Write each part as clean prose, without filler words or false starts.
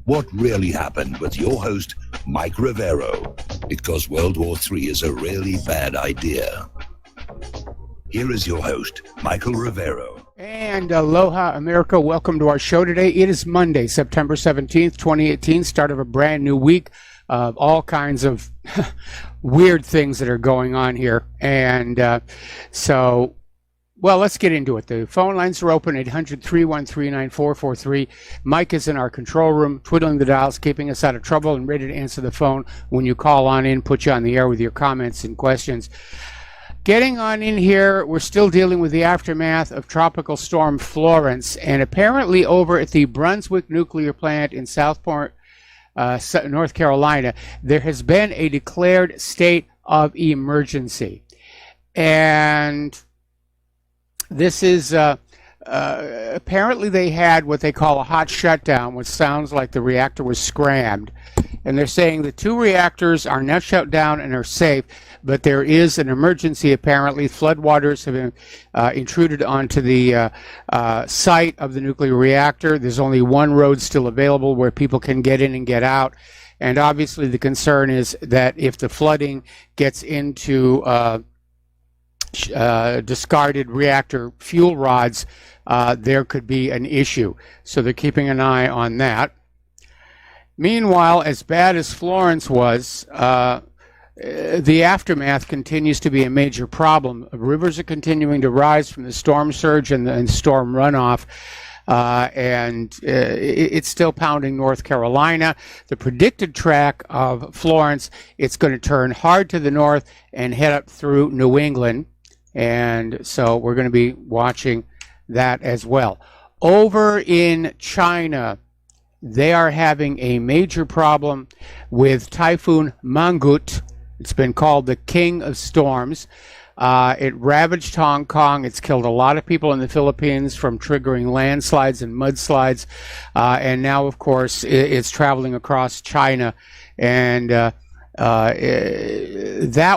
What really happened with your host, Mike Rivero, because World War III is a really bad idea. Here is your host, Michael Rivero. And aloha, America. Welcome to our show today. It is Monday, September 17th, 2018, start of a brand new week of all kinds of weird things that are going on here. And well, let's get into it. The phone lines are open, 800-313-9443. Mike is in our control room, twiddling the dials, keeping us out of trouble, and ready to answer the phone when you call on in, put you on the air with your comments and questions. Getting on in here, we're still dealing with the aftermath of Tropical Storm Florence, and apparently over at the Brunswick Nuclear Plant in Southport, North Carolina, there has been a declared state of emergency. And this is apparently they had what they call a hot shutdown, which sounds like the reactor was scrammed. And they're saying the two reactors are now shut down and are safe, but there is an emergency apparently. Floodwaters have been intruded onto the site of the nuclear reactor. There's only one road still available where people can get in and get out. And obviously the concern is that if the flooding gets into discarded reactor fuel rods, there could be an issue. So they're keeping an eye on that. Meanwhile, as bad as Florence was, the aftermath continues to be a major problem. Rivers are continuing to rise from the storm surge and storm runoff. It's still pounding North Carolina. The predicted track of Florence, it's going to turn hard to the north and head up through New England. And so we're going to be watching that as well. Over in China, they are having a major problem with Typhoon Mangkhut. It's been called the King of Storms. It ravaged Hong Kong. It's killed a lot of people in the Philippines from triggering landslides and mudslides. And now, of course, it's traveling across China. And that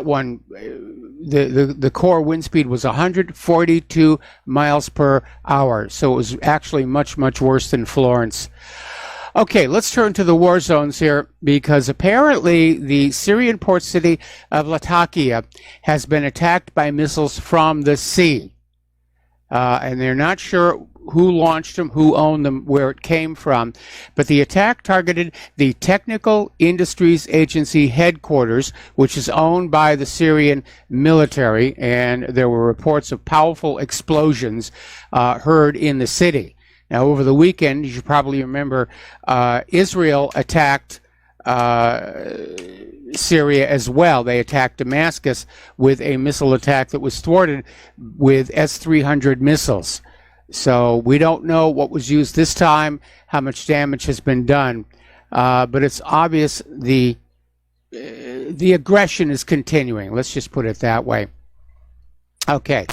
one, the core wind speed was 142 miles per hour. So it was actually much, much worse than Florence. Okay, let's turn to the war zones here, because apparently the Syrian port city of Latakia has been attacked by missiles from the sea. And they're not sure who launched them, who owned them, where it came from. But the attack targeted the Technical Industries Agency headquarters, which is owned by the Syrian military. And there were reports of powerful explosions heard in the city. Now, over the weekend, you should probably remember, Israel attacked Syria as well. They attacked Damascus with a missile attack that was thwarted with S-300 missiles. So we don't know what was used this time, how much damage has been done, but it's obvious the aggression is continuing. Let's just put it that way. Okay.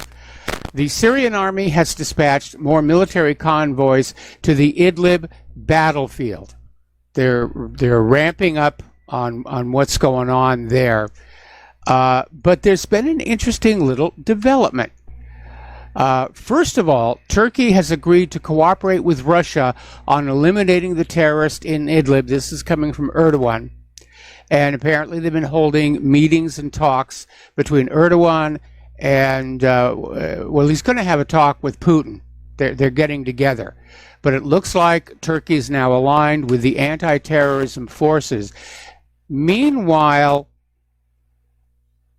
The Syrian army has dispatched more military convoys to the Idlib battlefield. They're ramping up on what's going on there. But there's been an interesting little development. First of all, Turkey has agreed to cooperate with Russia on eliminating the terrorists in Idlib. This is coming from Erdogan. And apparently they've been holding meetings and talks between Erdogan and, well, he's going to have a talk with Putin. They're getting together. But it looks like Turkey is now aligned with the anti-terrorism forces. Meanwhile,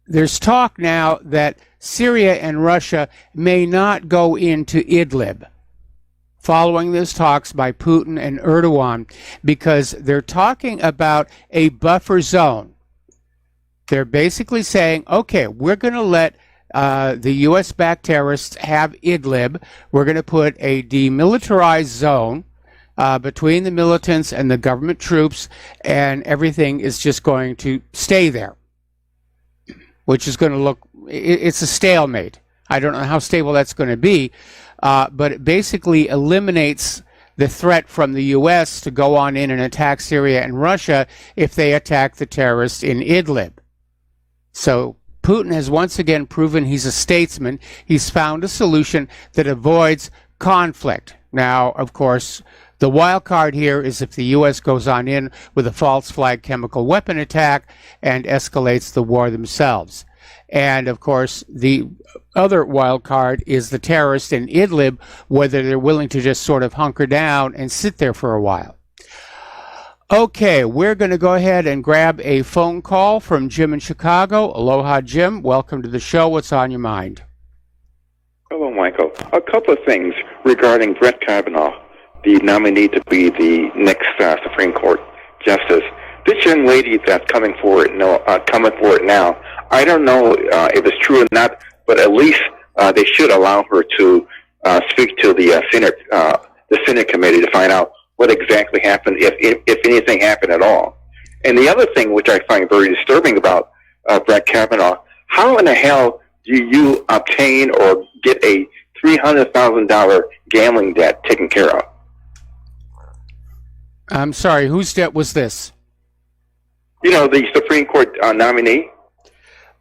there's talk now that Syria and Russia may not go into Idlib following those talks by Putin and Erdogan, because they're talking about a buffer zone. They're basically saying, okay, we're going to let the U.S.-backed terrorists have Idlib. We're going to put a demilitarized zone between the militants and the government troops, and everything is just going to stay there, which is going to look, it's a stalemate. I don't know how stable that's going to be, but it basically eliminates the threat from the U.S. to go on in and attack Syria and Russia if they attack the terrorists in Idlib. So Putin has once again proven he's a statesman. He's found a solution that avoids conflict. Now, of course, The wild card here is if the U.S. goes on in with a false flag chemical weapon attack and escalates the war themselves. And, of course, the other wild card is the terrorists in Idlib, whether they're willing to just sort of hunker down and sit there for a while. Okay, we're going to go ahead and grab a phone call from Jim in Chicago. Aloha, Jim. Welcome to the show. What's on your mind? Hello, Michael. A couple of things regarding Brett Kavanaugh, the nominee to be the next Supreme Court justice. This young lady that's coming forward now, I don't know if it's true or not, but at least they should allow her to speak to the Senate committee to find out what exactly happened, if anything happened at all. And the other thing, which I find very disturbing about Brett Kavanaugh, how in the hell do you obtain or get a $300,000 gambling debt taken care of? I'm sorry, whose debt was this? You know, the Supreme Court nominee.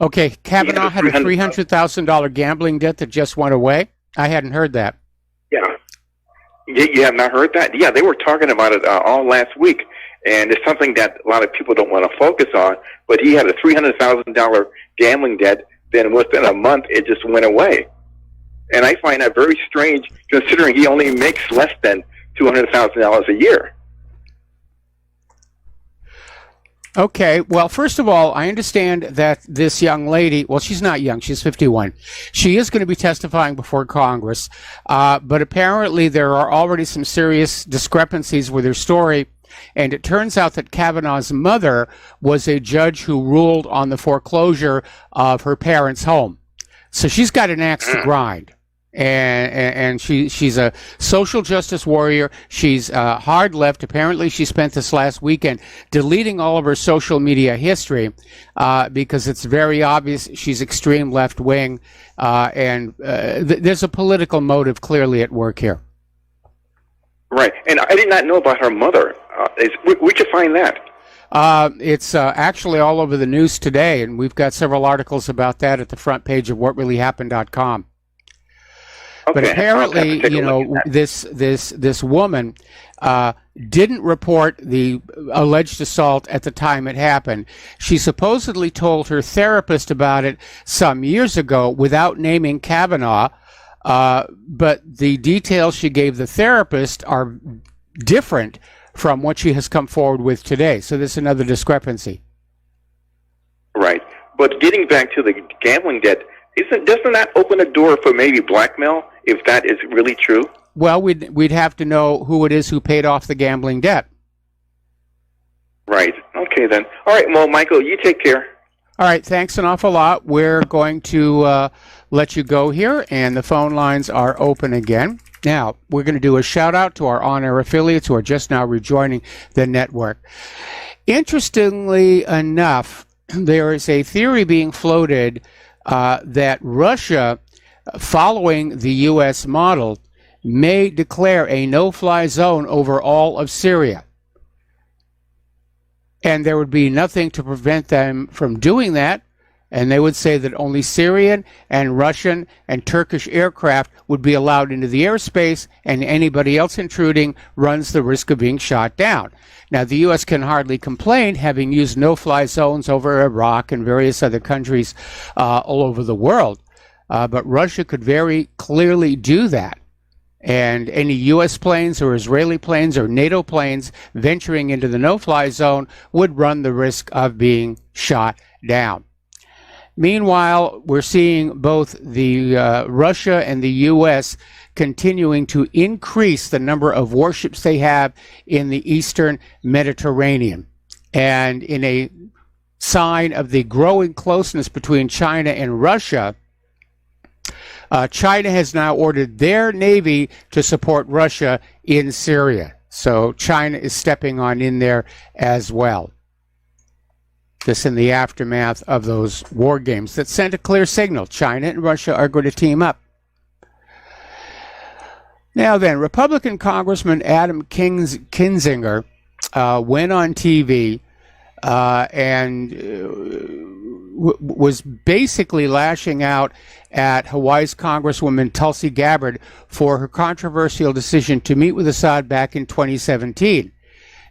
Okay, Kavanaugh had a $300,000 gambling debt that just went away? I hadn't heard that. Yeah. You have not heard that? Yeah, they were talking about it all last week, and it's something that a lot of people don't want to focus on, but he had a $300,000 gambling debt, then within a month it just went away. And I find that very strange, considering he only makes less than $200,000 a year. Okay, well, first of all, I understand that this young lady, well, she's not young, she's 51. She is going to be testifying before Congress, but apparently there are already some serious discrepancies with her story, and it turns out that Kavanaugh's mother was a judge who ruled on the foreclosure of her parents' home. So she's got an axe to grind. And she's a social justice warrior. She's hard left. Apparently, she spent this last weekend deleting all of her social media history because it's very obvious she's extreme left wing, and there's a political motive clearly at work here. Right, and I did not know about her mother. Where'd you find that? It's actually all over the news today, and we've got several articles about that at the front page of whatreallyhappened.com. Okay. But apparently, you know, this woman didn't report the alleged assault at the time it happened. She supposedly told her therapist about it some years ago without naming Kavanaugh, but the details she gave the therapist are different from what she has come forward with today. So there's another discrepancy. Right. But getting back to the gambling debt, doesn't that open a door for maybe blackmail, if that is really true? Well, we'd have to know who it is who paid off the gambling debt. Right. Okay, then. All right, well, Michael, you take care. All right, thanks an awful lot. We're going to let you go here, and the phone lines are open again. Now, we're going to do a shout-out to our on-air affiliates who are just now rejoining the network. Interestingly enough, there is a theory being floated that Russia, following the U.S. model, may declare a no-fly zone over all of Syria. And there would be nothing to prevent them from doing that, and they would say that only Syrian and Russian and Turkish aircraft would be allowed into the airspace, and anybody else intruding runs the risk of being shot down. Now, the U.S. can hardly complain, having used no-fly zones over Iraq and various other countries all over the world, but Russia could very clearly do that. And any U.S. planes or Israeli planes or NATO planes venturing into the no-fly zone would run the risk of being shot down. Meanwhile, we're seeing both the Russia and the U.S. continuing to increase the number of warships they have in the eastern Mediterranean. And in a sign of the growing closeness between China and Russia, China has now ordered their navy to support Russia in Syria. So China is stepping on in there as well. This in the aftermath of those war games that sent a clear signal. China and Russia are going to team up. Now then, Republican Congressman Adam Kinzinger went on TV and was basically lashing out at Hawaii's Congresswoman Tulsi Gabbard for her controversial decision to meet with Assad back in 2017.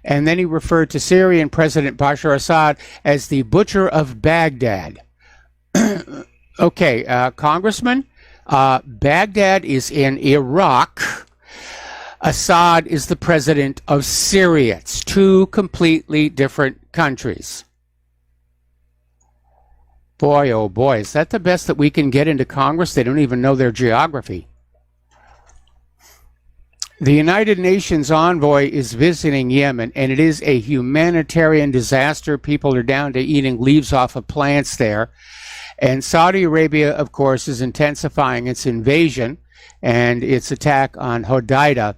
And then he referred to Syrian President Bashar Assad as the butcher of Baghdad. Okay, Congressman, Baghdad is in Iraq. Assad is the president of Syria. It's two completely different countries. Boy, oh boy, is that the best that we can get into Congress? They don't even know their geography. The United Nations envoy is visiting Yemen, and it is a humanitarian disaster. People are down to eating leaves off of plants there. And Saudi Arabia, of course, is intensifying its invasion and its attack on Hodeidah.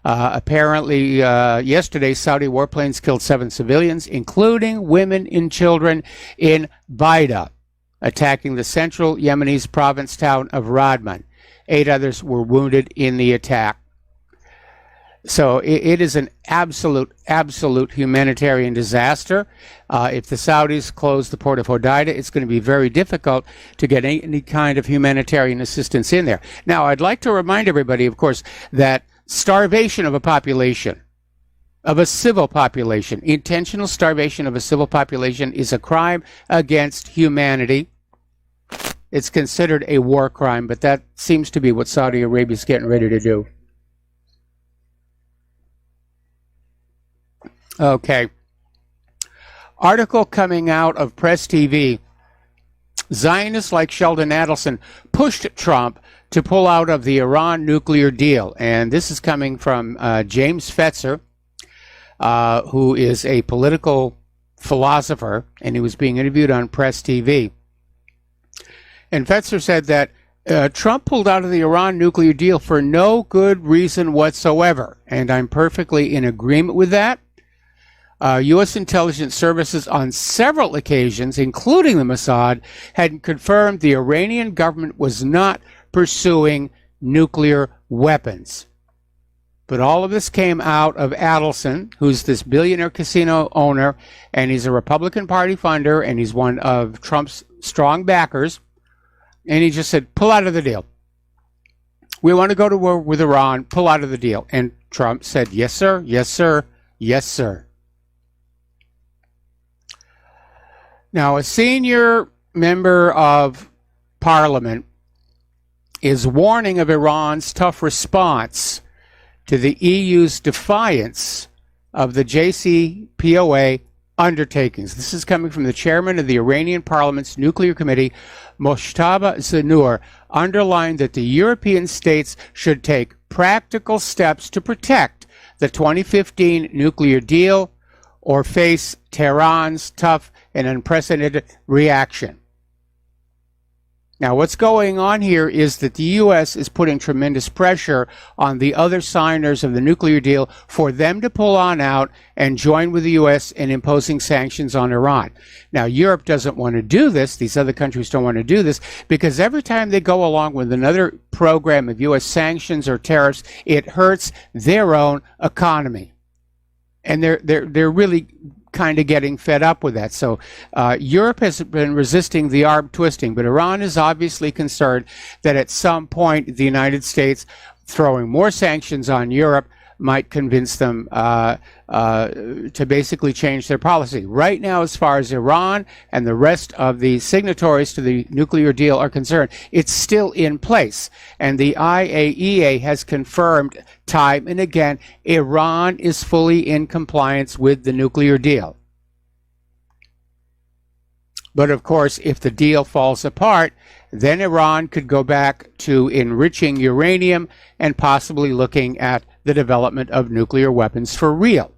Apparently, yesterday, Saudi warplanes killed 7 civilians, including women and children, in Baida, attacking the central Yemenese province town of Radman. 8 others were wounded in the attack. So it is an absolute humanitarian disaster. If the Saudis close the port of Hodeidah, it's going to be very difficult to get any kind of humanitarian assistance in there. Now, I'd like to remind everybody, of course, that starvation of a population, of a civil population, intentional starvation of a civil population is a crime against humanity. It's considered a war crime, but that seems to be what Saudi Arabia is getting ready to do. Okay. Article coming out of Press TV. Zionists like Sheldon Adelson pushed Trump to pull out of the Iran nuclear deal. And this is coming from James Fetzer, who is a political philosopher, and he was being interviewed on Press TV. And Fetzer said that Trump pulled out of the Iran nuclear deal for no good reason whatsoever. And I'm perfectly in agreement with that. U.S. intelligence services on several occasions, including the Mossad, had confirmed the Iranian government was not pursuing nuclear weapons. But all of this came out of Adelson, who's this billionaire casino owner, and he's a Republican Party funder, and he's one of Trump's strong backers. And he just said, pull out of the deal. We want to go to war with Iran, pull out of the deal. And Trump said, yes, sir, yes, sir, yes, sir. Now, a senior member of Parliament is warning of Iran's tough response to the EU's defiance of the JCPOA undertakings. This is coming from the chairman of the Iranian Parliament's Nuclear Committee, Mojtaba Zanur, underlined that the European states should take practical steps to protect the 2015 nuclear deal or face Tehran's tough and unprecedented reaction. Now, what's going on here is that the U.S. is putting tremendous pressure on the other signers of the nuclear deal for them to pull on out and join with the U.S. in imposing sanctions on Iran. Now, Europe doesn't want to do this. These other countries don't want to do this because every time they go along with another program of U.S. sanctions or tariffs, it hurts their own economy. And they're really kind of getting fed up with that. So Europe has been resisting the arm twisting, but Iran is obviously concerned that at some point the United States throwing more sanctions on Europe might convince them to basically change their policy. Right now, as far as Iran and the rest of the signatories to the nuclear deal are concerned, it's still in place. And the IAEA has confirmed time and again, Iran is fully in compliance with the nuclear deal. But of course, if the deal falls apart, then Iran could go back to enriching uranium and possibly looking at the development of nuclear weapons for real.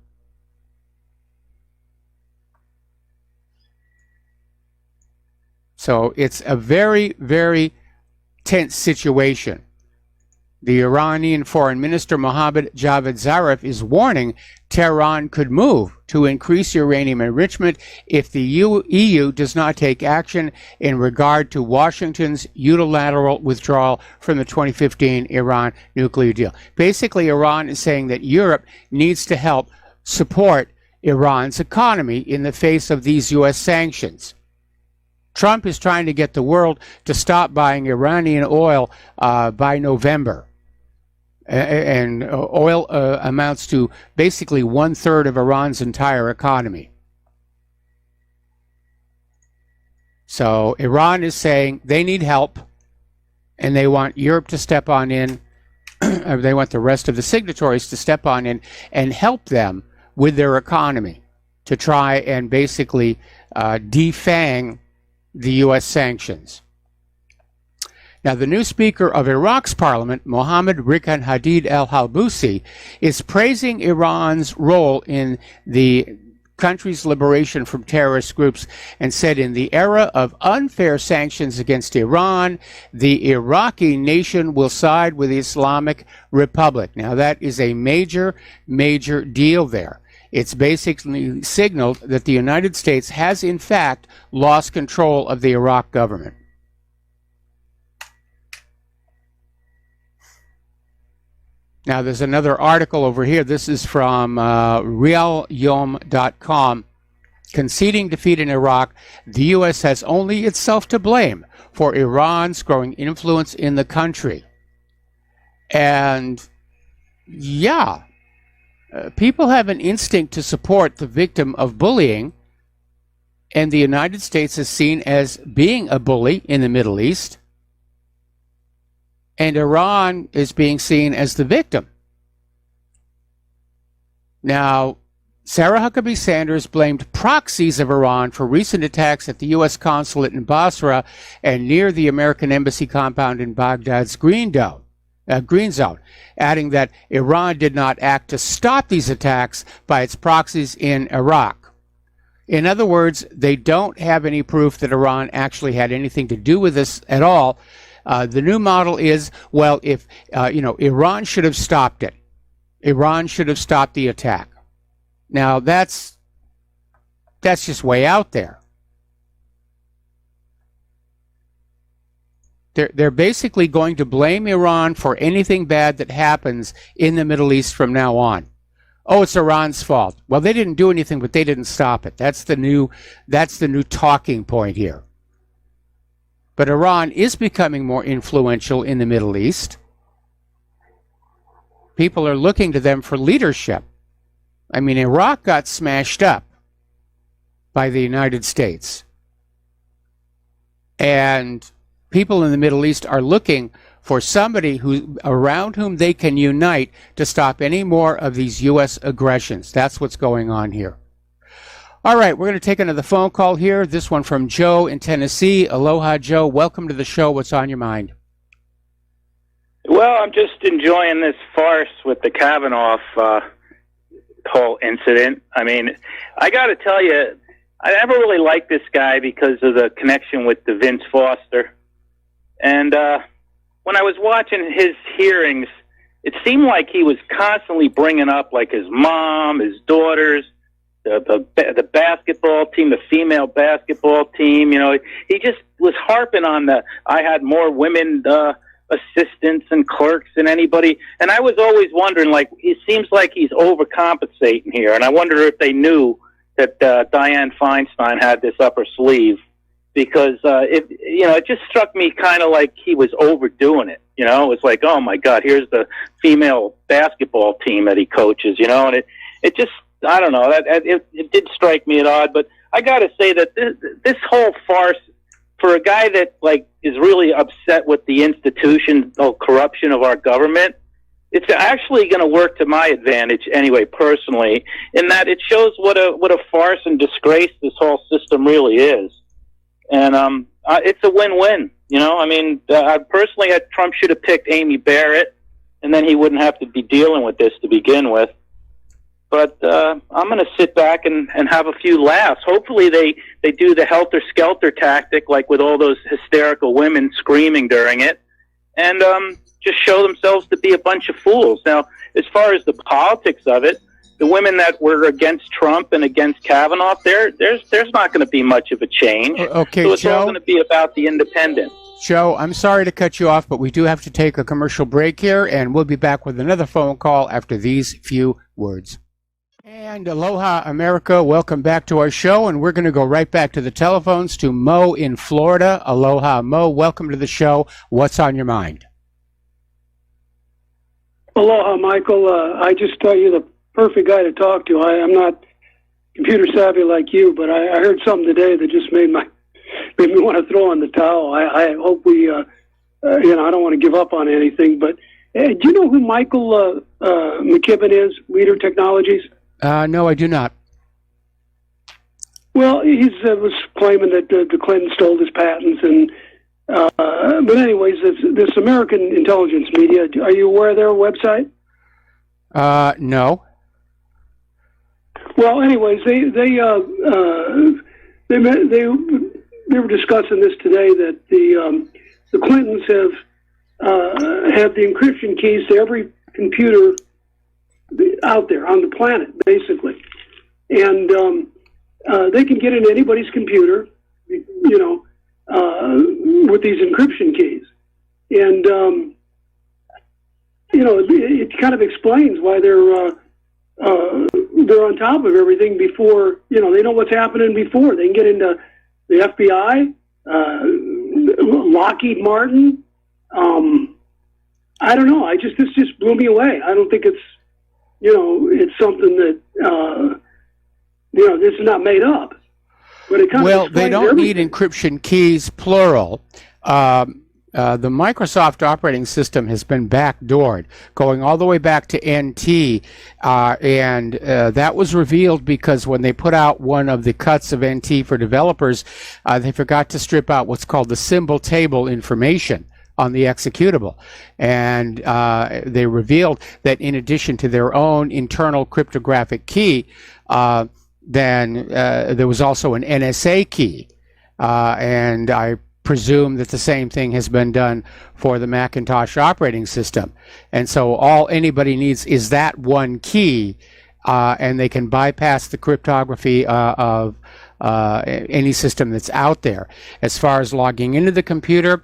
So it's a very, very tense situation. The Iranian Foreign Minister Mohammad Javad Zarif is warning Tehran could move to increase uranium enrichment if the EU does not take action in regard to Washington's unilateral withdrawal from the 2015 Iran nuclear deal. Basically, Iran is saying that Europe needs to help support Iran's economy in the face of these U.S. sanctions. Trump is trying to get the world to stop buying Iranian oil by November. And oil amounts to basically 1/3 of Iran's entire economy. So Iran is saying they need help, and they want Europe to step on in. They want the rest of the signatories to step on in and help them with their economy to try and basically defang the U.S. sanctions. Now, the new Speaker of Iraq's parliament, Mohammed Rikan Hadid al-Halbusi, is praising Iran's role in the country's liberation from terrorist groups and said, in the era of unfair sanctions against Iran, the Iraqi nation will side with the Islamic Republic. Now, that is a major, major deal there. It's basically signaled that the United States has, in fact, lost control of the Iraq government. Now, there's another article over here. This is from realyom.com. Conceding defeat in Iraq, the U.S. has only itself to blame for Iran's growing influence in the country. And, yeah, people have an instinct to support the victim of bullying, and the United States is seen as being a bully in the Middle East. And Iran is being seen as the victim. Now, Sarah Huckabee Sanders blamed proxies of Iran for recent attacks at the U.S. consulate in Basra and near the American embassy compound in Baghdad's Green Zone, adding that Iran did not act to stop these attacks by its proxies in Iraq. In other words, they don't have any proof that Iran actually had anything to do with this at all. The new model is, well, if, Iran should have stopped it. Iran should have stopped the attack. Now, that's just way out there. They're basically going to blame Iran for anything bad that happens in the Middle East from now on. Oh, it's Iran's fault. Well, they didn't do anything, but they didn't stop it. That's the new talking point here. But Iran is becoming more influential in the Middle East. People are looking to them for leadership. I mean, Iraq got smashed up by the United States. And people in the Middle East are looking for somebody around whom they can unite to stop any more of these U.S. aggressions. That's what's going on here. All right, we're going to take another phone call here. This one from Joe in Tennessee. Aloha, Joe. Welcome to the show. What's on your mind? Well, I'm just enjoying this farce with the Kavanaugh whole incident. I mean, I got to tell you, I never really liked this guy because of the connection with the Vince Foster. And when I was watching his hearings, it seemed like he was constantly bringing up, like, his mom, his daughters, the basketball team, the female basketball team. You know, he just was harping on I had more women assistants and clerks than anybody. And I was always wondering, like, it seems like he's overcompensating here. And I wonder if they knew that Dianne Feinstein had this up her sleeve, because it just struck me kind of like he was overdoing it. You know, it was like, oh my God, here's the female basketball team that he coaches. You know, and it just, I don't know, it did strike me as odd. But I got to say that this whole farce, for a guy that, like, is really upset with the institutional corruption of our government, it's actually going to work to my advantage anyway, personally, in that it shows what a farce and disgrace this whole system really is. And it's a win-win. You know, I mean, I personally, Trump should have picked Amy Barrett, and then he wouldn't have to be dealing with this to begin with. But I'm going to sit back and have a few laughs. Hopefully they do the helter-skelter tactic, like with all those hysterical women screaming during it, and just show themselves to be a bunch of fools. Now, as far as the politics of it, the women that were against Trump and against Kavanaugh, there's not going to be much of a change. Okay, so it's Joe, all going to be about the independents. Joe, I'm sorry to cut you off, but we do have to take a commercial break here, and we'll be back with another phone call after these few words. And aloha, America. Welcome back to our show. And we're going to go right back to the telephones to Mo in Florida. Aloha, Mo. Welcome to the show. What's on your mind? Aloha, Michael. I just thought you're the perfect guy to talk to. I'm not computer savvy like you, but I heard something today that just made me want to throw in the towel. I hope we, I don't want to give up on anything, but do you know who Michael McKibben is, Leader Technologies? No, I do not. Well, he was claiming that the Clintons stole his patents, and but anyways, this American intelligence media. Are you aware of their website? No. Well, anyways, they were discussing this today that the Clintons have the encryption keys to every computer out there on the planet, basically, and they can get into anybody's computer, with these encryption keys, and it kind of explains why they're on top of everything before, they know what's happening before. They can get into the FBI, Lockheed Martin. I don't know. This just blew me away. I don't think it's, it's something that, this is not made up. But it kind of they don't everything. need encryption keys, plural. The Microsoft operating system has been backdoored, going all the way back to NT, and that was revealed because when they put out one of the cuts of NT for developers, they forgot to strip out what's called the symbol table information on the executable, and they revealed that in addition to their own internal cryptographic key, then there was also an NSA key, and I presume that the same thing has been done for the Macintosh operating system. And so all anybody needs is that one key, and they can bypass the cryptography of any system that's out there. As far as logging into the computer,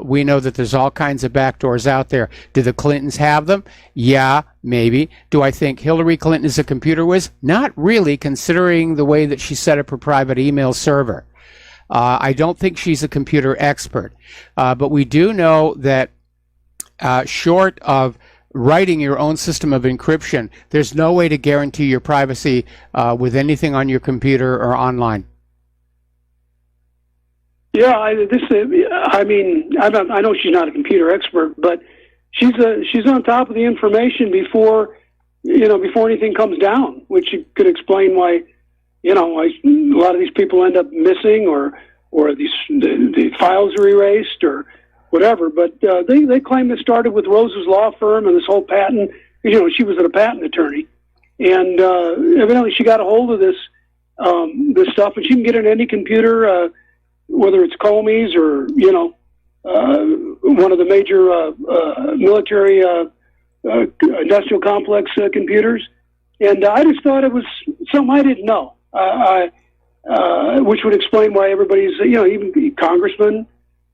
we know that there's all kinds of backdoors out there. Do the Clintons have them? Yeah, maybe. Do I think Hillary Clinton is a computer whiz? Not really, considering the way that she set up her private email server. I don't think she's a computer expert, but we do know that short of writing your own system of encryption, there's no way to guarantee your privacy with anything on your computer or online. Yeah, I know she's not a computer expert, but she's on top of the information before anything comes down, which could explain why. Why a lot of these people end up missing, or the files are erased, or whatever. But they claim it started with Rose's law firm and this whole patent. She was a patent attorney, and evidently she got a hold of this stuff, and she can get in any computer, whether it's Comey's or one of the major military industrial complex computers. And I just thought it was something I didn't know. Which would explain why everybody's, even congressmen,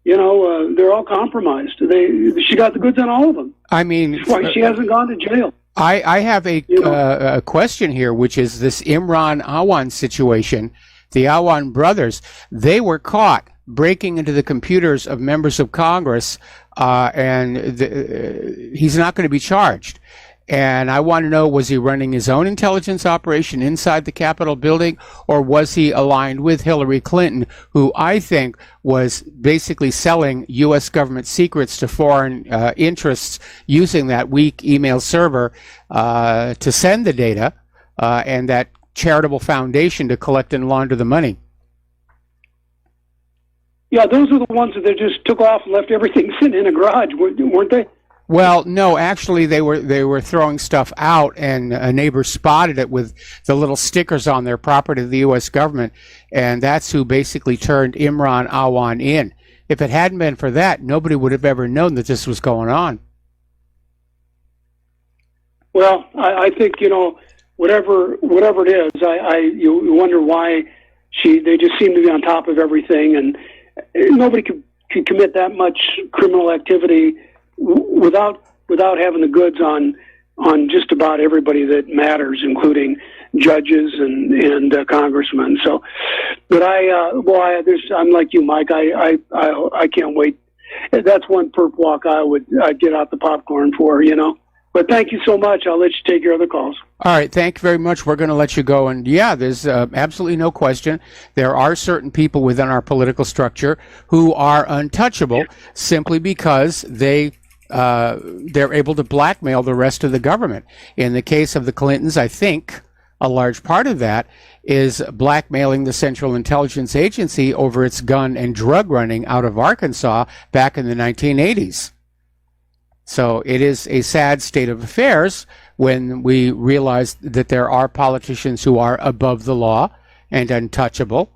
they're all compromised. She got the goods on all of them. I mean, that's why she hasn't gone to jail. I have a question here, which is this Imran Awan situation. The Awan brothers, they were caught breaking into the computers of members of Congress, and he's not going to be charged. And I want to know, was he running his own intelligence operation inside the Capitol building, or was he aligned with Hillary Clinton, who I think was basically selling U.S. government secrets to foreign interests using that weak email server to send the data and that charitable foundation to collect and launder the money? Yeah, those are the ones that they just took off and left everything sitting in a garage, weren't they? Well, no, actually they were throwing stuff out, and a neighbor spotted it with the little stickers on their property of the U.S. government, and that's who basically turned Imran Awan in. If it hadn't been for that, nobody would have ever known that this was going on. Well, I think, whatever it is, you wonder why they just seem to be on top of everything, and nobody could commit that much criminal activity without having the goods on on just about everybody that matters, including judges and congressmen. So, but I'm like you, Mike. I can't wait. That's one perp walk I'd get out the popcorn for, But thank you so much. I'll let you take your other calls. All right, thank you very much. We're going to let you go. And yeah, there's absolutely no question. There are certain people within our political structure who are untouchable simply because they're able to blackmail the rest of the government. In the case of the Clintons, I think a large part of that is blackmailing the Central Intelligence Agency over its gun and drug running out of Arkansas back in the 1980s. So it is a sad state of affairs when we realize that there are politicians who are above the law and untouchable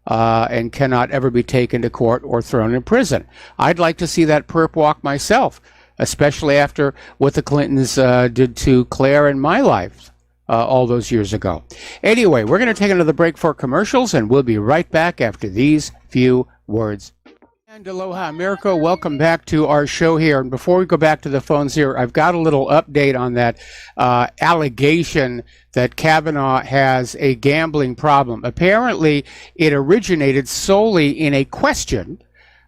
and cannot ever be taken to court or thrown in prison. I'd like to see that perp walk myself, especially after what the Clintons did to Claire and my life all those years ago. Anyway, we're going to take another break for commercials, and we'll be right back after these few words. And aloha, America. Welcome back to our show here. And before we go back to the phones here, I've got a little update on that allegation that Kavanaugh has a gambling problem. Apparently, it originated solely in a question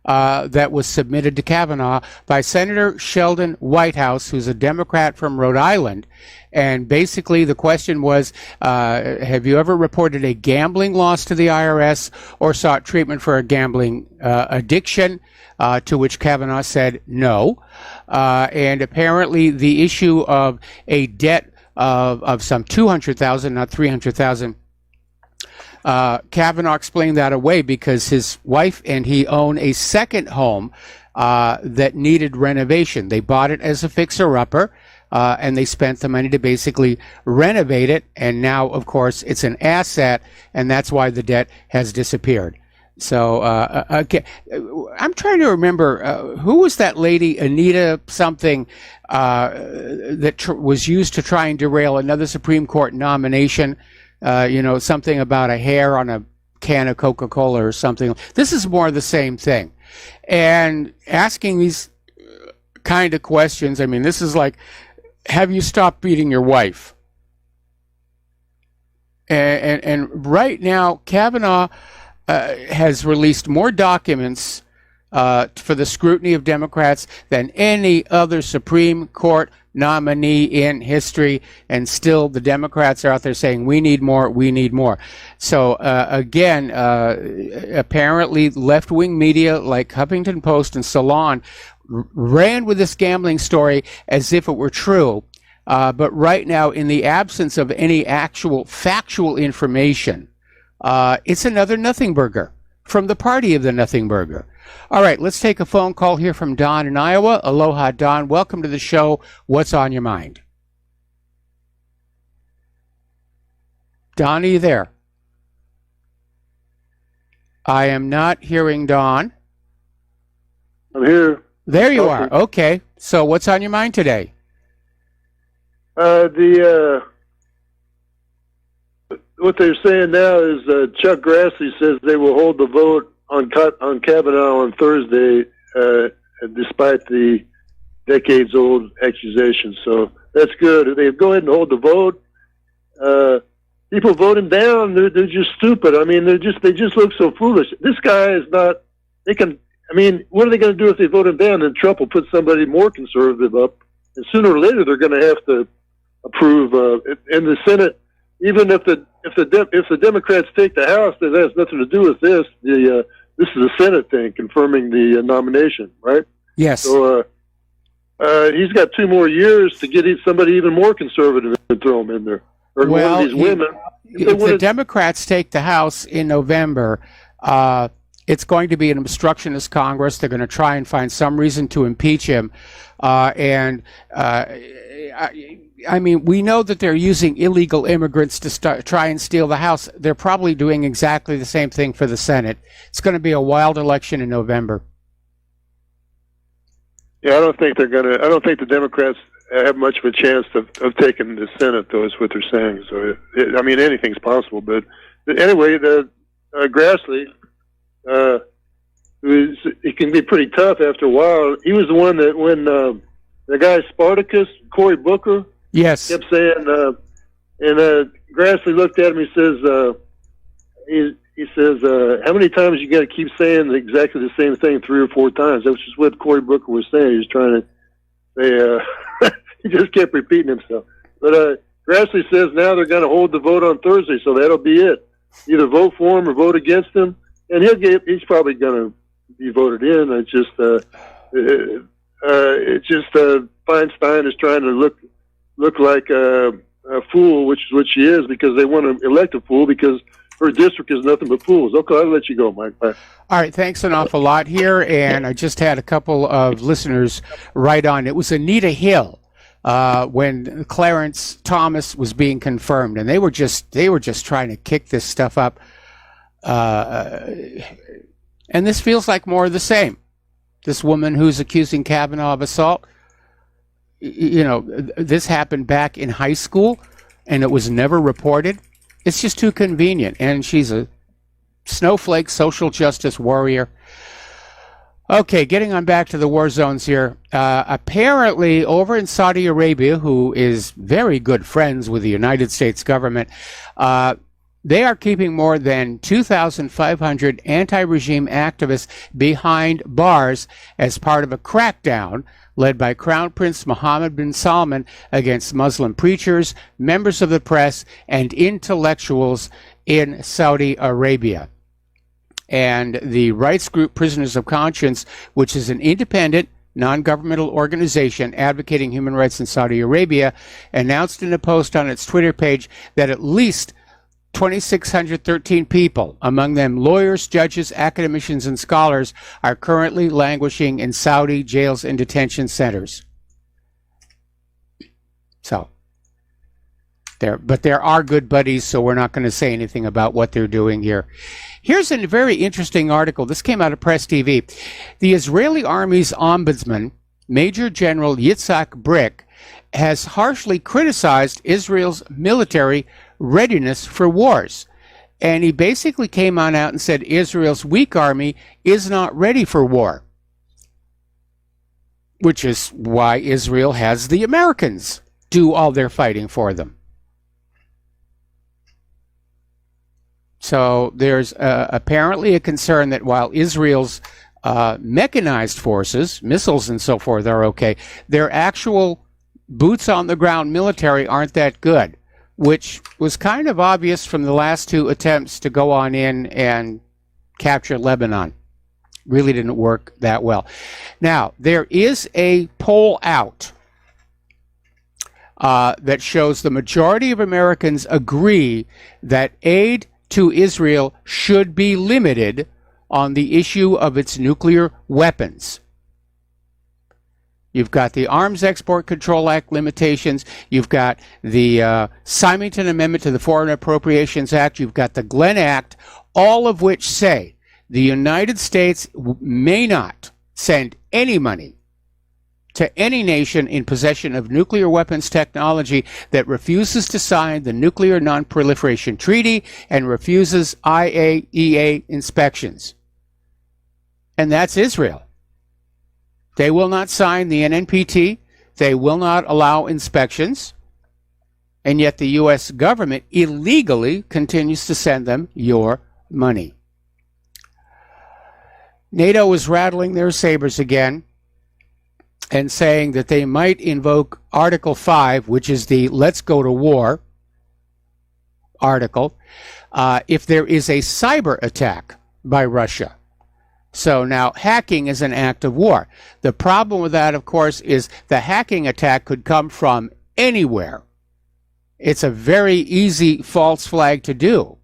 that was submitted to Kavanaugh by Senator Sheldon Whitehouse, who's a Democrat from Rhode Island. And basically the question was, have you ever reported a gambling loss to the IRS or sought treatment for a gambling addiction? To which Kavanaugh said no. And apparently the issue of a debt of some $200,000, not $300,000, Kavanaugh explained that away because his wife and he own a second home that needed renovation. They bought it as a fixer-upper, and they spent the money to basically renovate it. And now, of course, it's an asset, and that's why the debt has disappeared. So okay, I'm trying to remember who was that lady, Anita something, that was used to try and derail another Supreme Court nomination. Something about a hair on a can of Coca-Cola or something. This is more of the same thing. And asking these kind of questions, I mean, this is like, have you stopped beating your wife? And right now, Kavanaugh has released more documents for the scrutiny of Democrats than any other Supreme Court nominee in history, and still the Democrats are out there saying we need more, we need more. So again, apparently left-wing media like Huffington Post and Salon ran with this gambling story as if it were true. But right now, in the absence of any actual factual information, it's another nothing burger from the party of the nothing burger. All right, let's take a phone call here from Don in Iowa. Aloha, Don. Welcome to the show. What's on your mind? Don, are you there? I am not hearing Don. I'm here. There you are. Okay. So what's on your mind today? What they're saying now is Chuck Grassley says they will hold the vote on Kavanaugh on Thursday, despite the decades-old accusations. So that's good. If they go ahead and hold the vote, people vote him down. They're just stupid. I mean, they just look so foolish. This guy is not. They can. I mean, what are they going to do if they vote him down? Then Trump will put somebody more conservative up, and sooner or later they're going to have to approve. In the Senate, even if the Democrats take the House, that has nothing to do with this. This is a Senate thing confirming the nomination, right? Yes. So he's got 2 more years to get somebody even more conservative and throw him in there. Or well, one of these women. If the Democrats take the House in November, it's going to be an obstructionist Congress. They're going to try and find some reason to impeach him. I mean, we know that they're using illegal immigrants to try and steal the House. They're probably doing exactly the same thing for the Senate. It's going to be a wild election in November. Yeah, I don't think the Democrats have much of a chance of taking the Senate, though, is what they're saying. So, I mean, anything's possible. But anyway, Grassley, he can be pretty tough after a while. He was the one that when the guy Spartacus, Cory Booker, Yes. Kept saying, and Grassley looked at him. He says, he says, how many times you got to keep saying exactly the same thing 3 or 4 times? That was just what Cory Booker was saying. He was trying to say, he just kept repeating himself. But Grassley says now they're going to hold the vote on Thursday, so that'll be it. Either vote for him or vote against him, and he's probably going to be voted in. It's just Feinstein is trying to look like a fool, which is what she is, because they want to elect a fool because her district is nothing but fools. Okay, I'll let you go, Mike. Bye. All right, thanks an awful lot here, and I just had a couple of listeners write on. It was Anita Hill when Clarence Thomas was being confirmed, and they were just trying to kick this stuff up, and this feels like more of the same. This woman who's accusing Kavanaugh of assault, this happened back in high school, and it was never reported. It's just too convenient, and she's a snowflake social justice warrior. Okay, getting on back to the war zones here. Apparently, over in Saudi Arabia, who is very good friends with the United States government, they are keeping more than 2,500 anti-regime activists behind bars as part of a crackdown led by Crown Prince Mohammed bin Salman against Muslim preachers, members of the press, and intellectuals in Saudi Arabia. And the rights group Prisoners of Conscience, which is an independent, non-governmental organization advocating human rights in Saudi Arabia, announced in a post on its Twitter page that at least 2,613 people, among them lawyers, judges, academicians, and scholars, are currently languishing in Saudi jails and detention centers. So, there are good buddies, so we're not going to say anything about what they're doing here. Here's a very interesting article. This came out of Press TV. The Israeli Army's ombudsman, Major General Yitzhak Brick, has harshly criticized Israel's military readiness for wars. And he basically came on out and said Israel's weak army is not ready for war, which is why Israel has the Americans do all their fighting for them. So there's apparently a concern that while Israel's mechanized forces, missiles and so forth, are okay, their actual boots on the ground military aren't that good, which was kind of obvious from the last 2 attempts to go on in and capture Lebanon. Really didn't work that well. Now, there is a poll out that shows the majority of Americans agree that aid to Israel should be limited on the issue of its nuclear weapons. You've got the Arms Export Control Act limitations. You've got the Symington Amendment to the Foreign Appropriations Act. You've got the Glenn Act, all of which say the United States may not send any money to any nation in possession of nuclear weapons technology that refuses to sign the Nuclear Non-Proliferation Treaty and refuses IAEA inspections. And that's Israel. They will not sign the NNPT. They will not allow inspections. And yet the U.S. government illegally continues to send them your money. NATO is rattling their sabers again and saying that they might invoke Article 5, which is the Let's Go to War article, if there is a cyber attack by Russia. So now hacking is an act of war. The problem with that, of course, is the hacking attack could come from anywhere. It's a very easy false flag to do.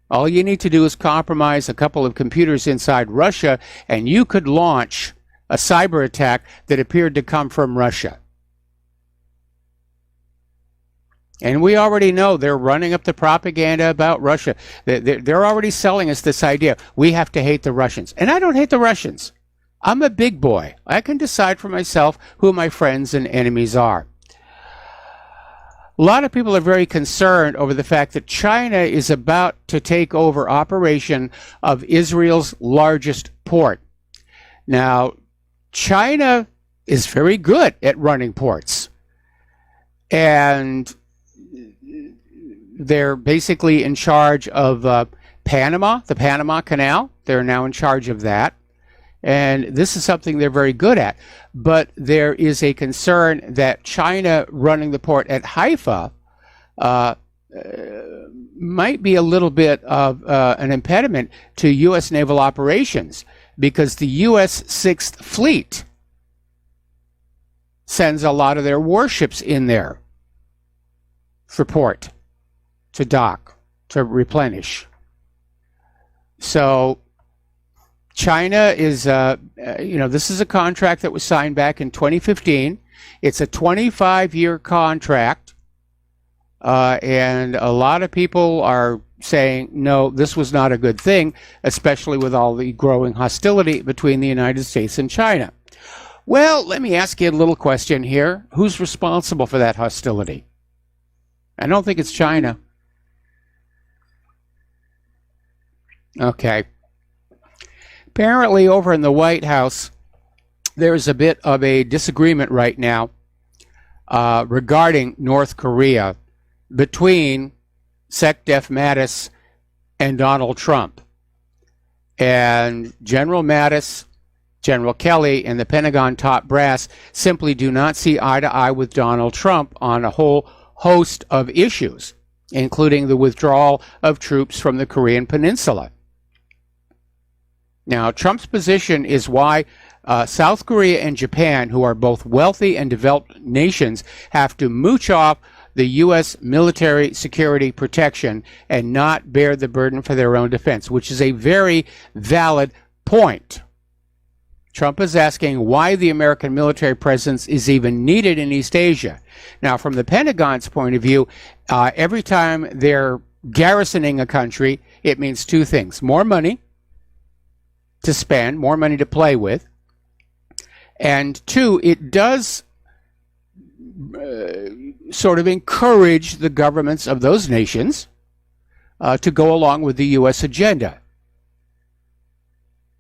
All you need to do is compromise a couple of computers inside Russia, and you could launch a cyber attack that appeared to come from Russia. And we already know they're running up the propaganda about Russia. They're already selling us this idea. We have to hate the Russians. And I don't hate the Russians. I'm a big boy. I can decide for myself who my friends and enemies are. A lot of people are very concerned over the fact that China is about to take over operation of Israel's largest port. Now, China is very good at running ports. And they're basically in charge of Panama, the Panama Canal. They're now in charge of that. And this is something they're very good at. But there is a concern that China running the port at Haifa might be a little bit of an impediment to U.S. naval operations, because the U.S. Sixth Fleet sends a lot of their warships in there for port, to dock, to replenish. So China is, this is a contract that was signed back in 2015. It's a 25-year contract, and a lot of people are saying, no, this was not a good thing, especially with all the growing hostility between the United States and China. Well, let me ask you a little question here. Who's responsible for that hostility? I don't think it's China. Okay. Apparently, over in the White House, there's a bit of a disagreement right now regarding North Korea between SecDef Mattis and Donald Trump. And General Mattis, General Kelly, and the Pentagon top brass simply do not see eye to eye with Donald Trump on a whole host of issues, including the withdrawal of troops from the Korean Peninsula. Now, Trump's position is why South Korea and Japan, who are both wealthy and developed nations, have to mooch off the U.S. military security protection and not bear the burden for their own defense, which is a very valid point. Trump is asking why the American military presence is even needed in East Asia. Now, from the Pentagon's point of view, every time they're garrisoning a country, it means two things: more money to spend, more money to play with, and two, it does sort of encourage the governments of those nations to go along with the U.S. agenda.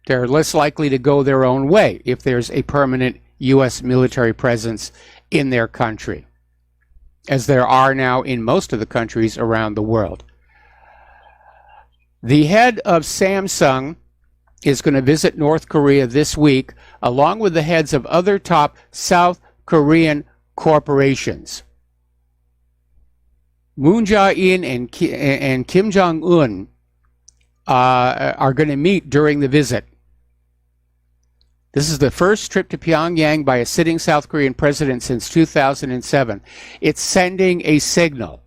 They're less likely to go their own way if there's a permanent U.S. military presence in their country, as there are now in most of the countries around the world. The head of Samsung is going to visit North Korea this week, along with the heads of other top South Korean corporations. Moon Jae-in and Kim Jong-un are going to meet during the visit. This is the first trip to Pyongyang by a sitting South Korean president since 2007. It's sending a signal.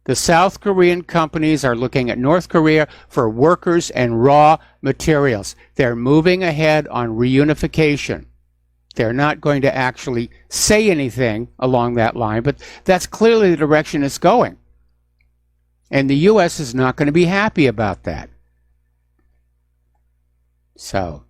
The South Korean companies are looking at North Korea for workers and raw materials. They're moving ahead on reunification. They're not going to actually say anything along that line, but that's clearly the direction it's going. And the U.S. is not going to be happy about that. So,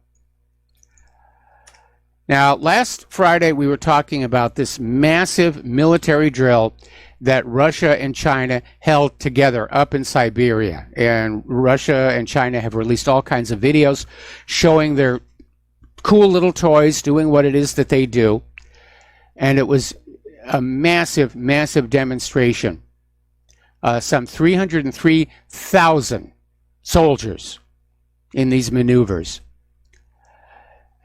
now, last Friday we were talking about this massive military drill that Russia and China held together up in Siberia. And Russia and China have released all kinds of videos showing their cool little toys doing what it is that they do. And it was a massive, massive demonstration. Some 303,000 soldiers in these maneuvers.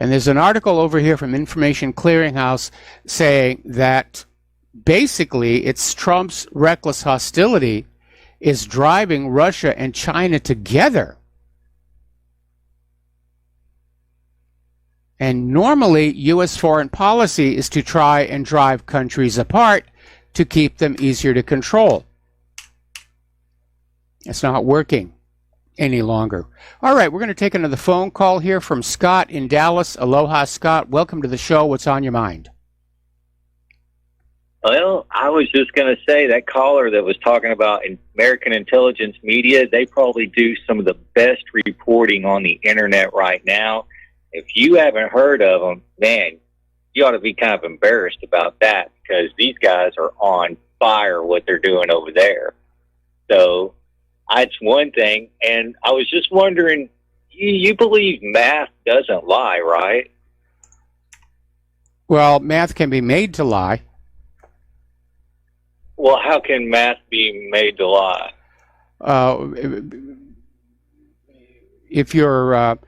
And there's an article over here from Information Clearinghouse saying that basically it's Trump's reckless hostility is driving Russia and China together. And normally, U.S. foreign policy is to try and drive countries apart to keep them easier to control. It's not working any longer. All right, we're going to take another phone call here from Scott in Dallas. Aloha, Scott. Welcome to the show. What's on your mind? Well, I was just going to say that caller that was talking about American intelligence media, they probably do some of the best reporting on the internet right now. If you haven't heard of them, man, you ought to be kind of embarrassed about that, because these guys are on fire what they're doing over there. So that's one thing. And I was just wondering, you believe math doesn't lie, right? Well, math can be made to lie. Well, how can math be made to lie? If your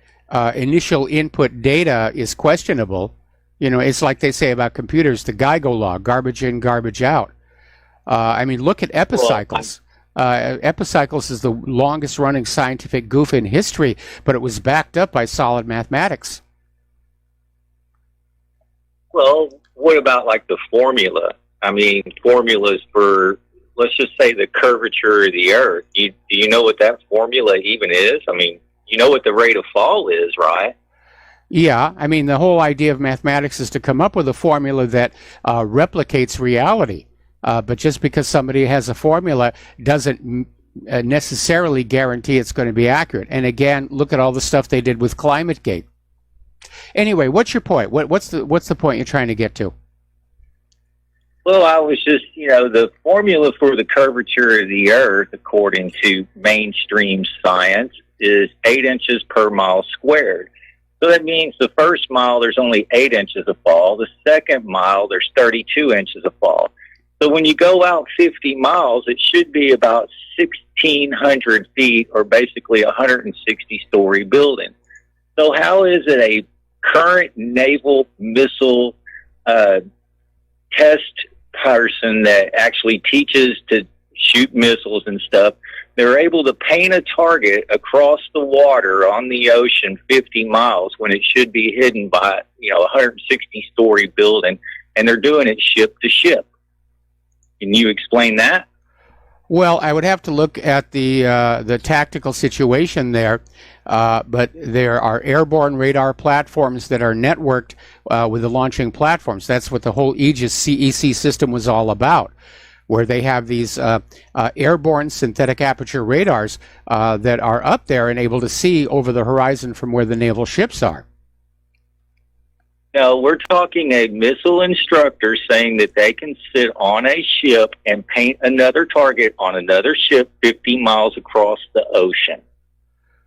initial input data is questionable, it's like they say about computers, the Geiger law, garbage in, garbage out. I mean, look at epicycles. Epicycles is the longest running scientific goof in history, but it was backed up by solid mathematics. Well, what about like the formula? I mean, formulas for, let's just say, the curvature of the Earth. Do you know what that formula even is? I mean, you know what the rate of fall is, right? Yeah, I mean, the whole idea of mathematics is to come up with a formula that replicates reality. But just because somebody has a formula doesn't necessarily guarantee it's going to be accurate. And again, look at all the stuff they did with ClimateGate. Anyway, what's your point? What's the point you're trying to get to? Well, I was just, the formula for the curvature of the Earth, according to mainstream science, is 8 inches per mile squared. So that means the first mile, there's only 8 inches of fall. The second mile, there's 32 inches of fall. So when you go out 50 miles, it should be about 1,600 feet, or basically a 160-story building. So how is it a current naval missile test person that actually teaches to shoot missiles and stuff, they're able to paint a target across the water on the ocean 50 miles when it should be hidden by, a 160-story building, and they're doing it ship to ship? Can you explain that? Well, I would have to look at the tactical situation there, but there are airborne radar platforms that are networked with the launching platforms. That's what the whole Aegis CEC system was all about, where they have these airborne synthetic aperture radars that are up there and able to see over the horizon from where the naval ships are. No, we're talking a missile instructor saying that they can sit on a ship and paint another target on another ship 50 miles across the ocean.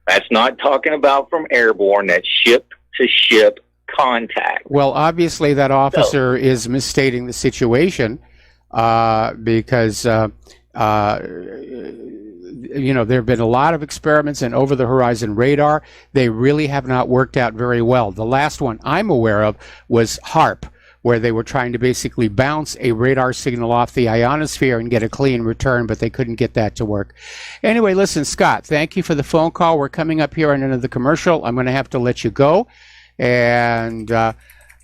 That's not talking about from airborne, that's ship-to-ship contact. Well, obviously that officer is misstating the situation because there have been a lot of experiments in over-the-horizon radar. They really have not worked out very well. The last one I'm aware of was HARP, where they were trying to basically bounce a radar signal off the ionosphere and get a clean return, but they couldn't get that to work. Anyway, listen, Scott, thank you for the phone call. We're coming up here on another commercial. I'm going to have to let you go. And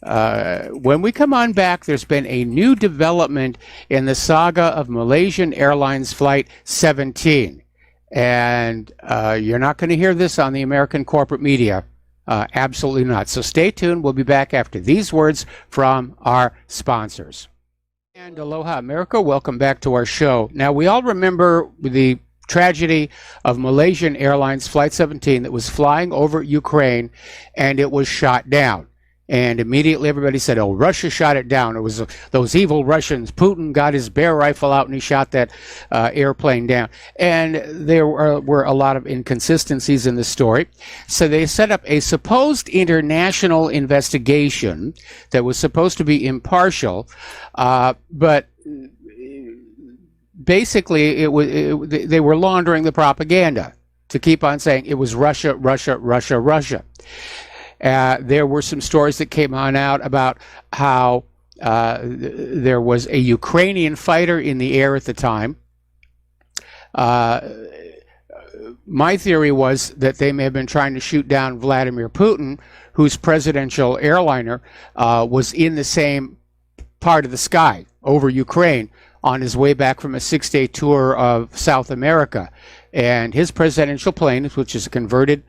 when we come on back, there's been a new development in the saga of Malaysian Airlines Flight 17. And you're not going to hear this on the American corporate media. Absolutely not. So stay tuned. We'll be back after these words from our sponsors. And aloha, America. Welcome back to our show. Now, we all remember the tragedy of Malaysian Airlines Flight 17 that was flying over Ukraine, and it was shot down. And immediately everybody said, oh, Russia shot it down. It was those evil Russians. Putin got his bear rifle out and he shot that airplane down. And there were a lot of inconsistencies in the story. So they set up a supposed international investigation that was supposed to be impartial, but basically they were laundering the propaganda to keep on saying it was Russia, Russia, Russia, Russia. There were some stories that came out about how there was a Ukrainian fighter in the air at the time. My theory was that they may have been trying to shoot down Vladimir Putin, whose presidential airliner was in the same part of the sky over Ukraine on his way back from a 6-day tour of South America. And his presidential plane, which is a converted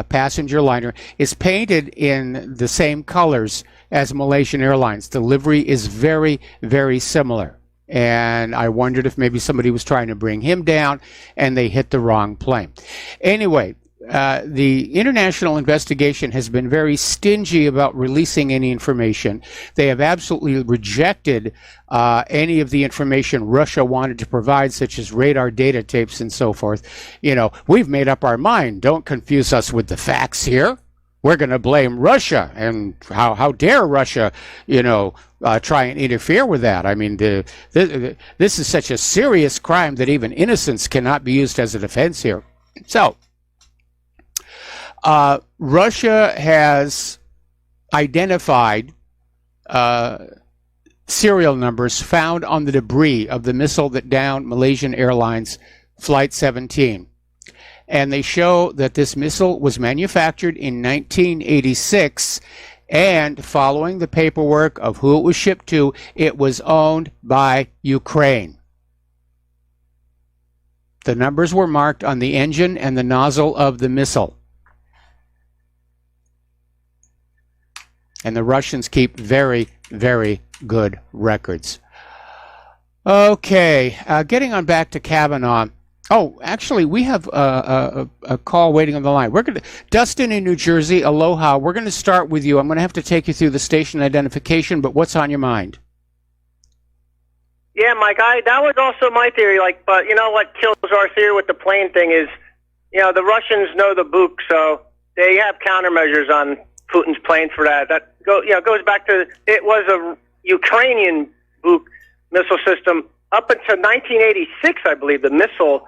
passenger liner, is painted in the same colors as Malaysian Airlines. The livery is very, very similar. And I wondered if maybe somebody was trying to bring him down and they hit the wrong plane. Anyway, the international investigation has been very stingy about releasing any information. They have absolutely rejected any of the information Russia wanted to provide, such as radar data tapes and so forth. We've made up our mind. Don't confuse us with the facts here. we're going to blame Russia, and how dare Russia, try and interfere with that. I mean, this is such a serious crime that even innocence cannot be used as a defense here. So, Russia has identified serial numbers found on the debris of the missile that downed Malaysian Airlines Flight 17. And they show that this missile was manufactured in 1986, and following the paperwork of who it was shipped to, it was owned by Ukraine. The numbers were marked on the engine and the nozzle of the missile. And the Russians keep very, very good records. Okay, getting on back to Kavanaugh. Oh, actually, we have a call waiting on the line. Dustin in New Jersey, aloha. We're going to start with you. I'm going to have to take you through the station identification, but what's on your mind? Yeah, Mike, that was also my theory. But you know what kills our theory with the plane thing is, the Russians know the book, so they have countermeasures on Putin's planes for that. That goes back to, it was a Ukrainian book missile system. Up until 1986, I believe, the missile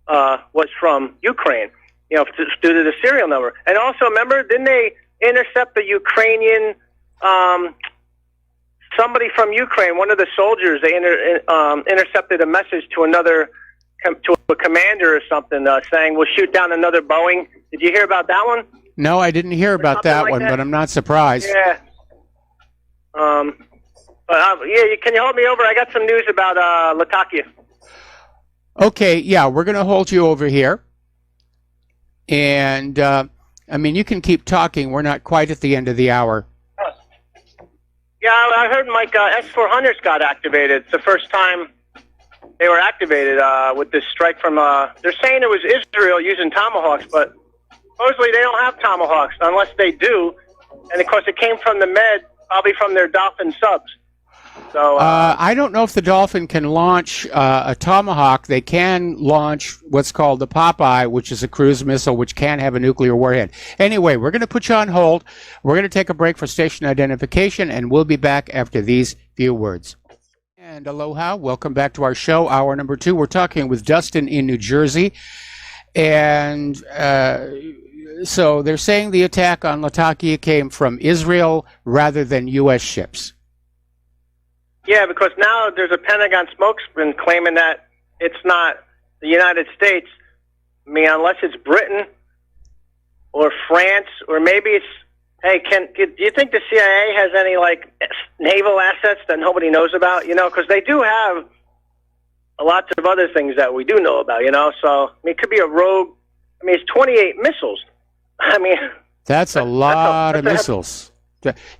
was from Ukraine, due to the serial number. And also, remember, didn't they intercept the Ukrainian, somebody from Ukraine, one of the soldiers, they intercepted a message to to a commander or something, saying, we'll shoot down another Boeing. Did you hear about that one? No, I didn't hear about that one, but I'm not surprised. Yeah. Can you hold me over? I got some news about Latakia. Okay, yeah, we're going to hold you over here. And, you can keep talking. We're not quite at the end of the hour. Yeah, I heard, Mike, S-400s got activated. It's the first time they were activated with this strike from, they're saying it was Israel using Tomahawks, but supposedly they don't have Tomahawks unless they do. And, of course, it came from the Med, probably from their Dolphin subs. So I don't know if the Dolphin can launch a Tomahawk. They can launch what's called the Popeye, which is a cruise missile, which can have a nuclear warhead. Anyway, we're going to put you on hold. We're going to take a break for station identification, and we'll be back after these few words. And aloha, welcome back to our show, hour number 2. We're talking with Dustin in New Jersey. And so they're saying the attack on Latakia came from Israel rather than U.S. ships. Yeah, because now there's a Pentagon spokesman claiming that it's not the United States. I mean, unless it's Britain or France, or maybe it's, hey, do you think the CIA has any, naval assets that nobody knows about? Because they do have lots of other things that we do know about, So, it could be a rogue. It's 28 missiles. That's a lot of missiles.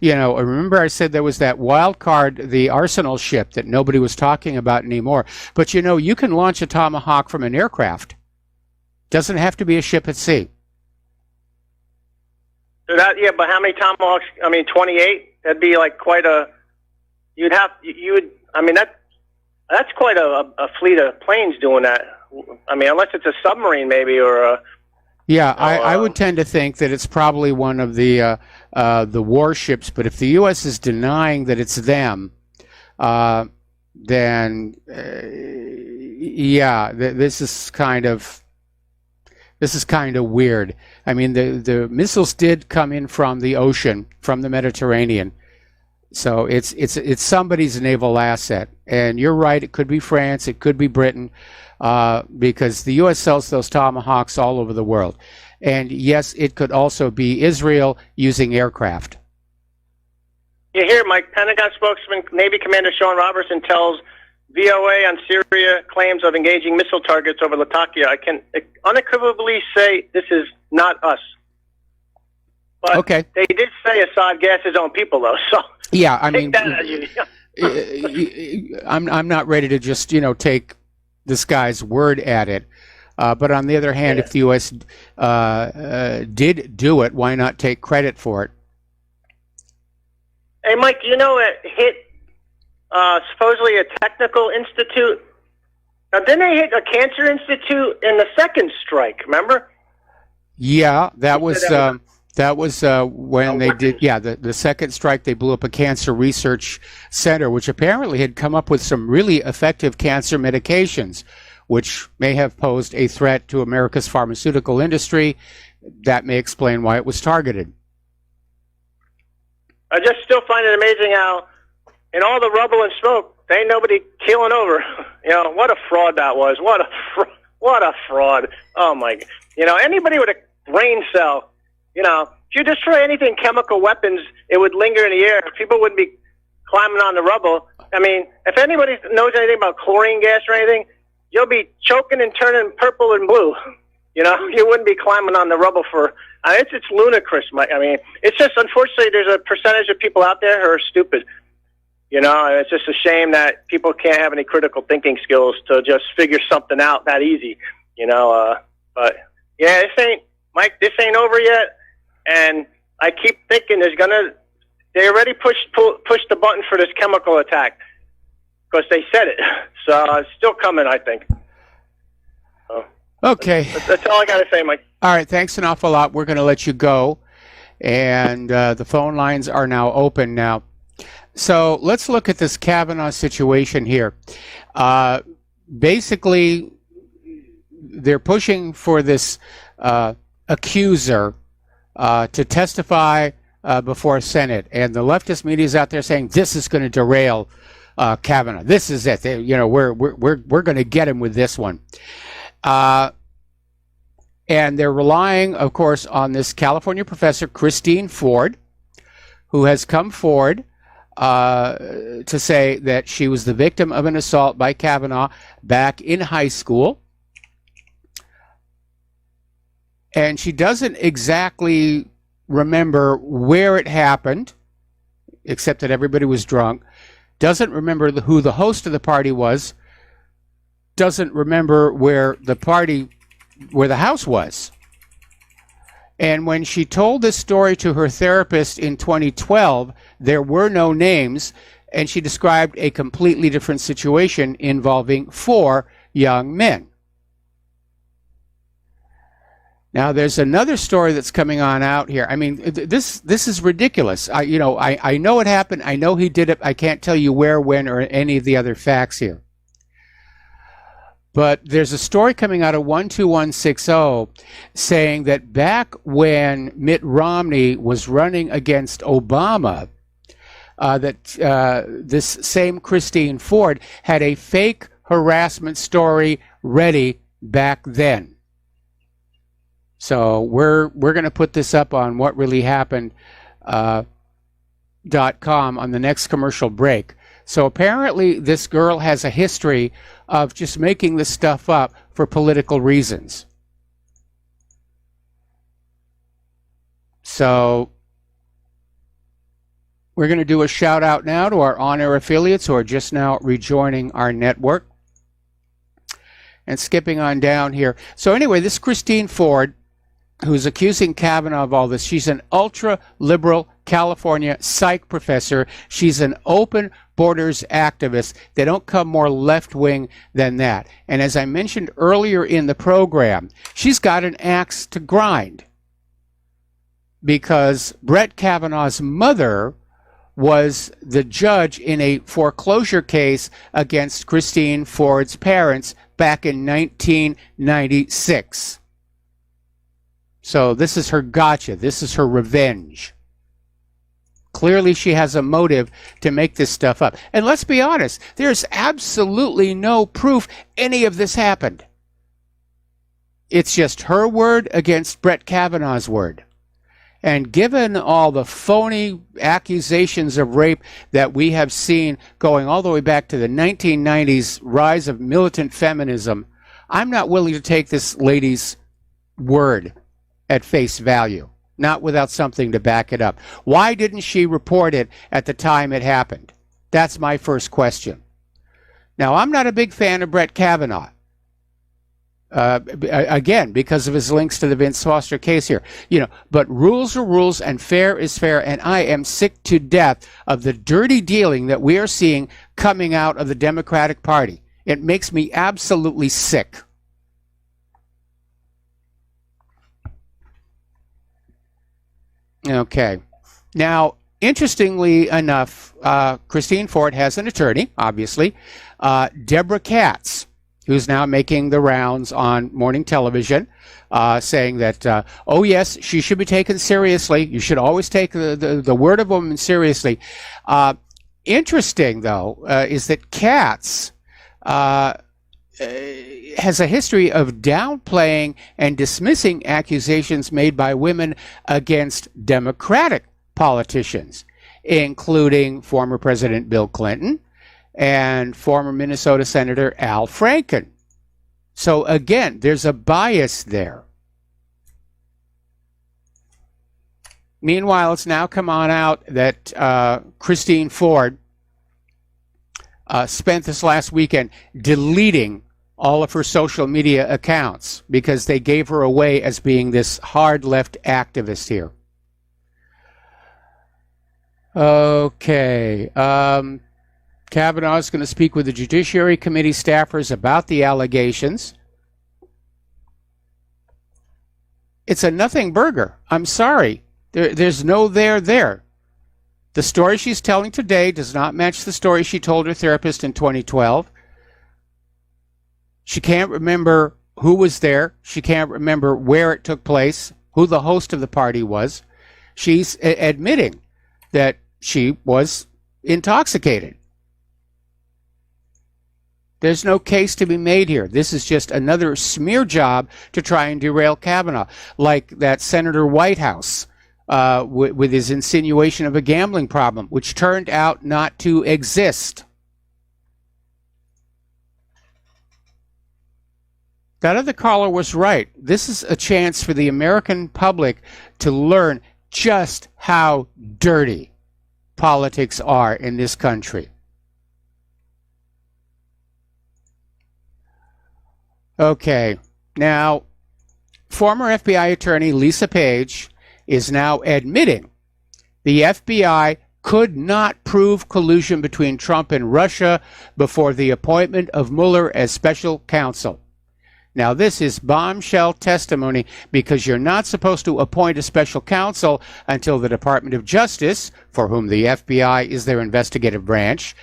Remember I said there was that wild card, the Arsenal ship that nobody was talking about anymore. But, you can launch a Tomahawk from an aircraft. Doesn't have to be a ship at sea. So but how many Tomahawks? 28? That'd be quite a, that's quite a fleet of planes doing that. Unless it's a submarine maybe, or a, yeah, I would tend to think that it's probably one of the warships. But if the U.S. is denying that it's them, then this is kind of weird. The missiles did come in from the ocean, from the Mediterranean, so it's somebody's naval asset. And you're right; it could be France, it could be Britain. Because the U.S. sells those Tomahawks all over the world. And yes, it could also be Israel using aircraft. You hear, Mike, Pentagon spokesman Navy Commander Sean Robertson tells VOA on Syria claims of engaging missile targets over Latakia. I can unequivocally say this is not us. But okay. They did say Assad gassed his own people, though. So yeah, I'm not ready to just take this guy's word at it. But on the other hand, if the U.S. Did do it, why not take credit for it? Hey, Mike, it hit supposedly a technical institute. Now, didn't they hit a cancer institute in the second strike, remember? Yeah, that was That was when they did, the second strike. They blew up a cancer research center, which apparently had come up with some really effective cancer medications, which may have posed a threat to America's pharmaceutical industry. That may explain why it was targeted. I just still find it amazing how, in all the rubble and smoke, there ain't nobody keeling over. What a fraud that was. What a fraud. Oh, my. Anybody with a brain cell, if you destroy anything chemical weapons, it would linger in the air. People wouldn't be climbing on the rubble. I mean, if anybody knows anything about chlorine gas or anything, you'll be choking and turning purple and blue. You wouldn't be climbing on the rubble for... it's ludicrous, Mike. I mean, it's just, unfortunately, there's a percentage of people out there who are stupid. And it's just a shame that people can't have any critical thinking skills to just figure something out that easy. But, yeah, this ain't over yet. And I keep thinking they already pushed the button for this chemical attack because they said it. So it's still coming, I think. Okay. That's all I got to say, Mike. All right. Thanks an awful lot. We're going to let you go. And the phone lines are now open now. So let's look at this Kavanaugh situation here. Basically, they're pushing for this accuser to testify before Senate, and the leftist media is out there saying this is going to derail Kavanaugh. This is it. We're going to get him with this one, and they're relying, of course, on this California professor Christine Ford, who has come forward to say that she was the victim of an assault by Kavanaugh back in high school. And she doesn't exactly remember where it happened, except that everybody was drunk. Doesn't remember who the host of the party was. Doesn't remember where the house was. And when she told this story to her therapist in 2012, there were no names, and she described a completely different situation involving 4 young men. Now, there's another story that's coming on out here. I mean, this is ridiculous. I know it happened. I know he did it. I can't tell you where, when, or any of the other facts here. But there's a story coming out of 12160 saying that back when Mitt Romney was running against Obama, this same Christine Ford had a fake harassment story ready back then. So we're going to put this up on whatreallyhappened.com on the next commercial break. So apparently this girl has a history of just making this stuff up for political reasons. So we're going to do a shout out now to our on-air affiliates who are just now rejoining our network. And skipping on down here. So anyway, this Christine Ford, who's accusing Kavanaugh of all this, she's an ultra-liberal California psych professor. She's an open borders activist. They don't come more left-wing than that. And as I mentioned earlier in the program, she's got an axe to grind because Brett Kavanaugh's mother was the judge in a foreclosure case against Christine Ford's parents back in 1996. So this is her gotcha. This is her revenge. Clearly she has a motive to make this stuff up. And let's be honest, there's absolutely no proof any of this happened. It's just her word against Brett Kavanaugh's word. And given all the phony accusations of rape that we have seen going all the way back to the 1990s rise of militant feminism, I'm not willing to take this lady's word at face value, not without something to back it up. Why didn't she report it at the time it happened? That's my first question. Now, I'm not a big fan of Brett Kavanaugh. Again, because of his links to the Vince Foster case here. But rules are rules and fair is fair, and I am sick to death of the dirty dealing that we are seeing coming out of the Democratic Party. It makes me absolutely sick. Okay. Now, interestingly enough, Christine Ford has an attorney, obviously, Deborah Katz, who's now making the rounds on morning television, saying that, oh, yes, she should be taken seriously. You should always take the word of a woman seriously. Interesting, though, is that Katz has a history of downplaying and dismissing accusations made by women against Democratic politicians, including former President Bill Clinton and former Minnesota Senator Al Franken. So again, there's a bias there. Meanwhile, it's now come on out that Christine Ford spent this last weekend deleting all of her social media accounts because they gave her away as being this hard left activist here. Okay. Kavanaugh is going to speak with the Judiciary Committee staffers about the allegations. It's a nothing burger. I'm sorry. There's no there. The story she's telling today does not match the story she told her therapist in 2012. She can't remember who was there. She can't remember where it took place, who the host of the party was. She's admitting that she was intoxicated. There's no case to be made here. This is just another smear job to try and derail Kavanaugh, like that Senator Whitehouse with his insinuation of a gambling problem, which turned out not to exist. That other caller was right. This is a chance for the American public to learn just how dirty politics are in this country. Okay, now, former FBI attorney Lisa Page is now admitting the FBI could not prove collusion between Trump and Russia before the appointment of Mueller as special counsel. Now, this is bombshell testimony because you're not supposed to appoint a special counsel until the Department of Justice, for whom the FBI is their investigative branch,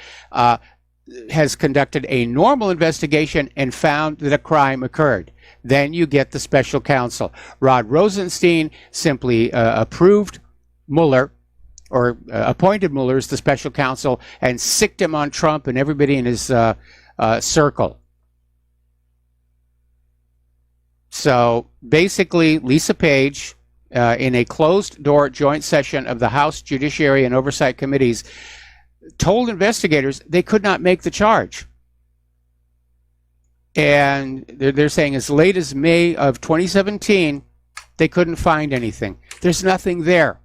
has conducted a normal investigation and found that a crime occurred. Then you get the special counsel. Rod Rosenstein simply approved Mueller, or appointed Mueller as the special counsel, and sicked him on Trump and everybody in his circle. So basically, Lisa Page, in a closed-door joint session of the House Judiciary and Oversight Committees, told investigators they could not make the charge. And they're saying as late as May of 2017, they couldn't find anything. There's nothing there.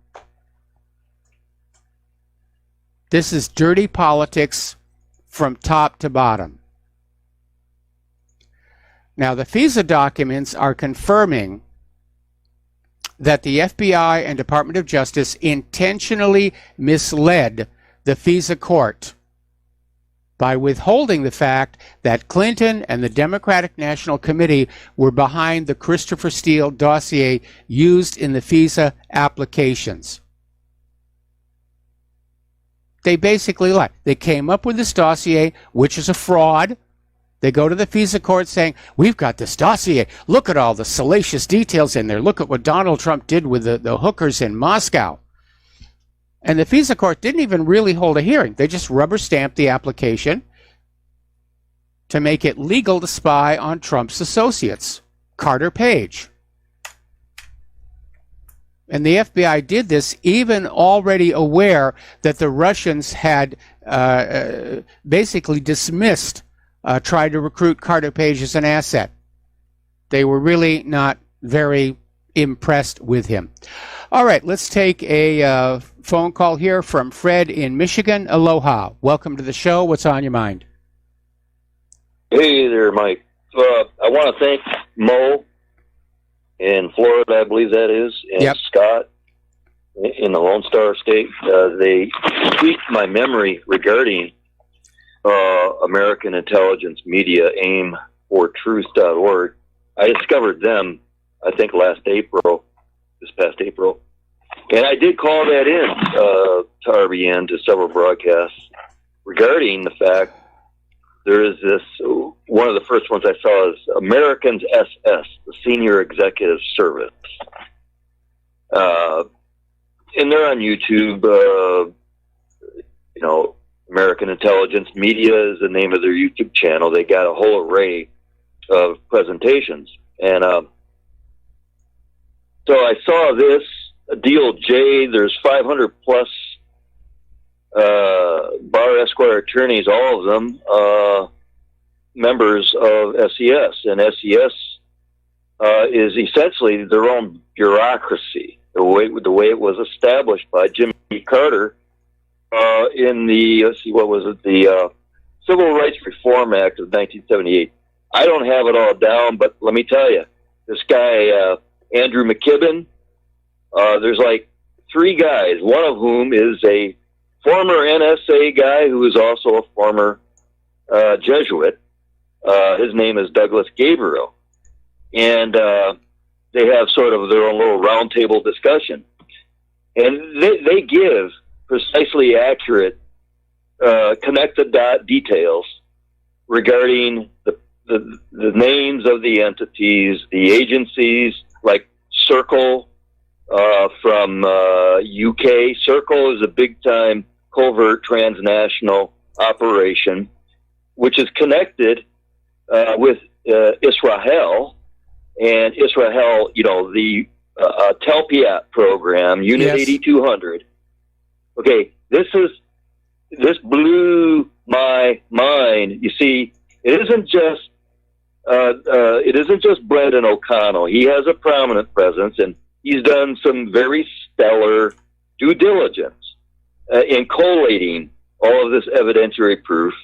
This is dirty politics from top to bottom. Now, the FISA documents are confirming that the FBI and Department of Justice intentionally misled the FISA court by withholding the fact that Clinton and the Democratic National Committee were behind the Christopher Steele dossier used in the FISA applications. They basically lied. They came up with this dossier, which is a fraud. They go to the FISA court saying, we've got this dossier. Look at all the salacious details in there. Look at what Donald Trump did with the hookers in Moscow. And the FISA court didn't even really hold a hearing. They just rubber stamped the application to make it legal to spy on Trump's associates, Carter Page. And the FBI did this even already aware that the Russians had basically dismissed tried to recruit Carter Page as an asset. They were really not very impressed with him. All right, let's take a phone call here from Fred in Michigan. Aloha. Welcome to the show. What's on your mind? Hey there, Mike. I want to thank Mo in Florida, I believe that is, and Scott in the Lone Star State. They tweaked my memory regarding American Intelligence Media, AIM for Truth.org. I discovered them, I think, this past April. And I did call that in to RBN, to several broadcasts, regarding the fact there is this, one of the first ones I saw is Americans SS, the Senior Executive Service. And they're on YouTube. American Intelligence Media is the name of their YouTube channel. They got a whole array of presentations. And so I saw this, DOJ, there's 500 plus bar esquire attorneys, all of them members of SES. And SES is essentially their own bureaucracy, the way it was established by Jimmy Carter in the, the Civil Rights Reform Act of 1978. I don't have it all down, but let me tell you, this guy, Andrew McKibben, there's like three guys, one of whom is a former NSA guy who is also a former Jesuit. His name is Douglas Gabriel. And they have sort of their own little roundtable discussion. And they give precisely accurate connected details regarding the names of the entities, the agencies, like Circle from UK. Circle is a big-time covert transnational operation, which is connected with Israel, and Israel, the Telpiat program, Unit 8200. Okay, this blew my mind. You see, it isn't just Brendan O'Connell. He has a prominent presence, and he's done some very stellar due diligence in collating all of this evidentiary proof.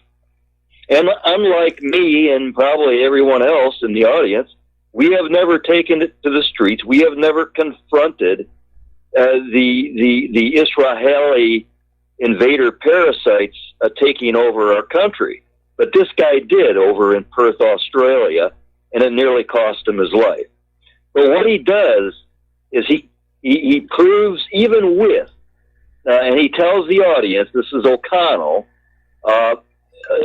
And unlike me and probably everyone else in the audience, we have never taken it to the streets. We have never confronted the Israeli invader parasites taking over our country. But this guy did over in Perth, Australia, and it nearly cost him his life. But what he does is he proves, even with, and he tells the audience, this is O'Connell,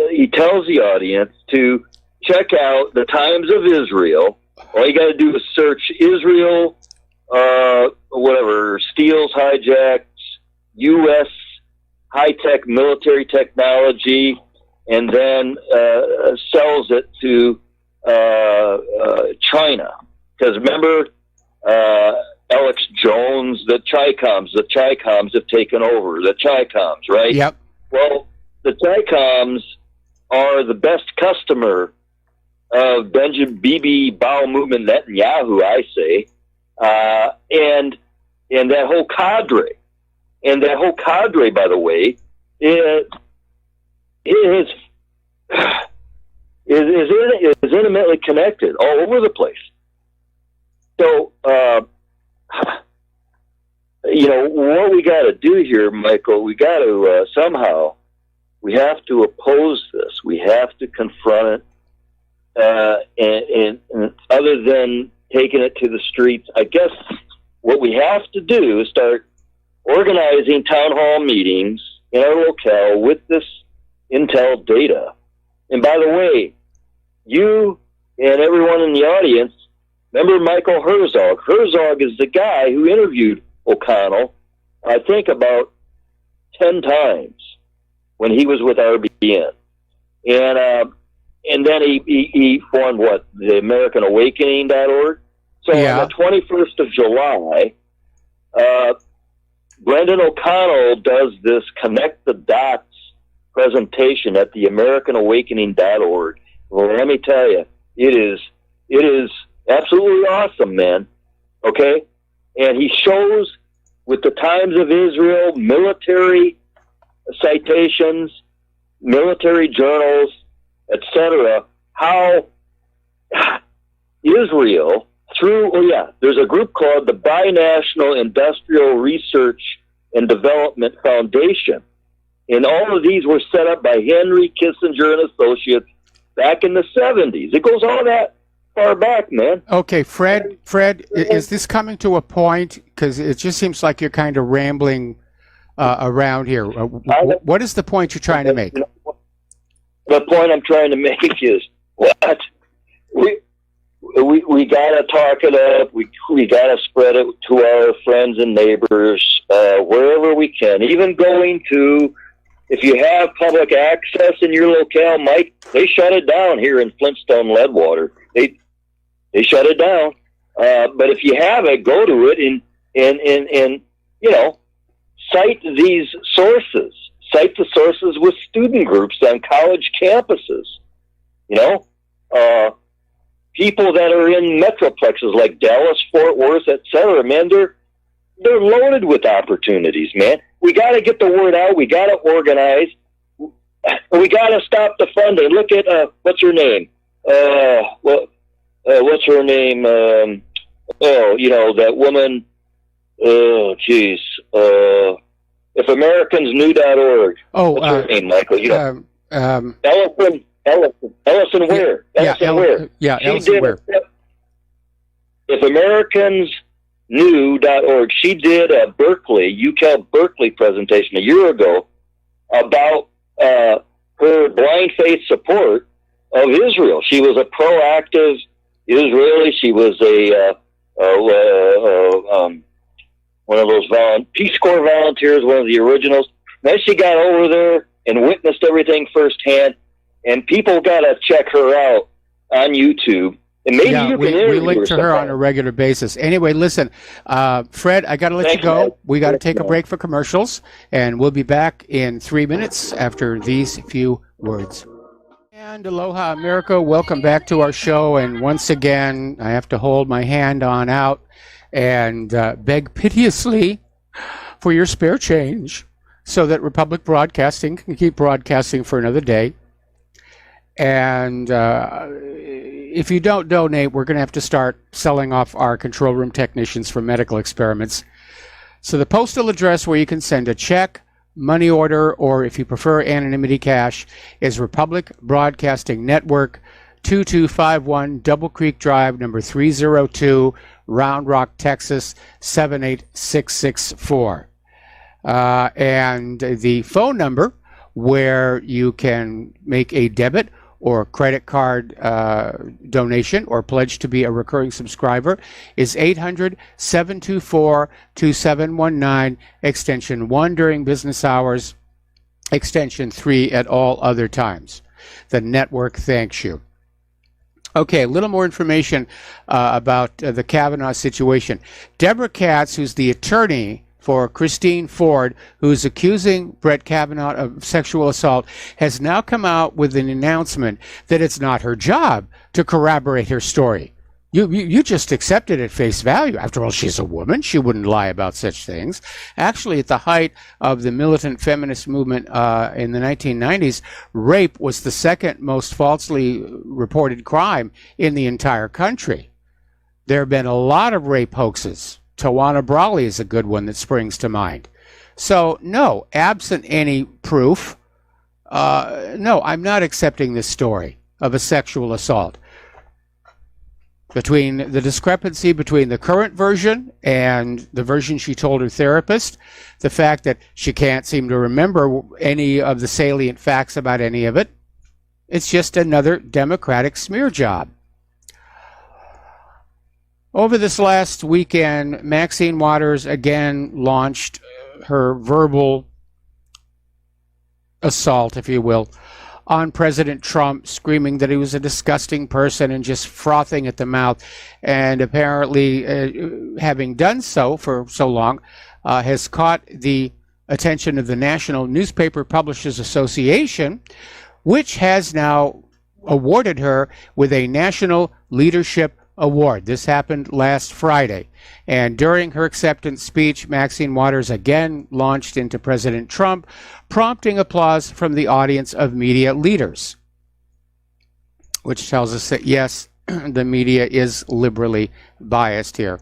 he tells the audience to check out the Times of Israel. All you got to do is search Israel, steals, hijacks, U.S. high-tech military technology, and then sells it to China. Because remember, Alex Jones, the Chi-Coms have taken over, the Chi-Coms, right? Yep. Well, the Chi-Coms are the best customer of Benjamin Bibi Bowel Movement Netanyahu, I say, and that whole cadre. And that whole cadre, by the way, is intimately connected all over the place. So, what we got to do here, Michael, we got to somehow, we have to oppose this. We have to confront it. And other than taking it to the streets, I guess what we have to do is start organizing town hall meetings in our locale with this intel data. And by the way, you and everyone in the audience, remember Michael Herzog? Herzog is the guy who interviewed O'Connell, I think about 10 times when he was with RBN. And then he formed the American Awakening.org. So on the 21st of July, Brendan O'Connell does this Connect the Dots presentation at the American Awakening.org. Well, let me tell you, it is absolutely awesome, man. Okay? And he shows with the Times of Israel, military citations, military journals, etc., how Israel, there's a group called the Binational Industrial Research and Development Foundation. And all of these were set up by Henry Kissinger and Associates back in the 70s. It goes all that far back, man. Okay, Fred, is this coming to a point? Because it just seems like you're kind of rambling around here. What is the point you're trying to make? The point I'm trying to make is what we gotta talk it up. We gotta spread it to our friends and neighbors wherever we can. Even going to, if you have public access in your locale, Mike, they shut it down here in Flintstone Leadwater. They shut it down. But if you have it, go to it and cite these sources. Cite the sources with student groups on college campuses. People that are in metroplexes like Dallas, Fort Worth, etc. Man, they're loaded with opportunities, man. We got to get the word out. We got to organize. We got to stop the funding. Look at what's her name? What's her name? That woman. Oh, geez. IfAmericans.Knew.org. What's her name, Michael? Ellison Ware. Ware. Yeah, Ellison Ware. IfAmericans.Knew.org. She did a UCal Berkeley presentation a year ago about her blind faith support of Israel. She was a proactive Israeli. She was one of those Peace Corps volunteers, one of the originals. Then she got over there and witnessed everything firsthand. And people got to check her out on YouTube. And maybe you can we link to her on a regular basis. Anyway, listen, Fred, I got to let you go. Man. We got to take a break for commercials, and we'll be back in 3 minutes after these few words. And aloha, America. Welcome back to our show. And once again, I have to hold my hand on out and beg piteously for your spare change so that Republic Broadcasting can keep broadcasting for another day. And if you don't donate, we're going to have to start selling off our control room technicians for medical experiments. So the postal address where you can send a check, money order, or if you prefer anonymity cash is Republic Broadcasting Network, 2251 Double Creek Drive, number 302, Round Rock, Texas, 78664. And the phone number where you can make a debit or credit card donation or pledge to be a recurring subscriber is 800-724-2719, extension 1 during business hours, extension 3 at all other times. The network thanks you. Okay, a little more information about the Kavanaugh situation. Deborah Katz, who's the attorney for Christine Ford, who's accusing Brett Kavanaugh of sexual assault, has now come out with an announcement that it's not her job to corroborate her story. You just accept it at face value. After all, she's a woman. She wouldn't lie about such things. Actually, at the height of the militant feminist movement in the 1990s, rape was the second most falsely reported crime in the entire country. There have been a lot of rape hoaxes. Tawana Brawley is a good one that springs to mind. So, no, absent any proof, no, I'm not accepting this story of a sexual assault. Between the discrepancy between the current version and the version she told her therapist, the fact that she can't seem to remember any of the salient facts about any of it, it's just another Democratic smear job. Over this last weekend, Maxine Waters again launched her verbal assault, if you will, on President Trump, screaming that he was a disgusting person and just frothing at the mouth. And apparently, having done so for so long, has caught the attention of the National Newspaper Publishers Association, which has now awarded her with a National Leadership Award. This happened last Friday. And during her acceptance speech, Maxine Waters again launched into President Trump, prompting applause from the audience of media leaders, which tells us that, yes, the media is liberally biased here.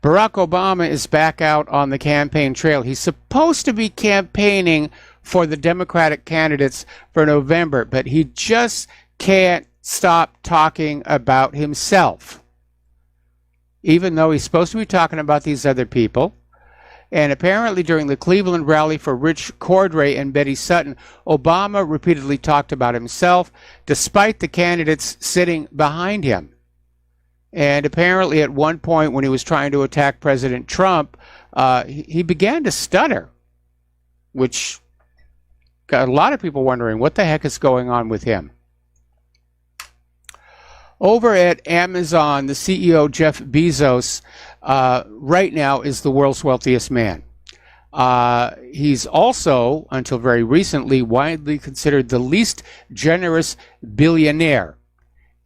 Barack Obama is back out on the campaign trail. He's supposed to be campaigning for the Democratic candidates for November, but he just can't stop talking about himself, even though he's supposed to be talking about these other people. And apparently during the Cleveland rally for Rich Cordray and Betty Sutton, Obama repeatedly talked about himself, despite the candidates sitting behind him. And apparently at one point when he was trying to attack President Trump, he began to stutter, which got a lot of people wondering what the heck is going on with him. Over at Amazon, the CEO, Jeff Bezos, right now is the world's wealthiest man. He's also, until very recently, widely considered the least generous billionaire.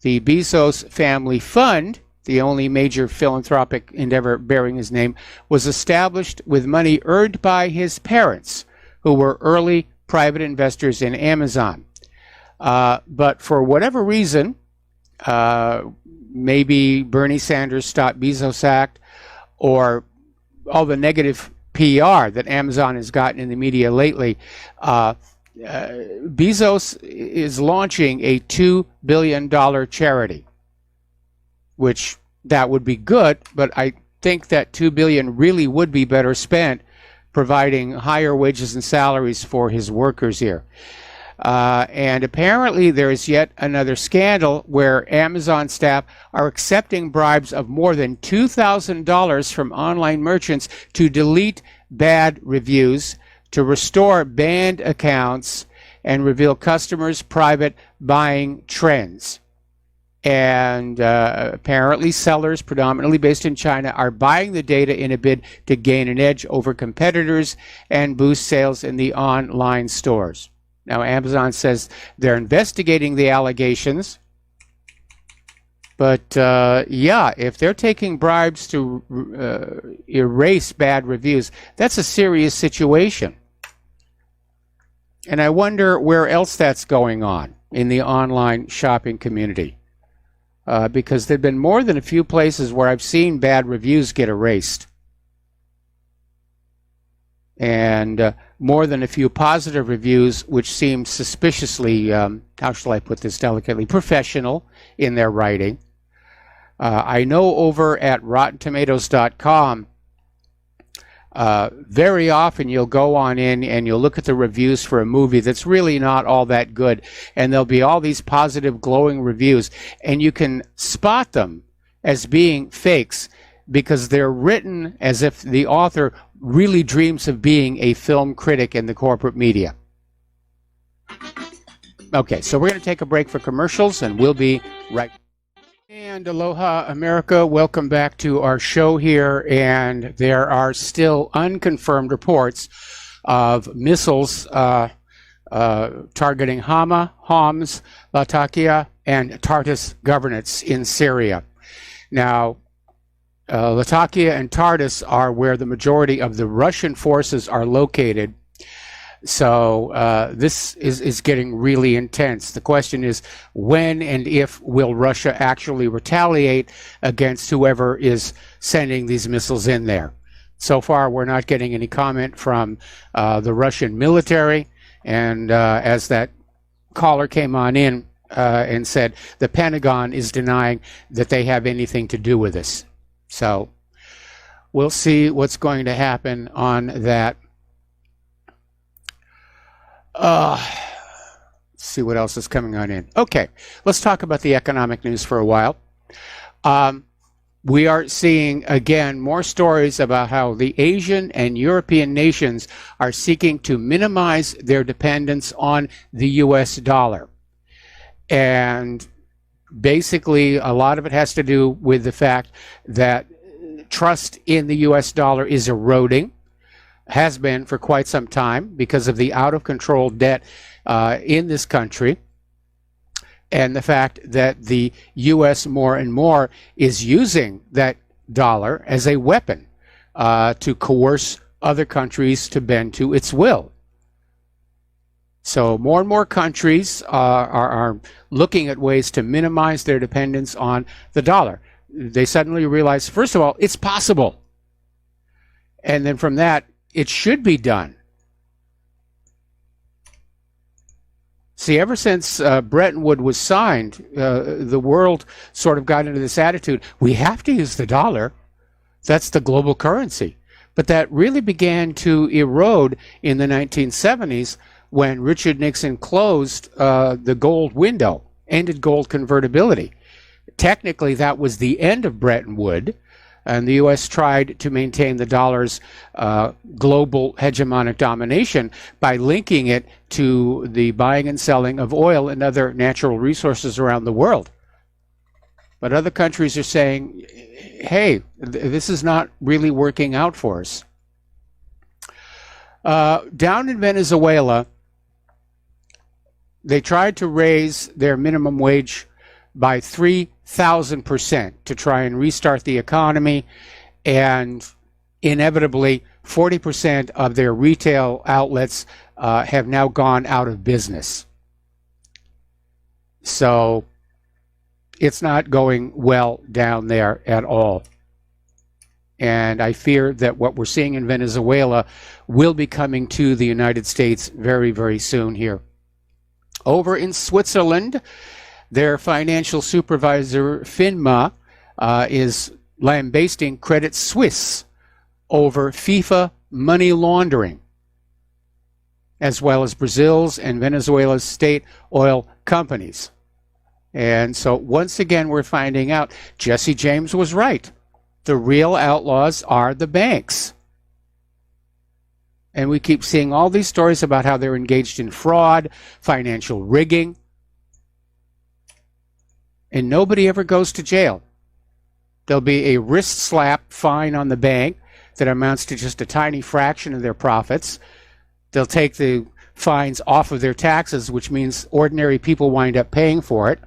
The Bezos Family Fund, the only major philanthropic endeavor bearing his name, was established with money earned by his parents, who were early private investors in Amazon. But for whatever reason, maybe Bernie Sanders Stop Bezos Act, or all the negative PR that Amazon has gotten in the media lately, Bezos is launching a $2 billion charity, which that would be good, but I think that $2 billion really would be better spent providing higher wages and salaries for his workers here. And apparently there is yet another scandal where Amazon staff are accepting bribes of more than $2,000 from online merchants to delete bad reviews, to restore banned accounts, and reveal customers' private buying trends. And apparently sellers, predominantly based in China, are buying the data in a bid to gain an edge over competitors and boost sales in the online stores. Now, Amazon says they're investigating the allegations. But, yeah, if they're taking bribes to erase bad reviews, that's a serious situation. And I wonder where else that's going on in the online shopping community. Because there have been more than a few places where I've seen bad reviews get erased. And more than a few positive reviews, which seem suspiciously, how shall I put this delicately, professional in their writing. I know over at RottenTomatoes.com, very often you'll go on in and you'll look at the reviews for a movie that's really not all that good, and there'll be all these positive, glowing reviews, and you can spot them as being fakes because they're written as if the author really dreams of being a film critic in the corporate media. Okay, so we're going to take a break for commercials, and we'll be right back. And aloha, America. Welcome back to our show here. And there are still unconfirmed reports of missiles targeting Hama, Homs, Latakia, and Tartus governorates in Syria. Now, Latakia and Tartus are where the majority of the Russian forces are located. So this is getting really intense. The question is, when and if will Russia actually retaliate against whoever is sending these missiles in there? So far, we're not getting any comment from the Russian military. And as that caller came on in and said, the Pentagon is denying that they have anything to do with this. So we'll see what's going to happen on that. Let's see what else is coming on in. Okay, let's talk about the economic news for a while. We are seeing, again, more stories about how the Asian and European nations are seeking to minimize their dependence on the U.S. dollar. And basically, a lot of it has to do with the fact that trust in the U.S. dollar is eroding, has been for quite some time because of the out-of-control debt in this country, and the fact that the U.S. more and more is using that dollar as a weapon to coerce other countries to bend to its will. So more and more countries are looking at ways to minimize their dependence on the dollar. They suddenly realize, first of all, it's possible. And then from that, it should be done. See, ever since Bretton Woods was signed, the world sort of got into this attitude, we have to use the dollar. That's the global currency. But that really began to erode in the 1970s when Richard Nixon closed the gold window, ended gold convertibility. Technically, that was the end of Bretton Woods, and the U.S. tried to maintain the dollar's global hegemonic domination by linking it to the buying and selling of oil and other natural resources around the world. But other countries are saying, hey, this is not really working out for us. Down in Venezuela, they tried to raise their minimum wage by 3,000% to try and restart the economy, and inevitably 40% of their retail outlets have now gone out of business. So it's not going well down there at all. And I fear that what we're seeing in Venezuela will be coming to the United States very, very soon here. Over in Switzerland, their financial supervisor, FINMA, is lambasting Credit Suisse over FIFA money laundering, as well as Brazil's and Venezuela's state oil companies. And so once again, we're finding out Jesse James was right. The real outlaws are the banks. And we keep seeing all these stories about how they're engaged in fraud, financial rigging, and nobody ever goes to jail. There'll be a wrist slap fine on the bank that amounts to just a tiny fraction of their profits. They'll take the fines off of their taxes, which means ordinary people wind up paying for it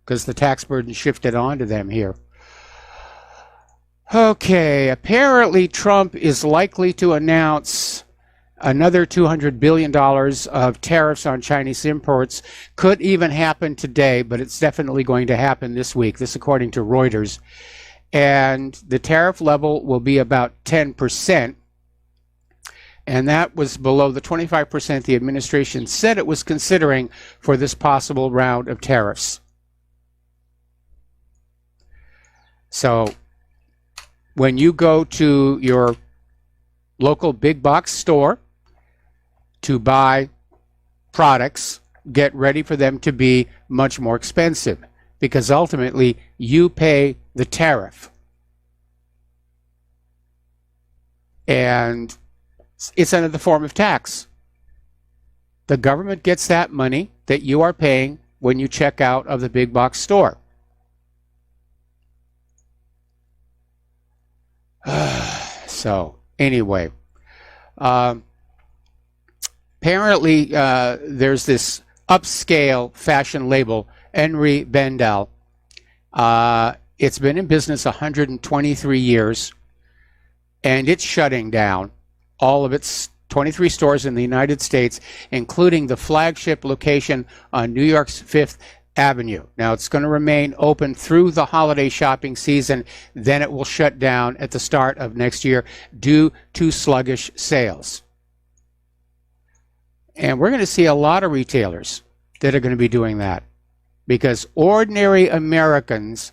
because the tax burden shifted onto them here. Okay, apparently Trump is likely to announce another $200 billion of tariffs on Chinese imports. Could even happen today, but it's definitely going to happen this week. This according to Reuters. And the tariff level will be about 10%. And that was below the 25% the administration said it was considering for this possible round of tariffs. So when you go to your local big box store to buy products, get ready for them to be much more expensive, because ultimately you pay the tariff. And it's under the form of tax. The government gets that money that you are paying when you check out of the big box store. So anyway, apparently there's this upscale fashion label, Henri Bendel. It's been in business 123 years, and it's shutting down all of its 23 stores in the United States, including the flagship location on New York's 5th Avenue. Now, it's going to remain open through the holiday shopping season. Then it will shut down at the start of next year due to sluggish sales. And we're going to see a lot of retailers that are going to be doing that, because ordinary Americans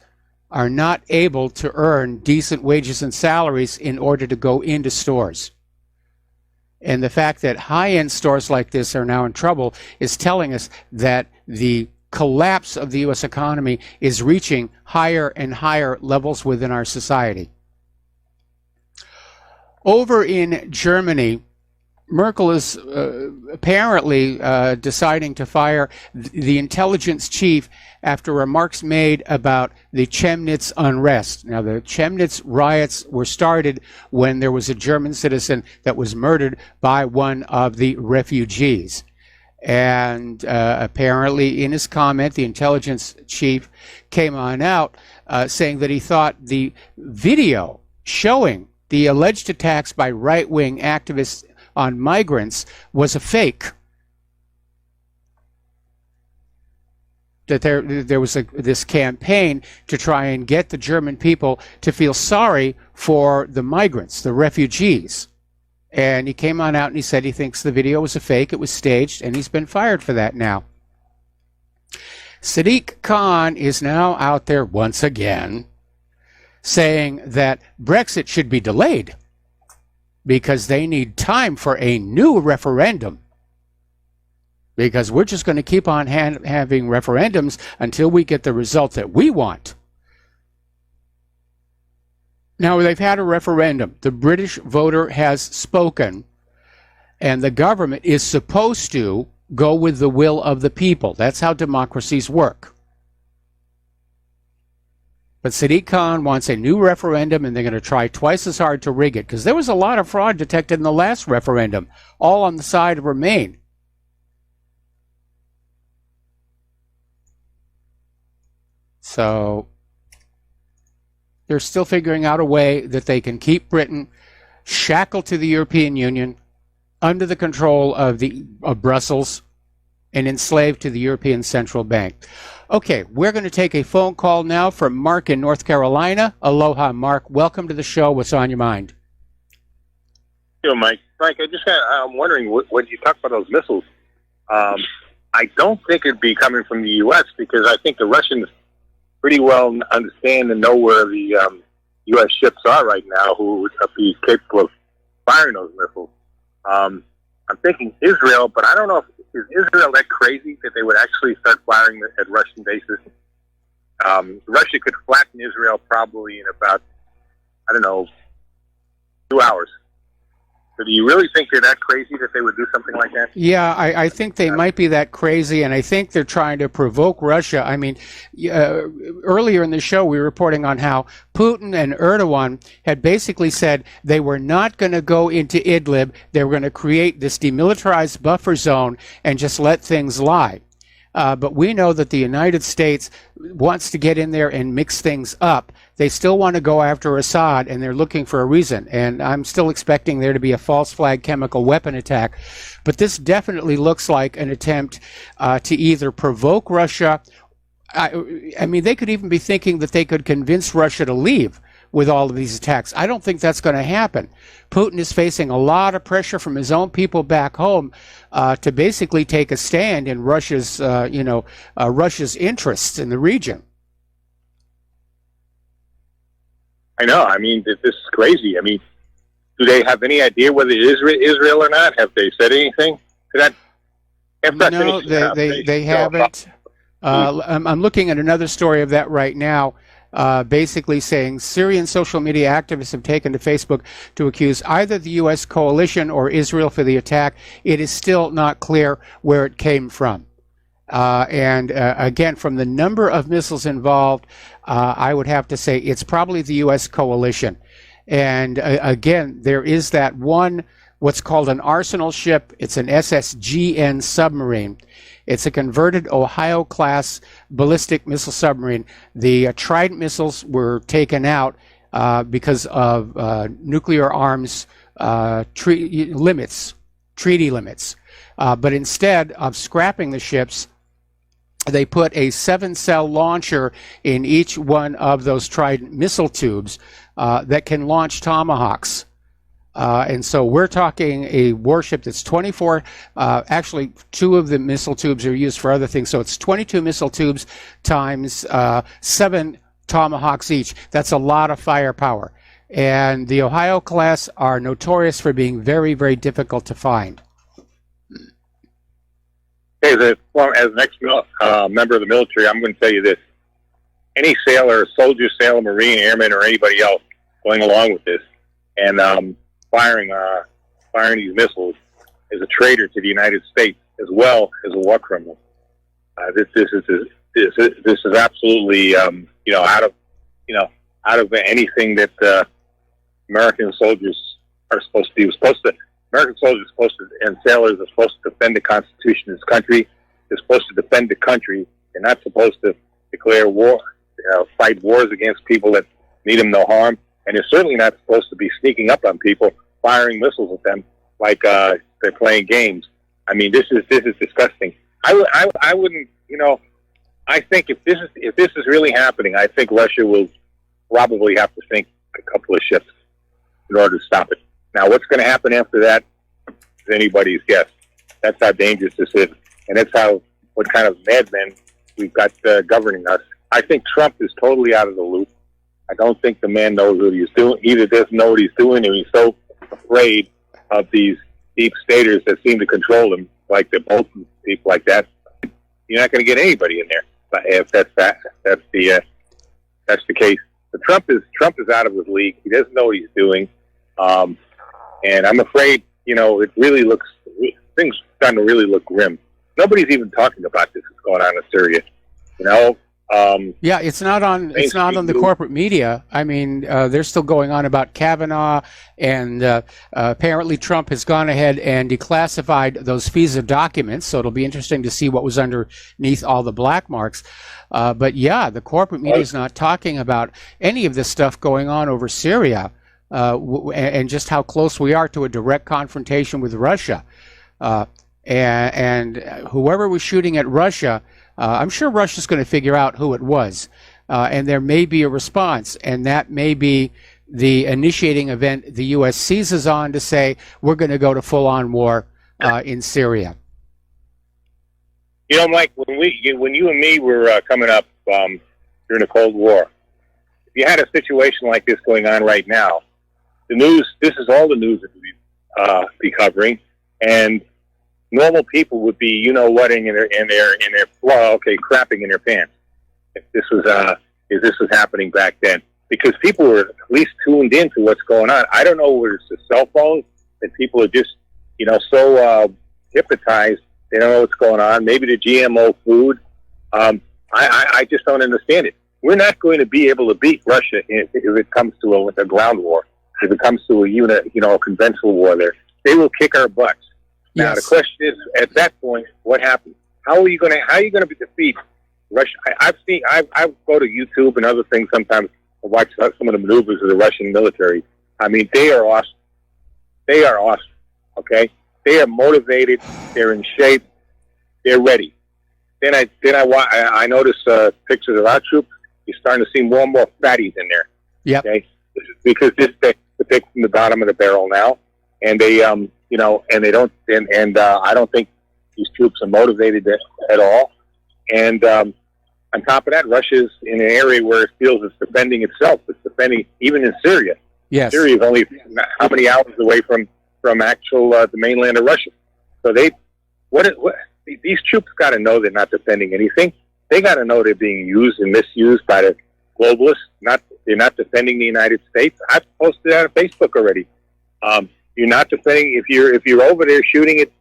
are not able to earn decent wages and salaries in order to go into stores. And the fact that high-end stores like this are now in trouble is telling us that the collapse of the U.S. economy is reaching higher and higher levels within our society. Over in Germany, Merkel is apparently deciding to fire the intelligence chief after remarks made about the Chemnitz unrest. Now, the Chemnitz riots were started when there was a German citizen that was murdered by one of the refugees. And apparently in his comment, the intelligence chief came on out saying that he thought the video showing the alleged attacks by right-wing activists on migrants was a fake. That there was this campaign to try and get the German people to feel sorry for the migrants, the refugees. And he came on out and he said he thinks the video was a fake, it was staged, and he's been fired for that now. Sadiq Khan is now out there once again saying that Brexit should be delayed because they need time for a new referendum. Because we're just going to keep on having referendums until we get the result that we want. Now, they've had a referendum. The British voter has spoken, and the government is supposed to go with the will of the people. That's how democracies work. But Sadiq Khan wants a new referendum, and they're going to try twice as hard to rig it, because there was a lot of fraud detected in the last referendum, all on the side of Remain. So they're still figuring out a way that they can keep Britain shackled to the European Union, under the control of Brussels, and enslaved to the European Central Bank. Okay, we're going to take a phone call now from Mark in North Carolina. Aloha, Mark. Welcome to the show. What's on your mind? Yo, Mike. Frank, I'm wondering, when you talk about those missiles, I don't think it'd be coming from the U.S. because I think the Russians pretty well understand and know where the U.S. ships are right now who would be capable of firing those missiles. I'm thinking Israel, but I don't know is Israel that crazy that they would actually start firing at Russian bases? Russia could flatten Israel probably in about, 2 hours. So do you really think they're that crazy that they would do something like that? Yeah, I think they might be that crazy, and I think they're trying to provoke Russia. I mean, earlier in the show, we were reporting on how Putin and Erdogan had basically said they were not going to go into Idlib. They were going to create this demilitarized buffer zone and just let things lie. But we know that the United States wants to get in there and mix things up. They still want to go after Assad, and they're looking for a reason. And I'm still expecting there to be a false flag chemical weapon attack. But this definitely looks like an attempt to either provoke Russia. I mean, they could even be thinking that they could convince Russia to leave with all of these attacks. I don't think that's going to happen. Putin is facing a lot of pressure from his own people back home to basically take a stand in Russia's, Russia's interests in the region. I know. I mean, this is crazy. I mean, do they have any idea whether it is Israel or not? Have they said anything to that? No, they haven't. I'm looking at another story of that right now. Basically saying Syrian social media activists have taken to Facebook to accuse either the U.S. coalition or Israel for the attack. It is still not clear where it came from. And again, from the number of missiles involved, I would have to say it's probably the U.S. coalition. And again, there is that one, what's called an arsenal ship. It's an SSGN submarine. It's a converted Ohio-class ballistic missile submarine. The Trident missiles were taken out because of nuclear arms treaty limits. But instead of scrapping the ships, they put a 7-cell launcher in each one of those Trident missile tubes that can launch Tomahawks. And so we're talking a warship that's 24, actually 2 of the missile tubes are used for other things, so it's 22 missile tubes times 7 Tomahawks each. That's a lot of firepower. And the Ohio class are notorious for being very, very difficult to find. Hey, as an ex-member of the military, I'm going to tell you this. Any sailor, soldier, sailor, Marine, airman, or anybody else going along with this and firing these missiles is a traitor to the United States as well as a war criminal. This is absolutely out of anything that American soldiers are supposed to do. American soldiers are supposed to, and sailors are supposed to defend the Constitution of this country. They're supposed to defend the country. They're not supposed to declare war, fight wars against people that need them no harm. And they're certainly not supposed to be sneaking up on people, firing missiles at them like they're playing games. I mean, this is disgusting. I wouldn't, I think if this is really happening, I think Russia will probably have to sink a couple of ships in order to stop it. Now, what's going to happen after that is anybody's guess. That's how dangerous this is, and that's what kind of madmen we've got governing us. I think Trump is totally out of the loop. I don't think the man knows what he's doing. Either doesn't know what he's doing, or he's so afraid of these deep staters that seem to control him, like the Bolton people like that. You're not going to get anybody in there. But if that's the case. But Trump is out of his league. He doesn't know what he's doing, and I'm afraid it really looks things are starting to really look grim. Nobody's even talking about this that's going on in Syria. Yeah, it's not on the corporate media. I mean, they're still going on about Kavanaugh, and apparently Trump has gone ahead and declassified those FISA documents. So it'll be interesting to see what was underneath all the black marks. But yeah, the corporate media is not talking about any of this stuff going on over Syria, and just how close we are to a direct confrontation with Russia. And whoever was shooting at Russia, I'm sure Russia's going to figure out who it was, and there may be a response, and that may be the initiating event the U.S. seizes on to say we're going to go to full-on war in Syria. Mike, when you and me were coming up during the Cold War, if you had a situation like this going on right now, the news, this is all the news that we'd be covering, and normal people would be, crapping in their pants if this was happening back then, because people were at least tuned into what's going on. I don't know whether it's the cell phones that people are just, so hypnotized they don't know what's going on. Maybe the GMO food. I just don't understand it. We're not going to be able to beat Russia if it comes to a ground war. If it comes to a conventional war, they will kick our butts. Now Yes. the question is, at that point, what happens? How are you going to defeat Russia? I go to YouTube and other things sometimes to watch some of the maneuvers of the Russian military. I mean, they are awesome. They are awesome. Okay, they are motivated. They're in shape. They're ready. Then I notice pictures of our troops. You're starting to see more and more fatties in there. Yeah. Okay, because this the pick from the bottom of the barrel now, and they and they don't I don't think these troops are motivated at all. And on top of that, Russia's in an area where it feels it's defending itself. It's defending even in Syria. Yes. Syria is only how many hours away from actual the mainland of Russia. So these troops got to know they're not defending anything. They got to know they're being used and misused by the globalists. They're not defending the United States. I've posted that on Facebook already. You're not defending if you're over there shooting at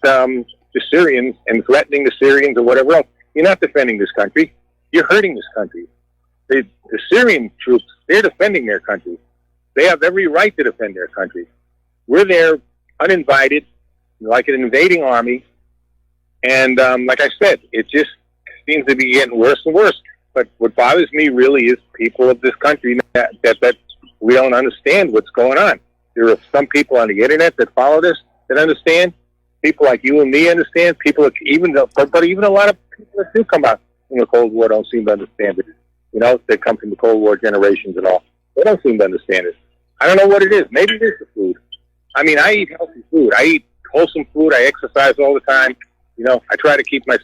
the Syrians and threatening the Syrians or whatever else. You're not defending this country. You're hurting this country. The Syrian troops, they're defending their country. They have every right to defend their country. We're there uninvited, like an invading army. And like I said, it just seems to be getting worse and worse. But what bothers me really is people of this country that we don't understand what's going on. There are some people on the internet that follow this that understand. People like you and me understand. But even a lot of people that do come out from the Cold War don't seem to understand it. They come from the Cold War generations and all. They don't seem to understand it. I don't know what it is. Maybe it is the food. I mean, I eat healthy food. I eat wholesome food. I exercise all the time. I try to keep my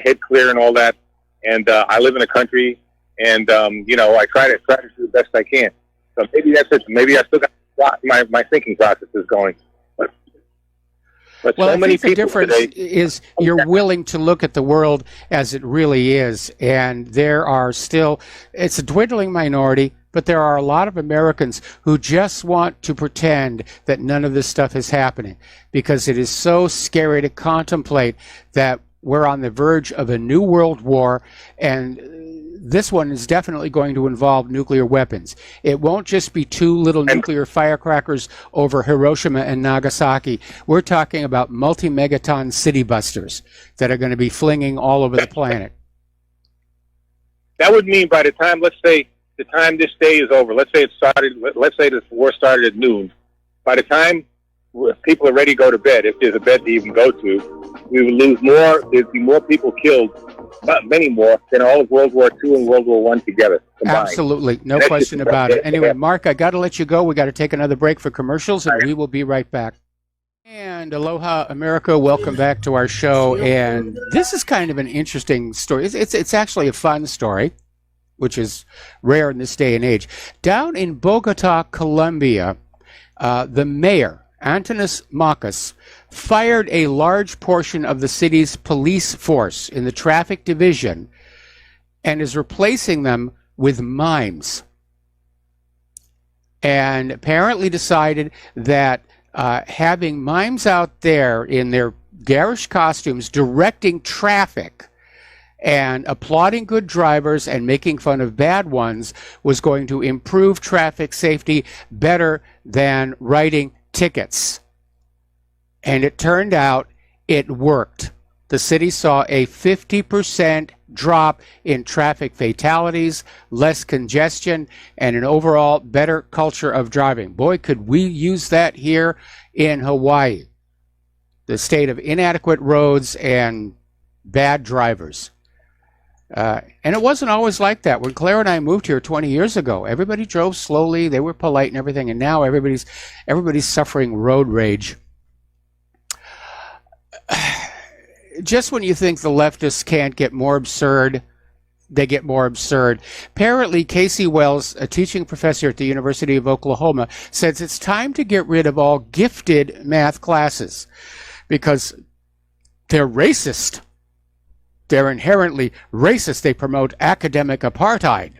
head clear and all that. And I live in a country, and I try to do the best I can. So maybe that's it. Maybe I still got my thinking process is going. But well, so I many think the people difference today, is you're willing to look at the world as it really is, and there are still, it's a dwindling minority, but there are a lot of Americans who just want to pretend that none of this stuff is happening because it is so scary to contemplate that we're on the verge of a new world war, and this one is definitely going to involve nuclear weapons. It won't just be two little nuclear firecrackers over Hiroshima and Nagasaki. We're talking about multi-megaton city busters that are going to be flinging all over the planet. that would mean by the time, let's say, the time this day is over, let's say this war started at noon, by the time people are ready to go to bed, if there's a bed to even go to, we would lose more, there'd be more people killed, not many more, than all of World War II and World War I together combined. Absolutely, no question about it. Anyway, Mark, I got to let you go. We got to take another break for commercials, and we will be right back. And aloha, America. Welcome back to our show. And this is kind of an interesting story. It's actually a fun story, which is rare in this day and age. Down in Bogota, Colombia, the mayor, Antonis Marcos, fired a large portion of the city's police force in the traffic division and is replacing them with mimes. And apparently decided that having mimes out there in their garish costumes directing traffic and applauding good drivers and making fun of bad ones was going to improve traffic safety better than writing tickets. And it turned out it worked. The city saw a 50% drop in traffic fatalities, less congestion, and an overall better culture of driving. Boy, could we use that here in Hawaii. The state of inadequate roads and bad drivers. And it wasn't always like that. When Claire and I moved here 20 years ago, everybody drove slowly, they were polite and everything, and now everybody's suffering road rage. Just when you think the leftists can't get more absurd, they get more absurd. Apparently, Casey Wells, a teaching professor at the University of Oklahoma, says it's time to get rid of all gifted math classes because they're racist. They're inherently racist. They promote academic apartheid.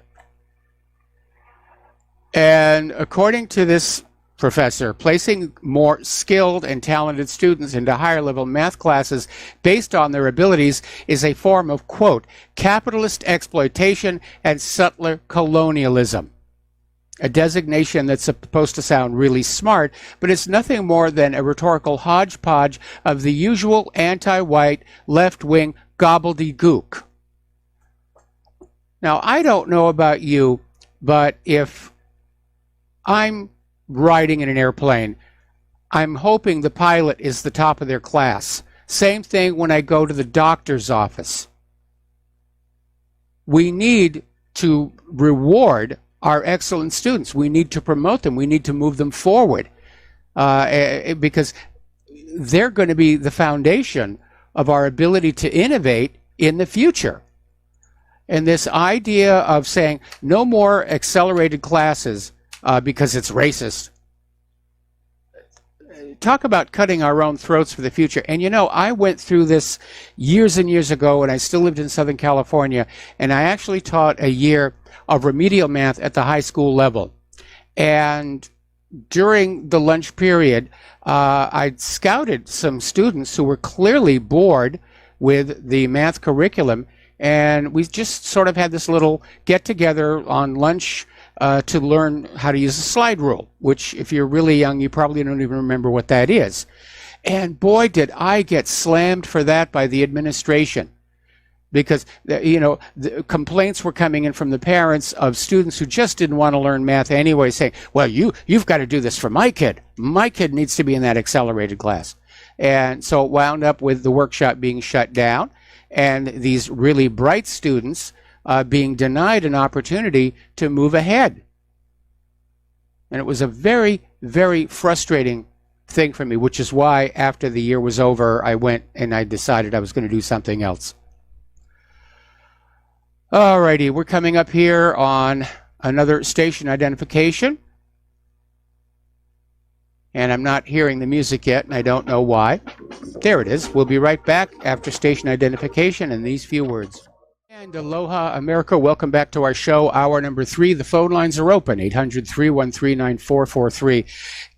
And according to this professor, placing more skilled and talented students into higher level math classes based on their abilities is a form of, quote, capitalist exploitation and subtler colonialism. A designation that's supposed to sound really smart, but it's nothing more than a rhetorical hodgepodge of the usual anti-white, left-wing gobbledygook. Now, I don't know about you, but if I'm riding in an airplane, I'm hoping the pilot is the top of their class. Same thing when I go to the doctor's office. We need to reward our excellent students. We need to promote them. We need to move them forward because they're going to be the foundation of our ability to innovate in the future. And this idea of saying no more accelerated classes because it's racist. Talk about cutting our own throats for the future. And you know, I went through this years and years ago when I still lived in Southern California, and I actually taught a year of remedial math at the high school level. And during the lunch period, I scouted some students who were clearly bored with the math curriculum, and we just sort of had this little get-together on lunch to learn how to use a slide rule, which if you're really young, you probably don't even remember what that is. And boy, did I get slammed for that by the administration. Because, you know, the complaints were coming in from the parents of students who just didn't want to learn math anyway, saying, well, you've got to do this for my kid. My kid needs to be in that accelerated class. And so it wound up with the workshop being shut down and these really bright students being denied an opportunity to move ahead. And it was a very, very frustrating thing for me, which is why after the year was over, I went and I decided I was going to do something else. Alrighty, we're coming up here on another station identification. And I'm not hearing the music yet, and I don't know why. There it is. We'll be right back after station identification and these few words. And aloha, America. Welcome back to our show, hour number 3. The phone lines are open, 800-313-9443.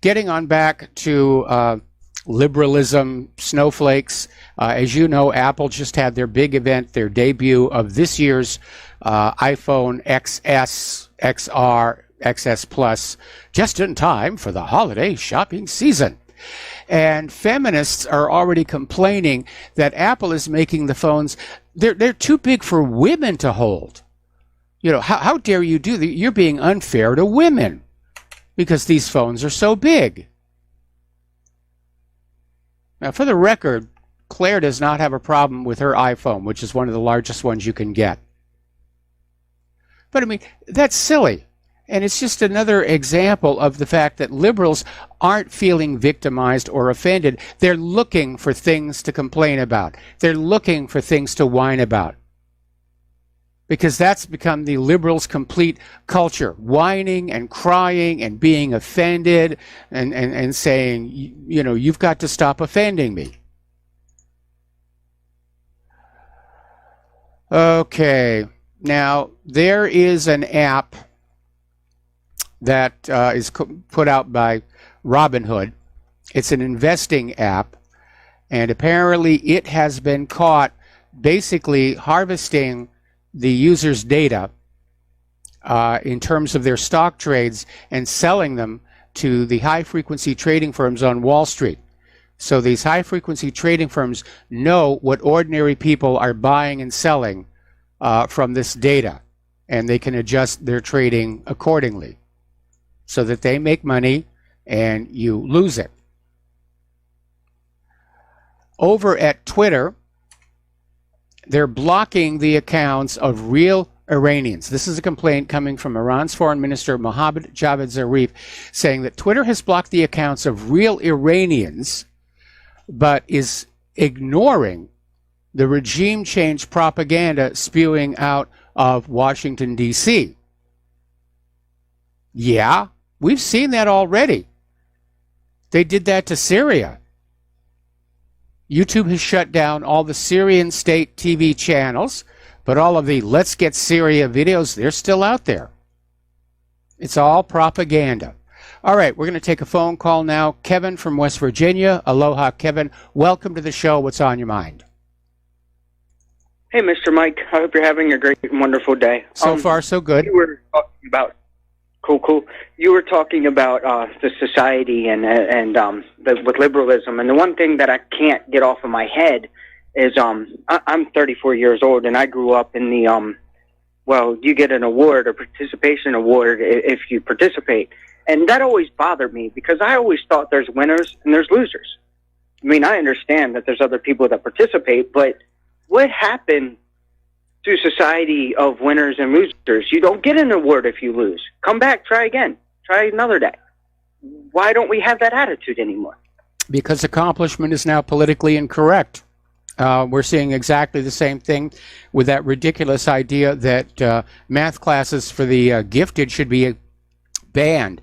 Getting on back to liberalism, snowflakes. As you know, Apple just had their big event, their debut of this year's iPhone XS, XR, XS Plus, just in time for the holiday shopping season. And feminists are already complaining that Apple is making the phones, they're too big for women to hold. You know, how dare you do that? You're being unfair to women because these phones are so big. Now, for the record, Claire does not have a problem with her iPhone, which is one of the largest ones you can get. But I mean, that's silly. And it's just another example of the fact that liberals aren't feeling victimized or offended. They're looking for things to complain about. They're looking for things to whine about. Because that's become the liberals' complete culture, whining and crying and being offended and saying, you know, you've got to stop offending me. Okay, now there is an app that is put out by Robinhood. It's an investing app, and apparently it has been caught basically harvesting the user's data in terms of their stock trades and selling them to the high-frequency trading firms on Wall Street. So these high-frequency trading firms know what ordinary people are buying and selling from this data, and they can adjust their trading accordingly so that they make money and you lose it. Over at Twitter, they're blocking the accounts of real Iranians. This is a complaint coming from Iran's Foreign Minister Mohammad Javad Zarif, saying that Twitter has blocked the accounts of real Iranians, but is ignoring the regime change propaganda spewing out of Washington, D.C. Yeah, we've seen that already. They did that to Syria. YouTube has shut down all the Syrian state TV channels, but all of the Let's Get Syria videos, they're still out there. It's all propaganda. All right, we're going to take a phone call now. Kevin from West Virginia. Aloha, Kevin. Welcome to the show. What's on your mind? Hey, Mr. Mike. I hope you're having a great and wonderful day. So far, so good. You were talking about cool. You were talking about the society and with liberalism, and the one thing that I can't get off of my head is I'm 34 years old, and I grew up in the you get an award, a participation award, if you participate, and that always bothered me because I always thought there's winners and there's losers. I mean, I understand that there's other people that participate, but what happened to society of winners and losers? You don't get an award if you lose. Come back, try again, try another day. Why don't we have that attitude anymore? Because accomplishment is now politically incorrect. We're seeing exactly the same thing with that ridiculous idea that math classes for the gifted should be banned.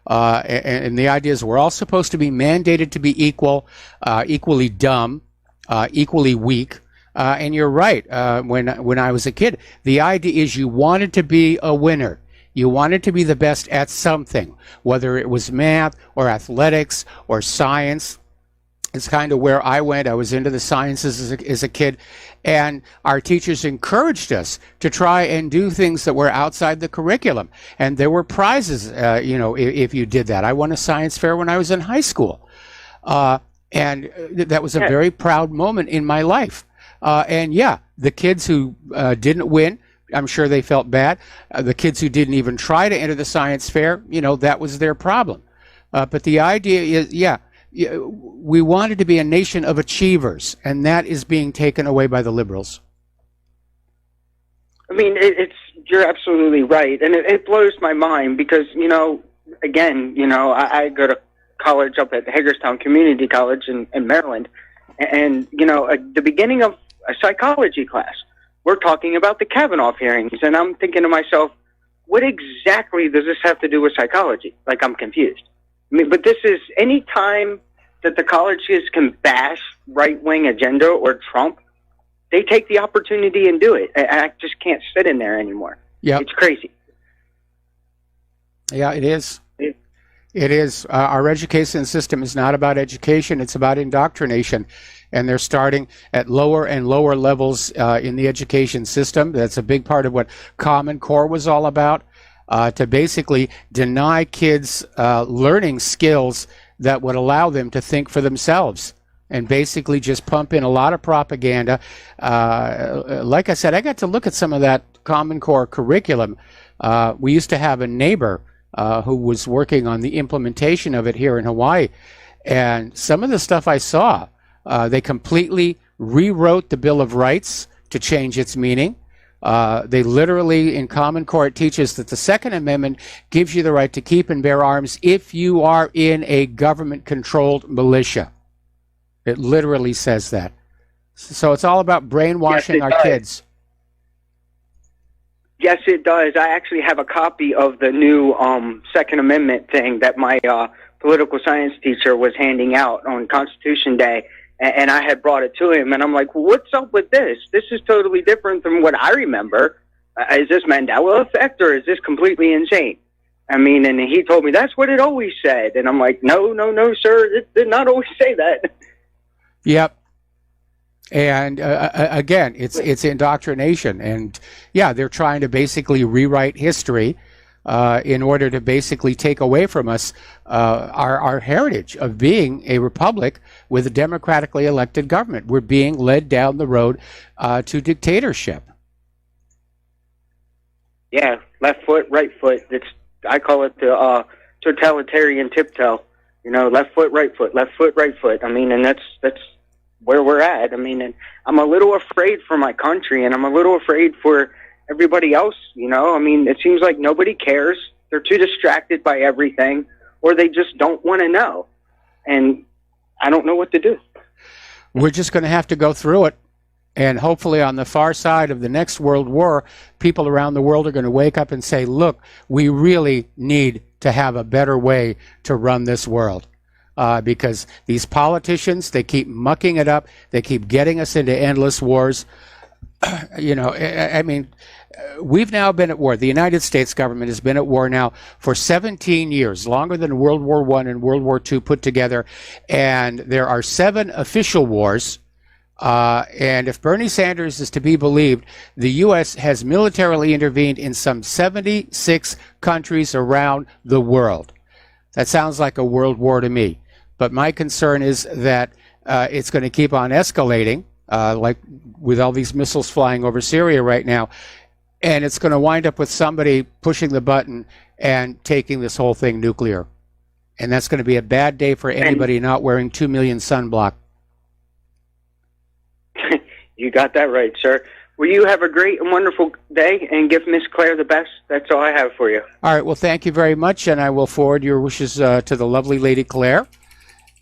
And the idea is we're all supposed to be mandated to be equal, equally dumb, equally weak. And you're right. When I was a kid, the idea is you wanted to be a winner. You wanted to be the best at something, whether it was math or athletics or science. It's kind of where I went. I was into the sciences as a kid, and our teachers encouraged us to try and do things that were outside the curriculum. And there were prizes, if you did that. I won a science fair when I was in high school, and that was a very proud moment in my life. The kids who didn't win, I'm sure they felt bad. The kids who didn't even try to enter the science fair, that was their problem. But the idea is, we wanted to be a nation of achievers, and that is being taken away by the liberals. I mean, you're absolutely right, and it blows my mind because, I go to college up at Hagerstown Community College in Maryland, and, at the beginning of a psychology class, we're talking about the Kavanaugh hearings, and I'm thinking to myself, what exactly does this have to do with psychology? Like, I'm confused. I mean, but this is any time that the colleges can bash right-wing agenda or Trump, they take the opportunity and do it. I just can't sit in there anymore. Yeah, it's crazy. Yeah, it is. It is. Our education system is not about education. It's about indoctrination. And they're starting at lower and lower levels in the education system. That's a big part of what Common Core was all about, to basically deny kids learning skills that would allow them to think for themselves, and basically just pump in a lot of propaganda. Like I said, I got to look at some of that Common Core curriculum. We used to have a neighbor who was working on the implementation of it here in Hawaii, and some of the stuff I saw, they completely rewrote the Bill of Rights to change its meaning. They literally, in common court, teaches that the Second Amendment gives you the right to keep and bear arms if you are in a government-controlled militia. It literally says that. So it's all about brainwashing our kids. Yes, it does. I actually have a copy of the new Second Amendment thing that my political science teacher was handing out on Constitution Day, and I had brought it to him, and I'm like, what's up with this? This is totally different than what I remember. Is this Mandela effect, or is this completely insane? I mean, and he told me that's what it always said, and I'm like, no, sir, it did not always say that. Yep. And again, it's indoctrination, and yeah, they're trying to basically rewrite history in order to basically take away from us our heritage of being a republic with a democratically elected government. We're being led down the road to dictatorship. Yeah, left foot, right foot. I call it the totalitarian tiptoe. You know, left foot, right foot, left foot, right foot. I mean, and that's where we're at. I mean, and I'm a little afraid for my country, and I'm a little afraid for everybody else, you know. I mean, it seems like nobody cares. They're too distracted by everything, or they just don't want to know. And I don't know what to do. We're just going to have to go through it. And hopefully on the far side of the next world war, people around the world are going to wake up and say, look, we really need to have a better way to run this world. Because these politicians, they keep mucking it up. They keep getting us into endless wars. You know, I mean, we've now been at war. The United States government has been at war now for 17 years, longer than World War I and World War II put together. And there are 7 official wars. And if Bernie Sanders is to be believed, the U.S. has militarily intervened in some 76 countries around the world. That sounds like a world war to me. But my concern is that it's going to keep on escalating, like with all these missiles flying over Syria right now. And it's going to wind up with somebody pushing the button and taking this whole thing nuclear. And that's going to be a bad day for anybody not wearing 2 million sunblock. You got that right, sir. Well, you have a great and wonderful day, and give Miss Claire the best. That's all I have for you. All right. Well, thank you very much, and I will forward your wishes to the lovely Lady Claire.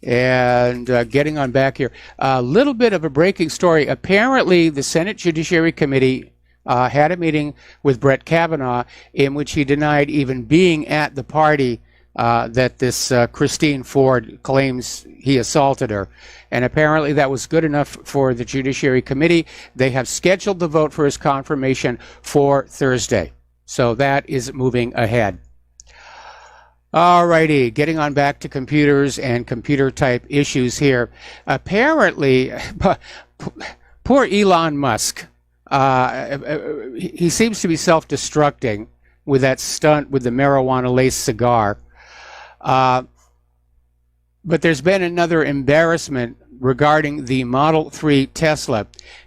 And getting on back here, a little bit of a breaking story. Apparently, the Senate Judiciary Committee had a meeting with Brett Kavanaugh in which he denied even being at the party that this Christine Ford claims he assaulted her. And apparently that was good enough for the Judiciary Committee. They have scheduled the vote for his confirmation for Thursday. So that is moving ahead. All righty, getting on back to computers and computer-type issues here. Apparently, poor Elon Musk, he seems to be self-destructing with that stunt with the marijuana-laced cigar. But there's been another embarrassment regarding the Model 3 Tesla,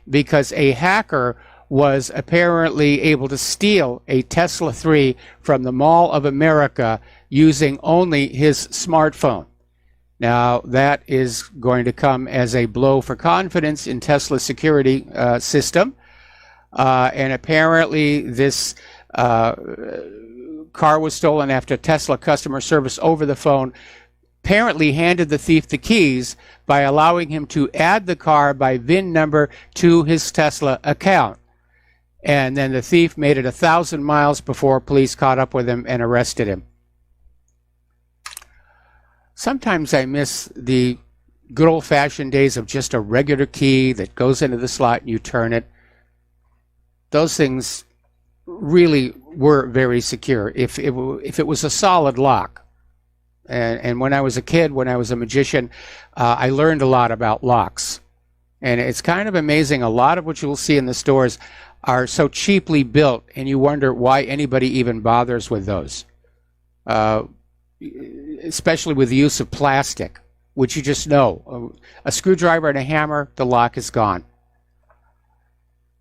because a hacker was apparently able to steal a Tesla 3 from the Mall of America using only his smartphone. Now, that is going to come as a blow for confidence in Tesla's security system. And apparently this car was stolen after Tesla customer service over the phone apparently handed the thief the keys by allowing him to add the car by VIN number to his Tesla account. And then the thief made it 1,000 miles before police caught up with him and arrested him. Sometimes I miss the good old-fashioned days of just a regular key that goes into the slot and you turn it. Those things really were very secure if it was a solid lock. And when I was a kid, when I was a magician, I learned a lot about locks. And it's kind of amazing. A lot of what you'll see in the stores are so cheaply built, and you wonder why anybody even bothers with those. Especially with the use of plastic, which you just know. A screwdriver and a hammer, the lock is gone.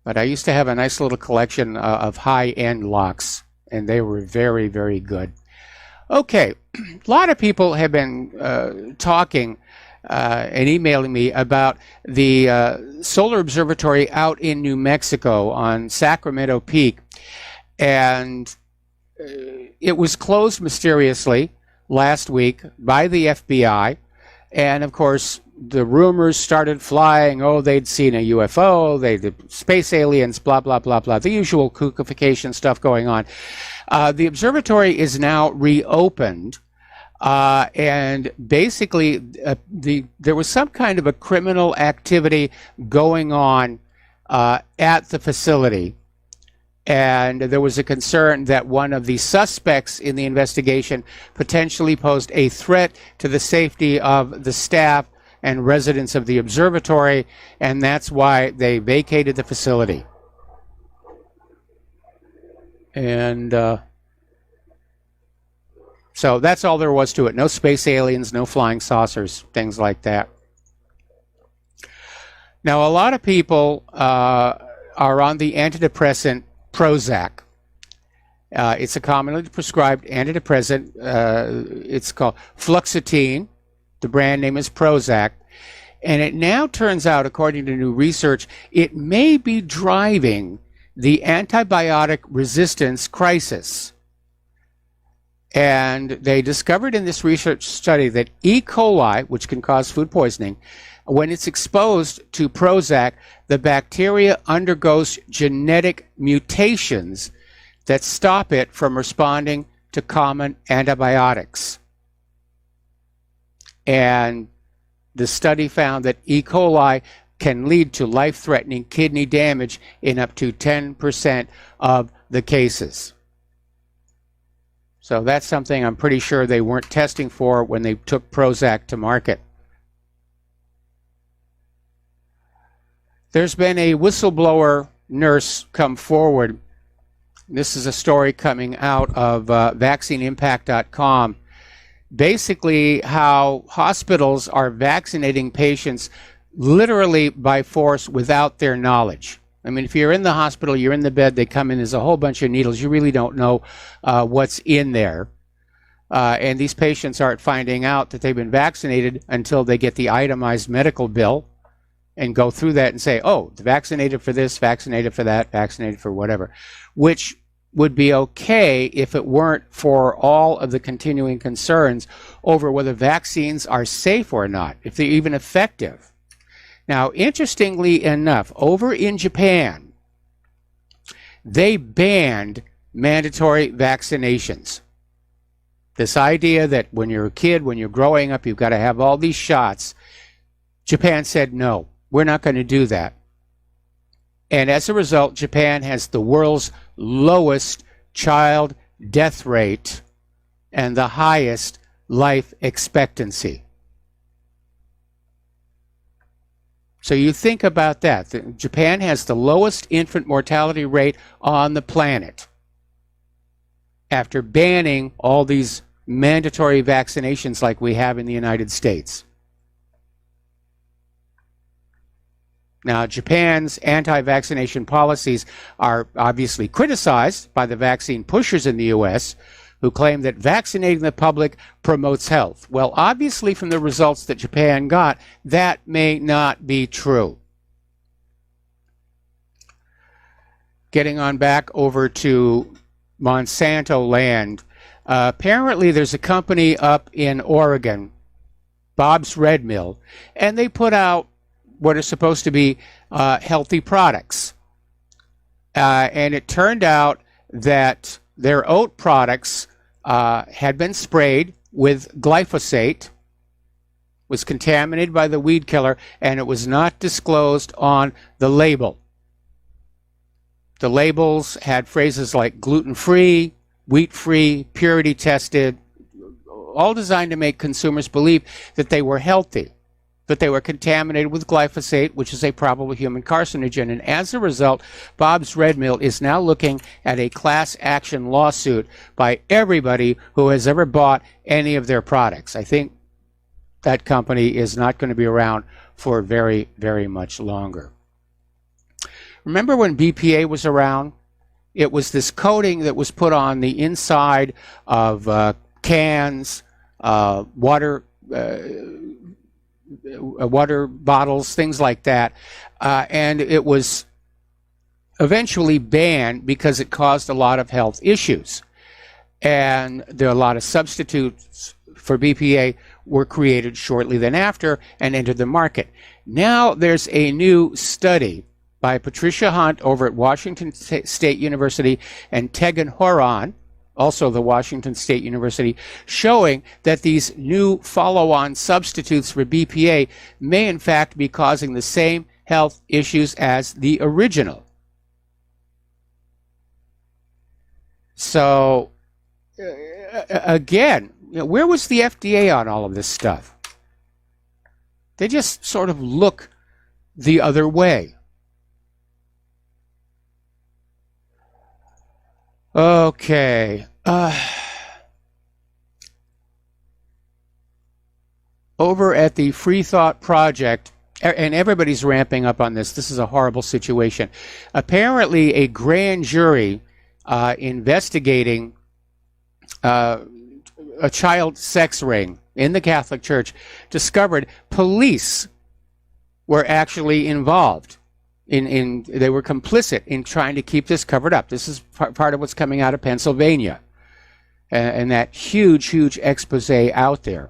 But I used to have a nice little collection of high-end locks, and they were very, very good. Okay, a lot of people have been talking and emailing me about the solar observatory out in New Mexico on Sacramento Peak. And it was closed mysteriously last week by the FBI. And of course, the rumors started flying. Oh, they'd seen a UFO, the space aliens, blah, blah, blah, blah. The usual kookification stuff going on. The observatory is now reopened. And basically, there was some kind of a criminal activity going on at the facility. And there was a concern that one of the suspects in the investigation potentially posed a threat to the safety of the staff and residents of the observatory, and that's why they vacated the facility. And so that's all there was to it. No space aliens, no flying saucers, things like that. Now, a lot of people are on the antidepressant Prozac. It's a commonly prescribed antidepressant. It's called fluoxetine. The brand name is Prozac. And it now turns out, according to new research, it may be driving the antibiotic resistance crisis. And they discovered in this research study that E. coli, which can cause food poisoning, when it's exposed to Prozac, the bacteria undergoes genetic mutations that stop it from responding to common antibiotics. And the study found that E. coli can lead to life-threatening kidney damage in up to 10% of the cases. So that's something I'm pretty sure they weren't testing for when they took Prozac to market. There's been a whistleblower nurse come forward. This is a story coming out of vaccineimpact.com. Basically, how hospitals are vaccinating patients literally by force without their knowledge. I mean, if you're in the hospital, you're in the bed, they come in, there's a whole bunch of needles. You really don't know what's in there. And these patients aren't finding out that they've been vaccinated until they get the itemized medical bill and go through that and say, oh, vaccinated for this, vaccinated for that, vaccinated for whatever, which would be okay if it weren't for all of the continuing concerns over whether vaccines are safe or not, if they're even effective. Now, interestingly enough, over in Japan, they banned mandatory vaccinations. This idea that when you're a kid, when you're growing up, you've got to have all these shots. Japan said, no, we're not going to do that. And as a result, Japan has the world's lowest child death rate and the highest life expectancy. So you think about that. Japan has the lowest infant mortality rate on the planet after banning all these mandatory vaccinations like we have in the United States. Now, Japan's anti-vaccination policies are obviously criticized by the vaccine pushers in the U.S., who claim that vaccinating the public promotes health. Well, obviously, from the results that Japan got, that may not be true. Getting on back over to Monsanto land, apparently there's a company up in Oregon, Bob's Red Mill, and they put out what are supposed to be healthy products. And it turned out that their oat products had been sprayed with glyphosate, was contaminated by the weed killer, and it was not disclosed on the label. The labels had phrases like gluten-free, wheat-free, purity tested, all designed to make consumers believe that they were healthy, but they were contaminated with glyphosate, which is a probable human carcinogen. And as a result, Bob's Red Mill is now looking at a class action lawsuit by everybody who has ever bought any of their products. I think that company is not going to be around for very, very much longer. Remember when BPA was around? It was this coating that was put on the inside of cans, water water bottles, things like that. And it was eventually banned because it caused a lot of health issues. And there are a lot of substitutes for BPA were created shortly then after and entered the market. Now there's a new study by Patricia Hunt over at Washington State University and Tegan Horan, also the Washington State University, showing that these new follow-on substitutes for BPA may in fact be causing the same health issues as the original. So, again, where was the FDA on all of this stuff? They just sort of look the other way. Okay. Over at the Free Thought Project, and everybody's ramping up on this. This is a horrible situation. Apparently, a grand jury investigating a child sex ring in the Catholic Church discovered police were actually involved. They were complicit in trying to keep this covered up. This is part of what's coming out of Pennsylvania, and that huge expose out there.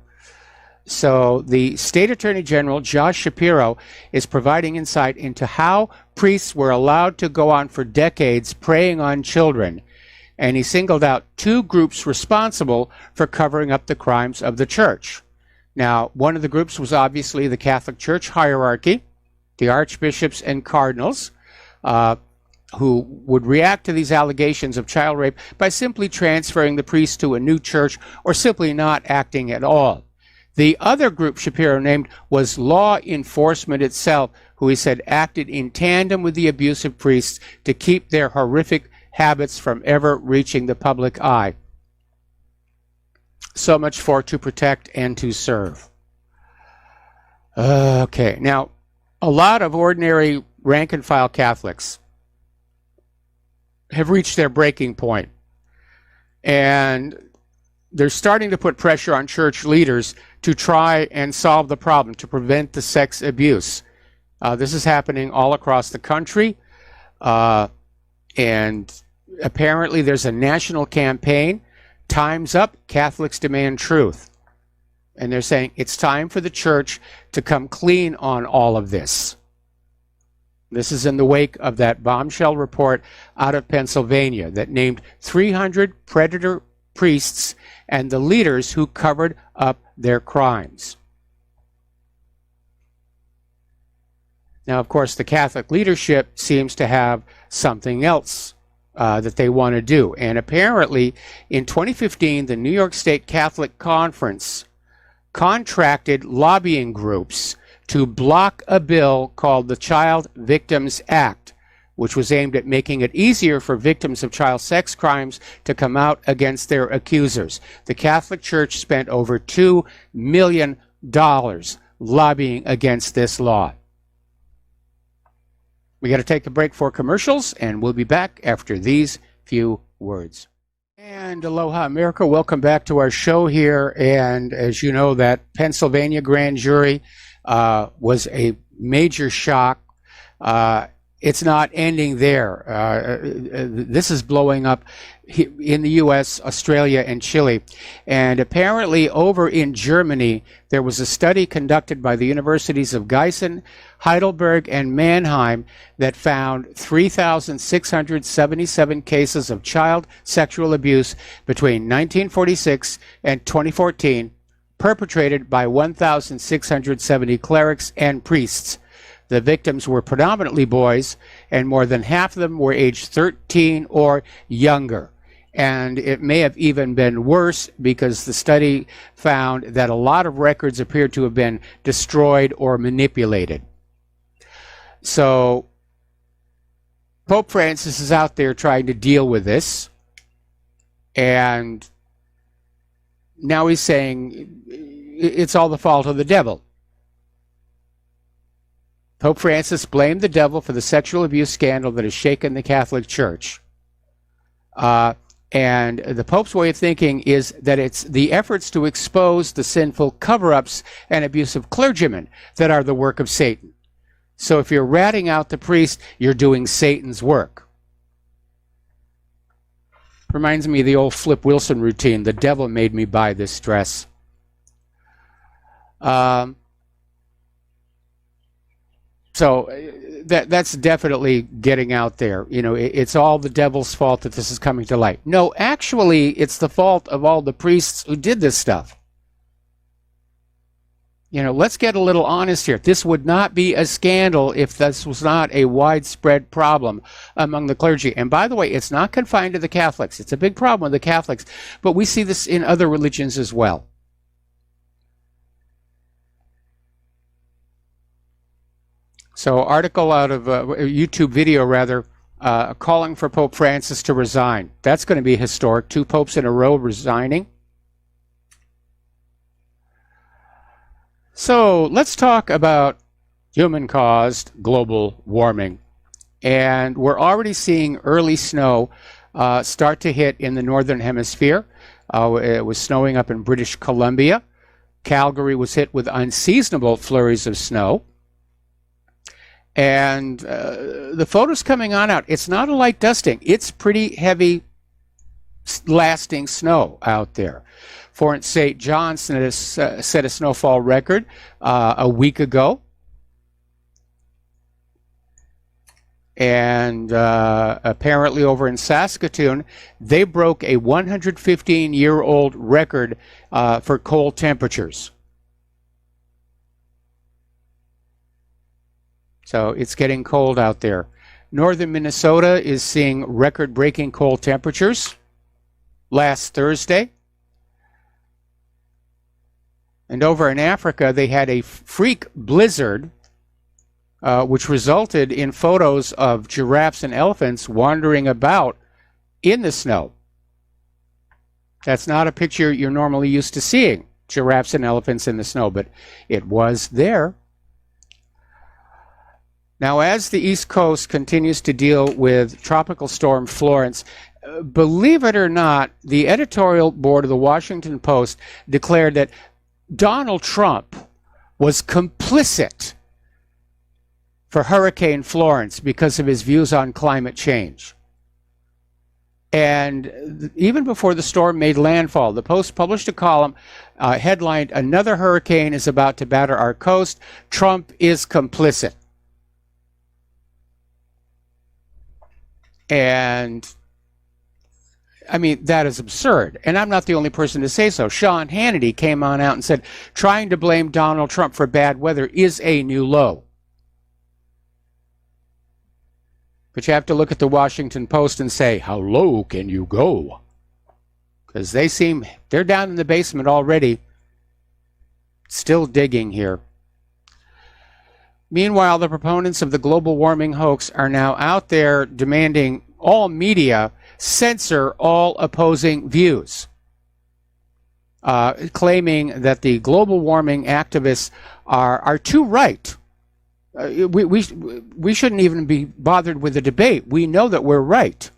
So the State Attorney General, Josh Shapiro, is providing insight into how priests were allowed to go on for decades preying on children, and he singled out two groups responsible for covering up the crimes of the church. Now, one of the groups was obviously the Catholic Church hierarchy, the archbishops and cardinals, who would react to these allegations of child rape by simply transferring the priest to a new church or simply not acting at all. The other group Shapiro named was law enforcement itself, who he said acted in tandem with the abusive priests to keep their horrific habits from ever reaching the public eye. So much for to protect and to serve. Okay, now, a lot of ordinary rank-and-file Catholics have reached their breaking point, and they're starting to put pressure on church leaders to try and solve the problem, to prevent the sex abuse. This is happening all across the country, and apparently there's a national campaign, Time's Up, Catholics Demand Truth. And they're saying it's time for the church to come clean on all of this. This is in the wake of that bombshell report out of Pennsylvania that named 300 predator priests and the leaders who covered up their crimes. Now, of course, the Catholic leadership seems to have something else that they want to do. And apparently, in 2015, the New York State Catholic Conference contracted lobbying groups to block a bill called the Child Victims Act, which was aimed at making it easier for victims of child sex crimes to come out against their accusers. The Catholic Church spent over $2 million lobbying against this law. We got to take a break for commercials, and we'll be back after these few words. And aloha, America. Welcome back to our show here. And as you know, that Pennsylvania grand jury was a major shock. It's not ending there. This is blowing up in the U.S., Australia, and Chile. And apparently over in Germany, there was a study conducted by the universities of Gießen, Heidelberg, and Mannheim that found 3,677 cases of child sexual abuse between 1946 and 2014, perpetrated by 1,670 clerics and priests. The victims were predominantly boys, and more than half of them were aged 13 or younger. And it may have even been worse because the study found that a lot of records appeared to have been destroyed or manipulated. So Pope Francis is out there trying to deal with this, and now he's saying it's all the fault of the devil. Pope Francis blamed the devil for the sexual abuse scandal that has shaken the Catholic Church. And the Pope's way of thinking is that it's the efforts to expose the sinful cover-ups and abusive clergymen that are the work of Satan. So if you're ratting out the priest, you're doing Satan's work. Reminds me of the old Flip Wilson routine, the devil made me buy this dress. So that's definitely getting out there. You know, it's all the devil's fault that this is coming to light. No, actually, it's the fault of all the priests who did this stuff. You know, let's get a little honest here. This would not be a scandal if this was not a widespread problem among the clergy. And by the way, it's not confined to the Catholics. It's a big problem with the Catholics, but we see this in other religions as well. So, article out of a YouTube video, rather, calling for Pope Francis to resign. That's going to be historic. 2 popes in a row resigning. So, let's talk about human-caused global warming. And we're already seeing early snow start to hit in the northern hemisphere. It was snowing up in British Columbia. Calgary was hit with unseasonable flurries of snow. And the photos coming on out, it's not a light dusting. It's pretty heavy, lasting snow out there. Fort St. John set a snowfall record a week ago. And apparently over in Saskatoon, they broke a 115-year-old record for cold temperatures. So it's getting cold out there. Northern Minnesota is seeing record-breaking cold temperatures last Thursday. And over in Africa, they had a freak blizzard, which resulted in photos of giraffes and elephants wandering about in the snow. That's not a picture you're normally used to seeing, giraffes and elephants in the snow, but it was there. Now, as the East Coast continues to deal with Tropical Storm Florence, believe it or not, the editorial board of the Washington Post declared that Donald Trump was complicit for Hurricane Florence because of his views on climate change. And even before the storm made landfall, the Post published a column headlined, "Another hurricane is about to batter our coast. Trump is complicit." And I mean, that is absurd. And I'm not the only person to say so. Sean Hannity came on out and said, trying to blame Donald Trump for bad weather is a new low. But you have to look at the Washington Post and say, how low can you go? Because they're down in the basement already, still digging here. Meanwhile, the proponents of the global warming hoax are now out there demanding all media censor all opposing views, claiming that the global warming activists are too right. We shouldn't even be bothered with the debate. We know that we're right.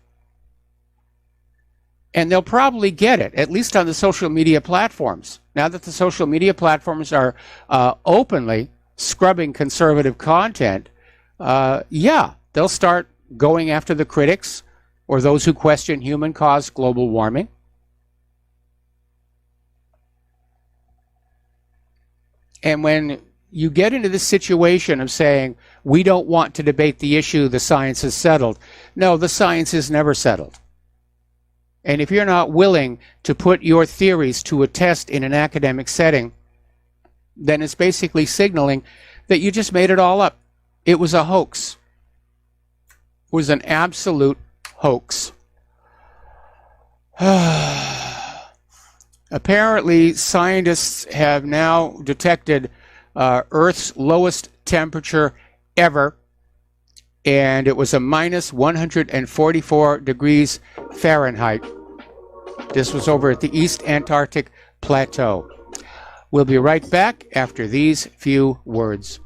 And they'll probably get it, at least on the social media platforms. Now that the social media platforms are openly scrubbing conservative content, yeah, they'll start going after the critics or those who question human-caused global warming. And when you get into this situation of saying, we don't want to debate the issue, the science is settled. No, the science is never settled. And if you're not willing to put your theories to a test in an academic setting, then it's basically signaling that you just made it all up. It was a hoax. It was an absolute hoax. Apparently, scientists have now detected Earth's lowest temperature ever, and it was a minus 144 degrees Fahrenheit. This was over at the East Antarctic Plateau. We'll be right back after these few words.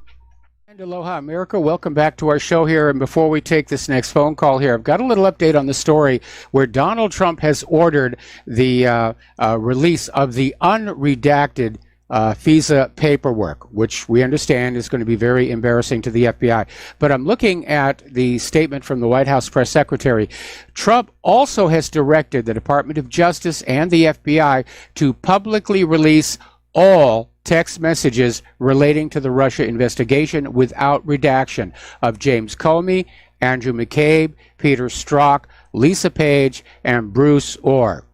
And aloha, America. Welcome back to our show here. And before we take this next phone call here, I've got a little update on the story where Donald Trump has ordered the release of the unredacted FISA paperwork, which we understand is going to be very embarrassing to the FBI. But I'm looking at the statement from the White House press secretary. Trump also has directed the Department of Justice and the FBI to publicly release all text messages relating to the Russia investigation without redaction of James Comey, Andrew McCabe, Peter Strzok, Lisa Page, and Bruce Orr.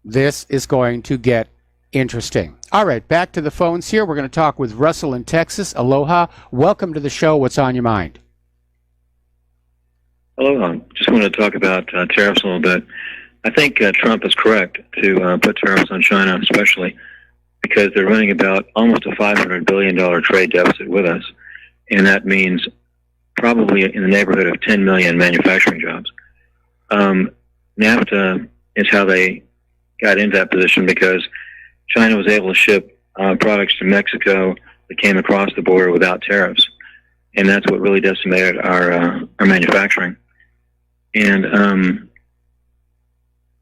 This is going to get interesting. All right, back to the phones here. We're going to talk with Russell in Texas. Aloha. Welcome to the show. What's on your mind? Hello. Just wanted to talk about tariffs a little bit. I think Trump is correct to put tariffs on China, especially because they're running about almost a $500 billion trade deficit with us, and that means probably in the neighborhood of 10 million manufacturing jobs. NAFTA is how they got into that position because China was able to ship products to Mexico that came across the border without tariffs, and that's what really decimated our manufacturing. And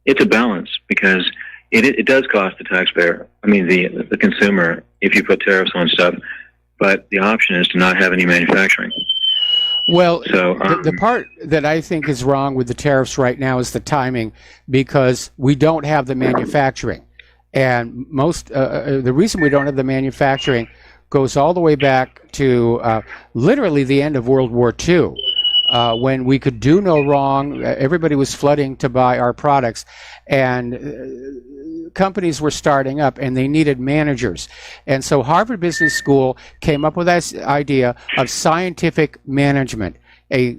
it's a balance because it does cost the taxpayer, the consumer, if you put tariffs on stuff, but the option is to not have any manufacturing. Well, so, the part that I think is wrong with the tariffs right now is the timing, because we don't have the manufacturing. And the reason we don't have the manufacturing goes all the way back to literally the end of World War II. When we could do no wrong, everybody was flooding to buy our products, and companies were starting up, and they needed managers. And so Harvard Business School came up with this idea of scientific management, a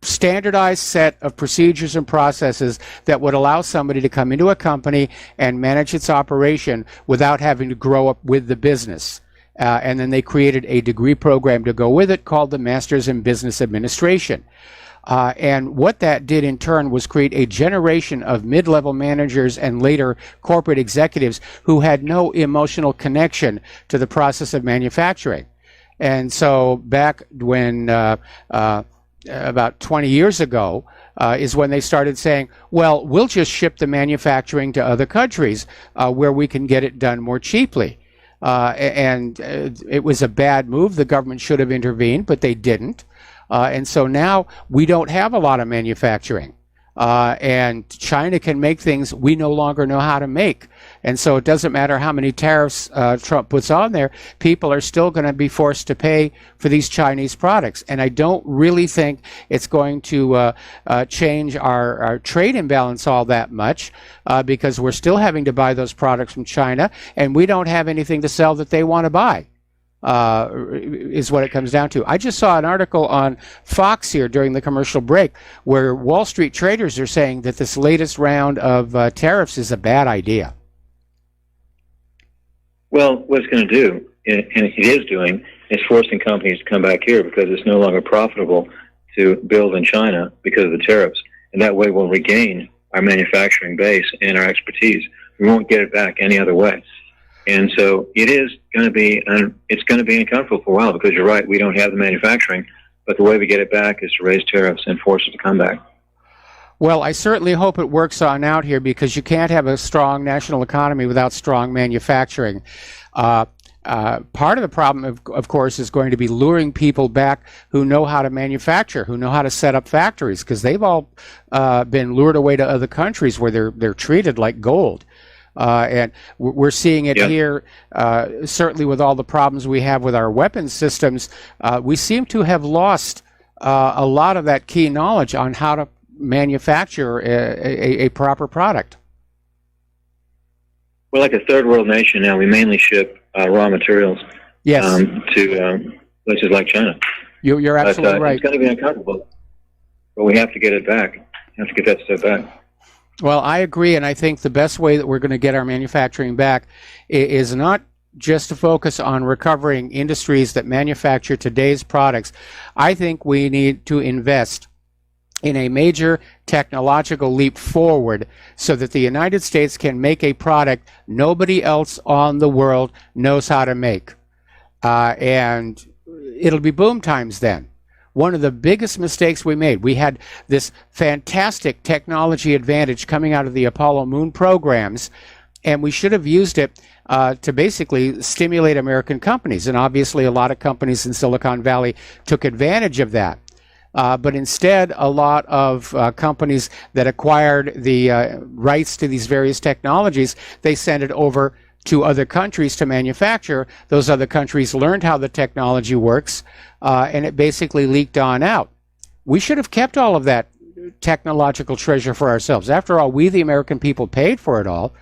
standardized set of procedures and processes that would allow somebody to come into a company and manage its operation without having to grow up with the business. And then they created a degree program to go with it called the Masters in Business Administration. And what that did in turn was create a generation of mid-level managers and later corporate executives who had no emotional connection to the process of manufacturing. And so back when about 20 years ago is when they started saying, well, we'll just ship the manufacturing to other countries where we can get it done more cheaply. And it was a bad move. The government should have intervened, but they didn't. And so now we don't have a lot of manufacturing. And China can make things we no longer know how to make. And so it doesn't matter how many tariffs Trump puts on there, people are still going to be forced to pay for these Chinese products. And I don't really think it's going to change our trade imbalance all that much because we're still having to buy those products from China, and we don't have anything to sell that they want to buy. Is what it comes down to. I just saw an article on Fox here during the commercial break where Wall Street traders are saying that this latest round of tariffs is a bad idea. Well, what it's going to do, and it is doing, is forcing companies to come back here because it's no longer profitable to build in China because of the tariffs. And that way we'll regain our manufacturing base and our expertise. We won't get it back any other way. And so it is going to be, it's going to be uncomfortable for a while because you're right, we don't have the manufacturing, but the way we get it back is to raise tariffs and force it to come back. Well, I certainly hope it works on out here because you can't have a strong national economy without strong manufacturing. Part of the problem, of course, is going to be luring people back who know how to manufacture, who know how to set up factories, because they've all been lured away to other countries where they're treated like gold. And we're seeing it here, certainly with all the problems we have with our weapons systems. We seem to have lost a lot of that key knowledge on how to manufacture a proper product. We're like a third world nation now. We mainly ship raw materials to places like China. You're absolutely right. It's going to be uncomfortable, but we have to get it back. We have to get that stuff back. Well, I agree, and I think the best way that we're going to get our manufacturing back is not just to focus on recovering industries that manufacture today's products. I think we need to invest in a major technological leap forward so that the United States can make a product nobody else on the world knows how to make. And it'll be boom times then. One of the biggest mistakes we made, we had this fantastic technology advantage coming out of the Apollo moon programs, and we should have used it to basically stimulate American companies. And obviously a lot of companies in Silicon Valley took advantage of that. But instead, a lot of companies that acquired the rights to these various technologies, they sent it over to other countries to manufacture. Those other countries learned how the technology works, and it basically leaked on out. We should have kept all of that technological treasure for ourselves. After all, we, the American people, paid for it all.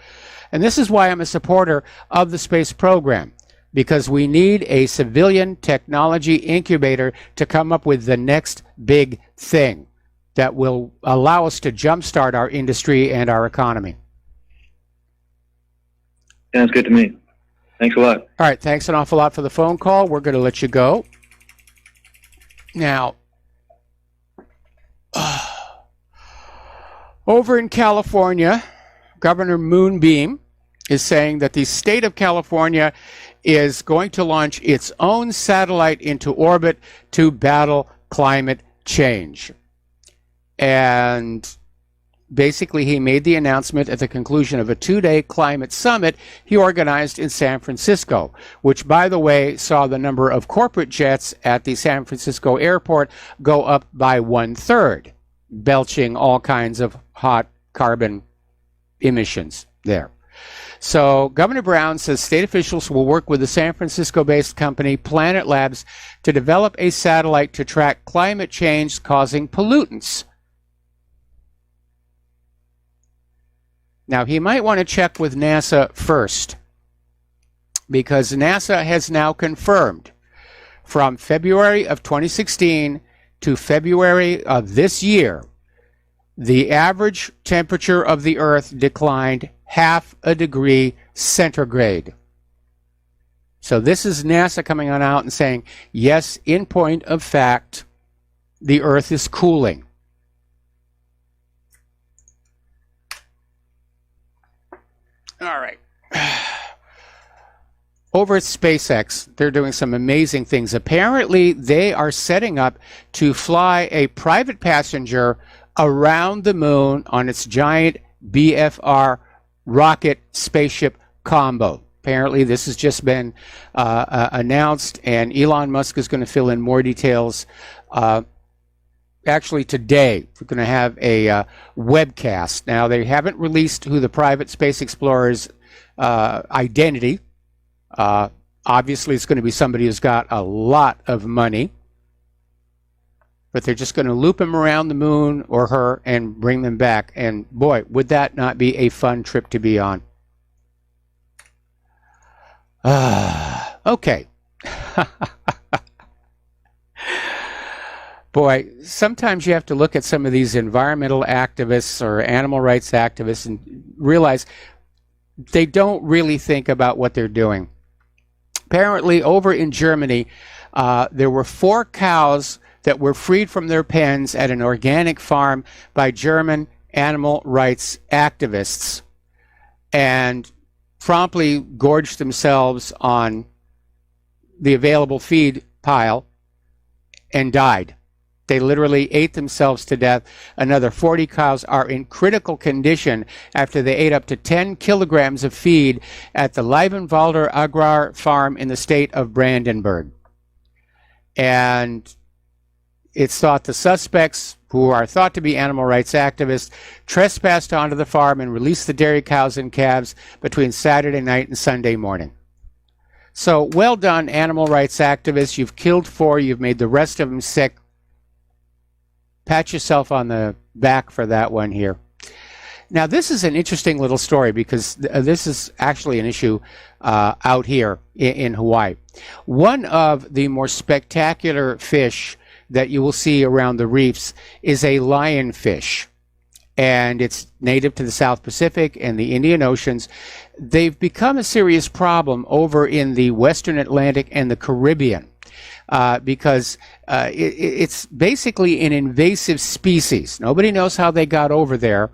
And this is why I'm a supporter of the space program, because we need a civilian technology incubator to come up with the next big thing that will allow us to jumpstart our industry and our economy. Sounds good to me. Thanks a lot. All right, thanks an awful lot for the phone call. We're going to let you go. Now, over in California, Governor Moonbeam is saying that the state of California is going to launch its own satellite into orbit to battle climate change. And basically, he made the announcement at the conclusion of a 2-day climate summit he organized in San Francisco, which, by the way, saw the number of corporate jets at the San Francisco airport go up by 1/3, belching all kinds of hot carbon emissions there. So Governor Brown says state officials will work with the San Francisco-based company Planet Labs to develop a satellite to track climate change causing pollutants. Now, he might want to check with NASA first, because NASA has now confirmed from February of 2016 to February of this year, the average temperature of the Earth declined 0.5 degrees centigrade. So this is NASA coming on out and saying, yes, in point of fact, the Earth is cooling. All right. Over at SpaceX, they're doing some amazing things. Apparently, they are setting up to fly a private passenger around the moon on its giant BFR rocket spaceship combo. Apparently, this has just been announced, and Elon Musk is going to fill in more details. Actually, today, we're going to have a webcast. Now, they haven't released who the private space explorer's identity. Obviously, it's going to be somebody who's got a lot of money. But they're just going to loop him around the moon or her and bring them back. And boy, would that not be a fun trip to be on. Okay. Boy, sometimes you have to look at some of these environmental activists or animal rights activists and realize they don't really think about what they're doing. Apparently, over in Germany, there were 4 cows that were freed from their pens at an organic farm by German animal rights activists and promptly gorged themselves on the available feed pile and died. They literally ate themselves to death. Another 40 cows are in critical condition after they ate up to 10 kilograms of feed at the Leibenwalder Agrar farm in the state of Brandenburg. And it's thought the suspects, who are thought to be animal rights activists, trespassed onto the farm and released the dairy cows and calves between Saturday night and Sunday morning. So, well done, animal rights activists. You've killed 4. You've made the rest of them sick. Pat yourself on the back for that one here. Now, this is an interesting little story because this is actually an issue out here in Hawaii. One of the more spectacular fish that you will see around the reefs is a lionfish, and it's native to the South Pacific and the Indian Oceans. They've become a serious problem over in the Western Atlantic and the Caribbean because it's basically an invasive species. Nobody knows how they got over there,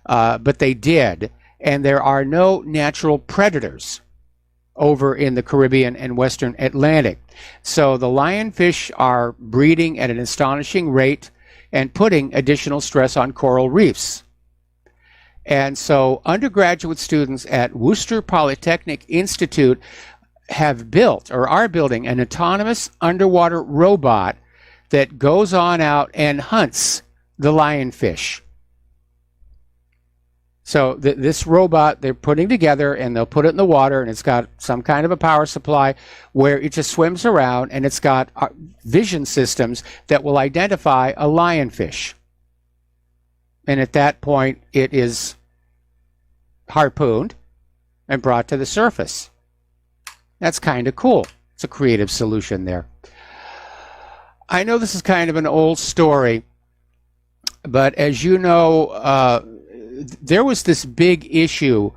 but they did, and there are no natural predators over in the Caribbean and Western Atlantic. So the lionfish are breeding at an astonishing rate and putting additional stress on coral reefs. And so undergraduate students at Worcester Polytechnic Institute have built or are building an autonomous underwater robot that goes on out and hunts the lionfish. So this robot they're putting together, and they'll put it in the water, and it's got some kind of a power supply where it just swims around, and it's got vision systems that will identify a lionfish. And at that point, it is harpooned and brought to the surface. That's kind of cool. It's a creative solution there. I know this is kind of an old story, but as you know, there was this big issue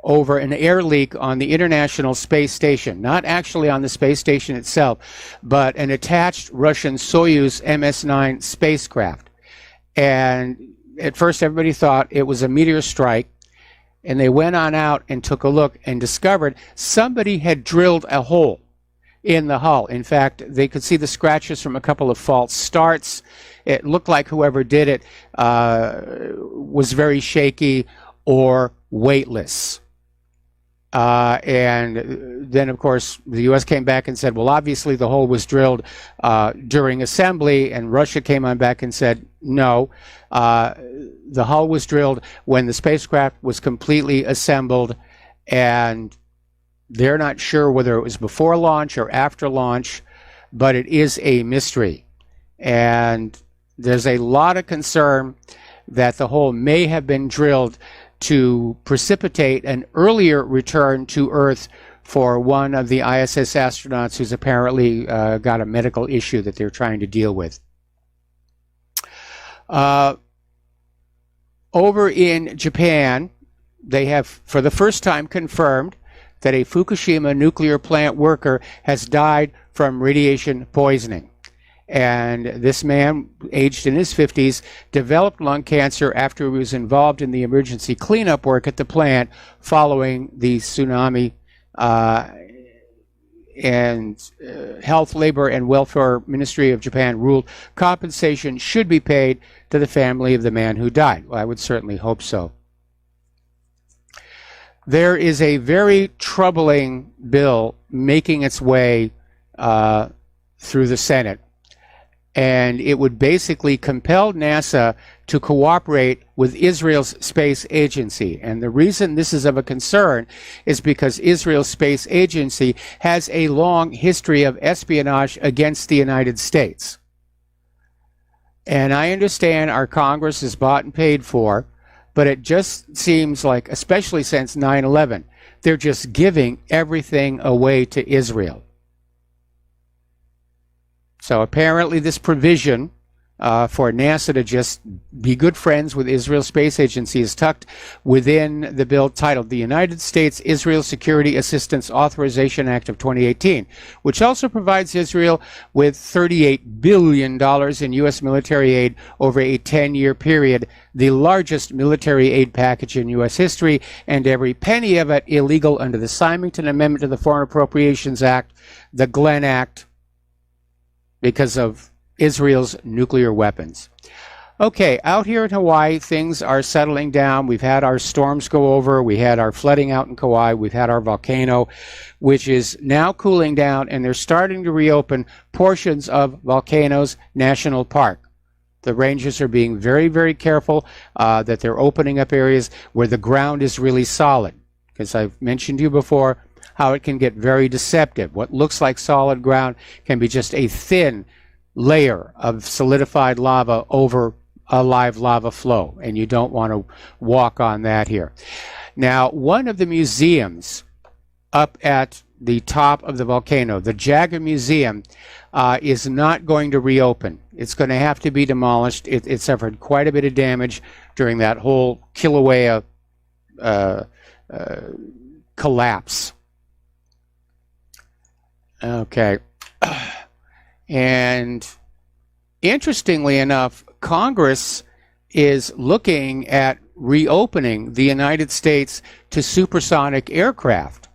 over an air leak on the International Space Station, not actually on the space station itself, but an attached Russian Soyuz MS-9 spacecraft. And at first everybody thought it was a meteor strike, and they went on out and took a look and discovered somebody had drilled a hole in the hull. In fact, they could see the scratches from a couple of false starts. It looked like whoever did it was very shaky or weightless. And then, of course, the U.S. came back and said, well, obviously the hole was drilled during assembly, and Russia came on back and said, no, the hull was drilled when the spacecraft was completely assembled, and they're not sure whether it was before launch or after launch, but it is a mystery. And there's a lot of concern that the hole may have been drilled to precipitate an earlier return to Earth for one of the ISS astronauts who's apparently got a medical issue that they're trying to deal with. Over in Japan, they have, for the first time, confirmed that a Fukushima nuclear plant worker has died from radiation poisoning. And this man, aged in his 50s, developed lung cancer after he was involved in the emergency cleanup work at the plant following the tsunami. Health, Labor, and Welfare Ministry of Japan ruled compensation should be paid to the family of the man who died. Well, I would certainly hope so. There is a very troubling bill making its way through the Senate, and it would basically compel NASA to cooperate with Israel's space agency. And the reason this is of a concern is because Israel's space agency has a long history of espionage against the United States. And I understand our Congress is bought and paid for, but it just seems like, especially since 9/11, they're just giving everything away to Israel. So apparently this provision for NASA to just be good friends with Israel's space agency is tucked within the bill titled the United States Israel Security Assistance Authorization Act of 2018, which also provides Israel with $38 billion in U.S. military aid over a 10-year period, the largest military aid package in U.S. history, and every penny of it illegal under the Symington Amendment to the Foreign Appropriations Act, the Glenn Act, because of Israel's nuclear weapons. Okay, out here in Hawaii, things are settling down. We've had our storms go over. We had our flooding out in Kauai. We've had our volcano, which is now cooling down, and they're starting to reopen portions of Volcanoes National Park. The rangers are being very, very careful that they're opening up areas where the ground is really solid. Because I've mentioned to you before how it can get very deceptive. What looks like solid ground can be just a thin layer of solidified lava over a live lava flow, and you don't want to walk on that here. Now, one of the museums up at the top of the volcano, the Jagger Museum, is not going to reopen. It's going to have to be demolished. It suffered quite a bit of damage during that whole Kilauea collapse. Okay. And interestingly enough, Congress is looking at reopening the United States to supersonic aircraft.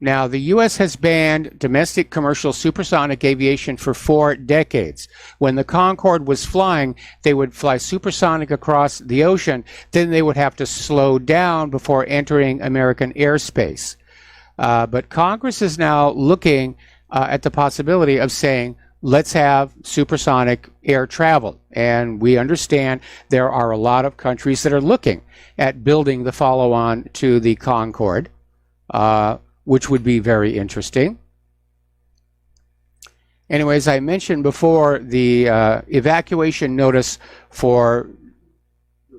Now, the U.S. has banned domestic commercial supersonic aviation for 4 decades. When the Concorde was flying, they would fly supersonic across the ocean. Then they would have to slow down before entering American airspace. But Congress is now looking at the possibility of saying, let's have supersonic air travel. And we understand there are a lot of countries that are looking at building the follow-on to the Concorde, which would be very interesting. Anyways, I mentioned before the evacuation notice for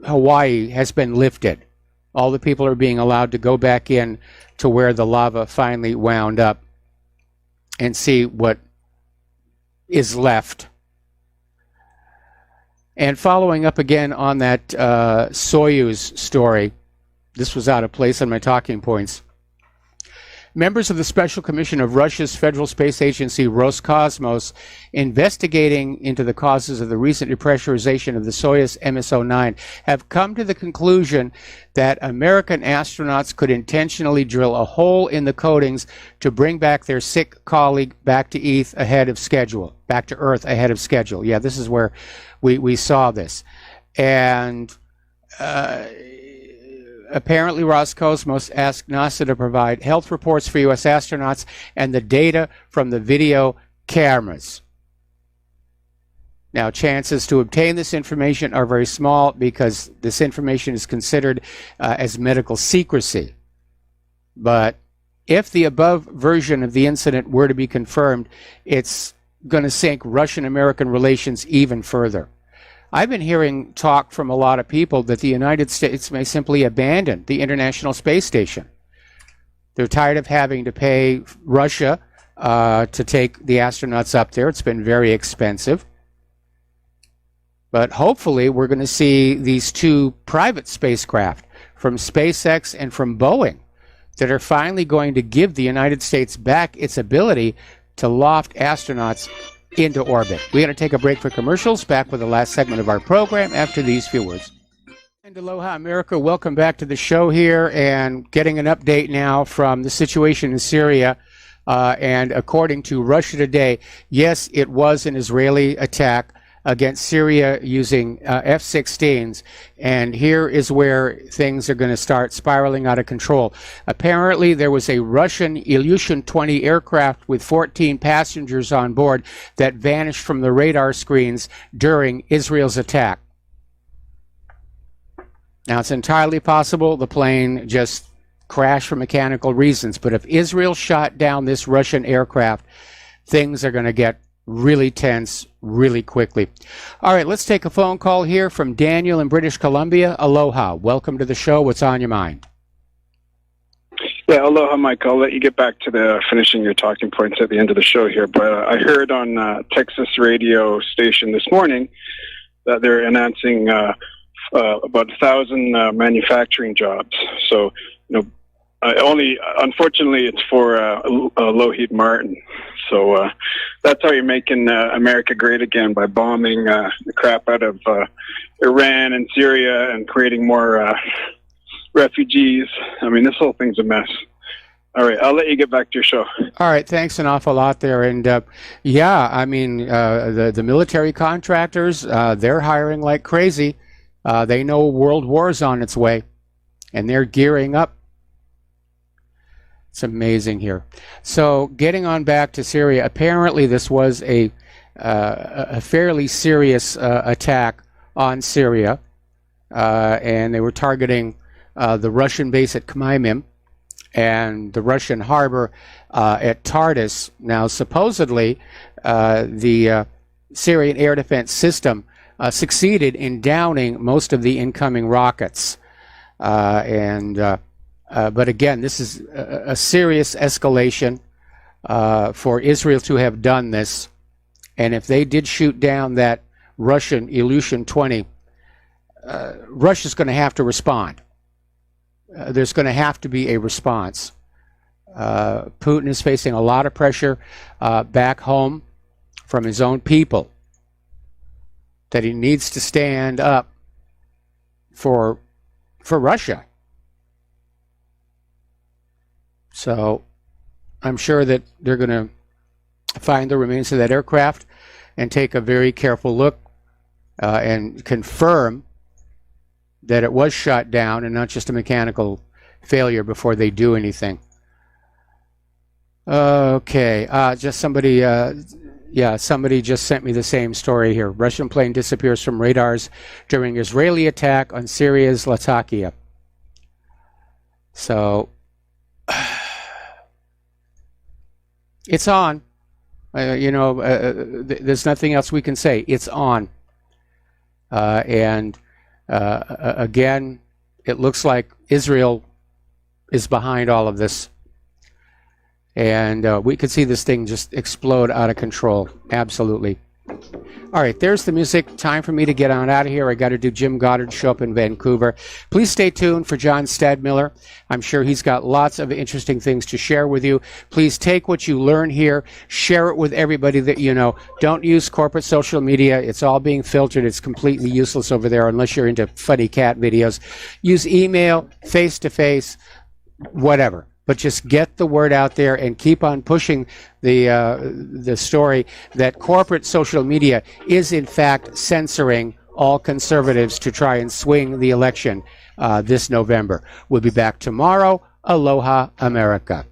Hawaii has been lifted. All the people are being allowed to go back in to where the lava finally wound up and see what is left. And following up again on that Soyuz story, this was out of place on my talking points. Members of the Special Commission of Russia's Federal Space Agency, Roscosmos, investigating into the causes of the recent depressurization of the Soyuz MS-09, have come to the conclusion that American astronauts could intentionally drill a hole in the coatings to bring back their sick colleague back to Earth ahead of schedule. Yeah, this is where we saw this. And apparently Roscosmos asked NASA to provide health reports for U.S. astronauts and the data from the video cameras. Now, chances to obtain this information are very small because this information is considered as medical secrecy. But if the above version of the incident were to be confirmed, it's going to sink Russian-American relations even further. I've been hearing talk from a lot of people that the United States may simply abandon the International Space Station. They're tired of having to pay Russia to take the astronauts up there. It's been very expensive. But hopefully we're going to see these 2 private spacecraft from SpaceX and from Boeing that are finally going to give the United States back its ability to loft astronauts into orbit. We're going to take a break for commercials. Back with the last segment of our program after these few words. And aloha, America. Welcome back to the show here, and getting an update now from the situation in Syria. And according to Russia Today, yes, it was an Israeli attack against Syria using F-16s, and here is where things are going to start spiraling out of control. Apparently, there was a Russian Ilyushin-20 aircraft with 14 passengers on board that vanished from the radar screens during Israel's attack. Now, it's entirely possible the plane just crashed for mechanical reasons, but if Israel shot down this Russian aircraft, things are going to get really tense really quickly. All right, let's take a phone call here from Daniel in British Columbia. Aloha. Welcome to the show. What's on your mind? Yeah, aloha, Mike. I'll let you get back to the finishing your talking points at the end of the show here. But I heard on Texas radio station this morning that they're announcing about 1,000 manufacturing jobs. So, unfortunately, it's for Lockheed Martin. So that's how you're making America great again, by bombing the crap out of Iran and Syria and creating more refugees. I mean, this whole thing's a mess. All right, I'll let you get back to your show. All right, thanks an awful lot there. And yeah, I mean, the military contractors, they're hiring like crazy. They know World War's on its way, and they're gearing up. It's amazing here. So getting on back to Syria, apparently this was a fairly serious attack on Syria, and they were targeting the Russian base at Khmeimim and the Russian harbor at Tartus. Now, supposedly, the Syrian air defense system succeeded in downing most of the incoming rockets, but again, this is a serious escalation for Israel to have done this. And if they did shoot down that Russian Ilyushin-20, Russia's going to have to respond. There's going to have to be a response. Putin is facing a lot of pressure back home from his own people that he needs to stand up for Russia. So I'm sure that they're going to find the remains of that aircraft and take a very careful look and confirm that it was shot down and not just a mechanical failure before they do anything. Okay, just somebody, somebody just sent me the same story here. Russian plane disappears from radars during Israeli attack on Syria's Latakia. So, it's on. There's nothing else we can say. It's on. And again, it looks like Israel is behind all of this. And we could see this thing just explode out of control. Absolutely. All right, there's the music. Time for me to get on out of here. I got to do Jim Goddard's show up in Vancouver. Please stay tuned for John Stadmiller. I'm sure he's got lots of interesting things to share with you. Please take what you learn here, share it with everybody that you know. Don't use corporate social media. It's all being filtered. It's completely useless over there unless you're into funny cat videos. Use email, face-to-face, whatever. But just get the word out there and keep on pushing the story that corporate social media is in fact censoring all conservatives to try and swing the election this November. We'll be back tomorrow. Aloha, America.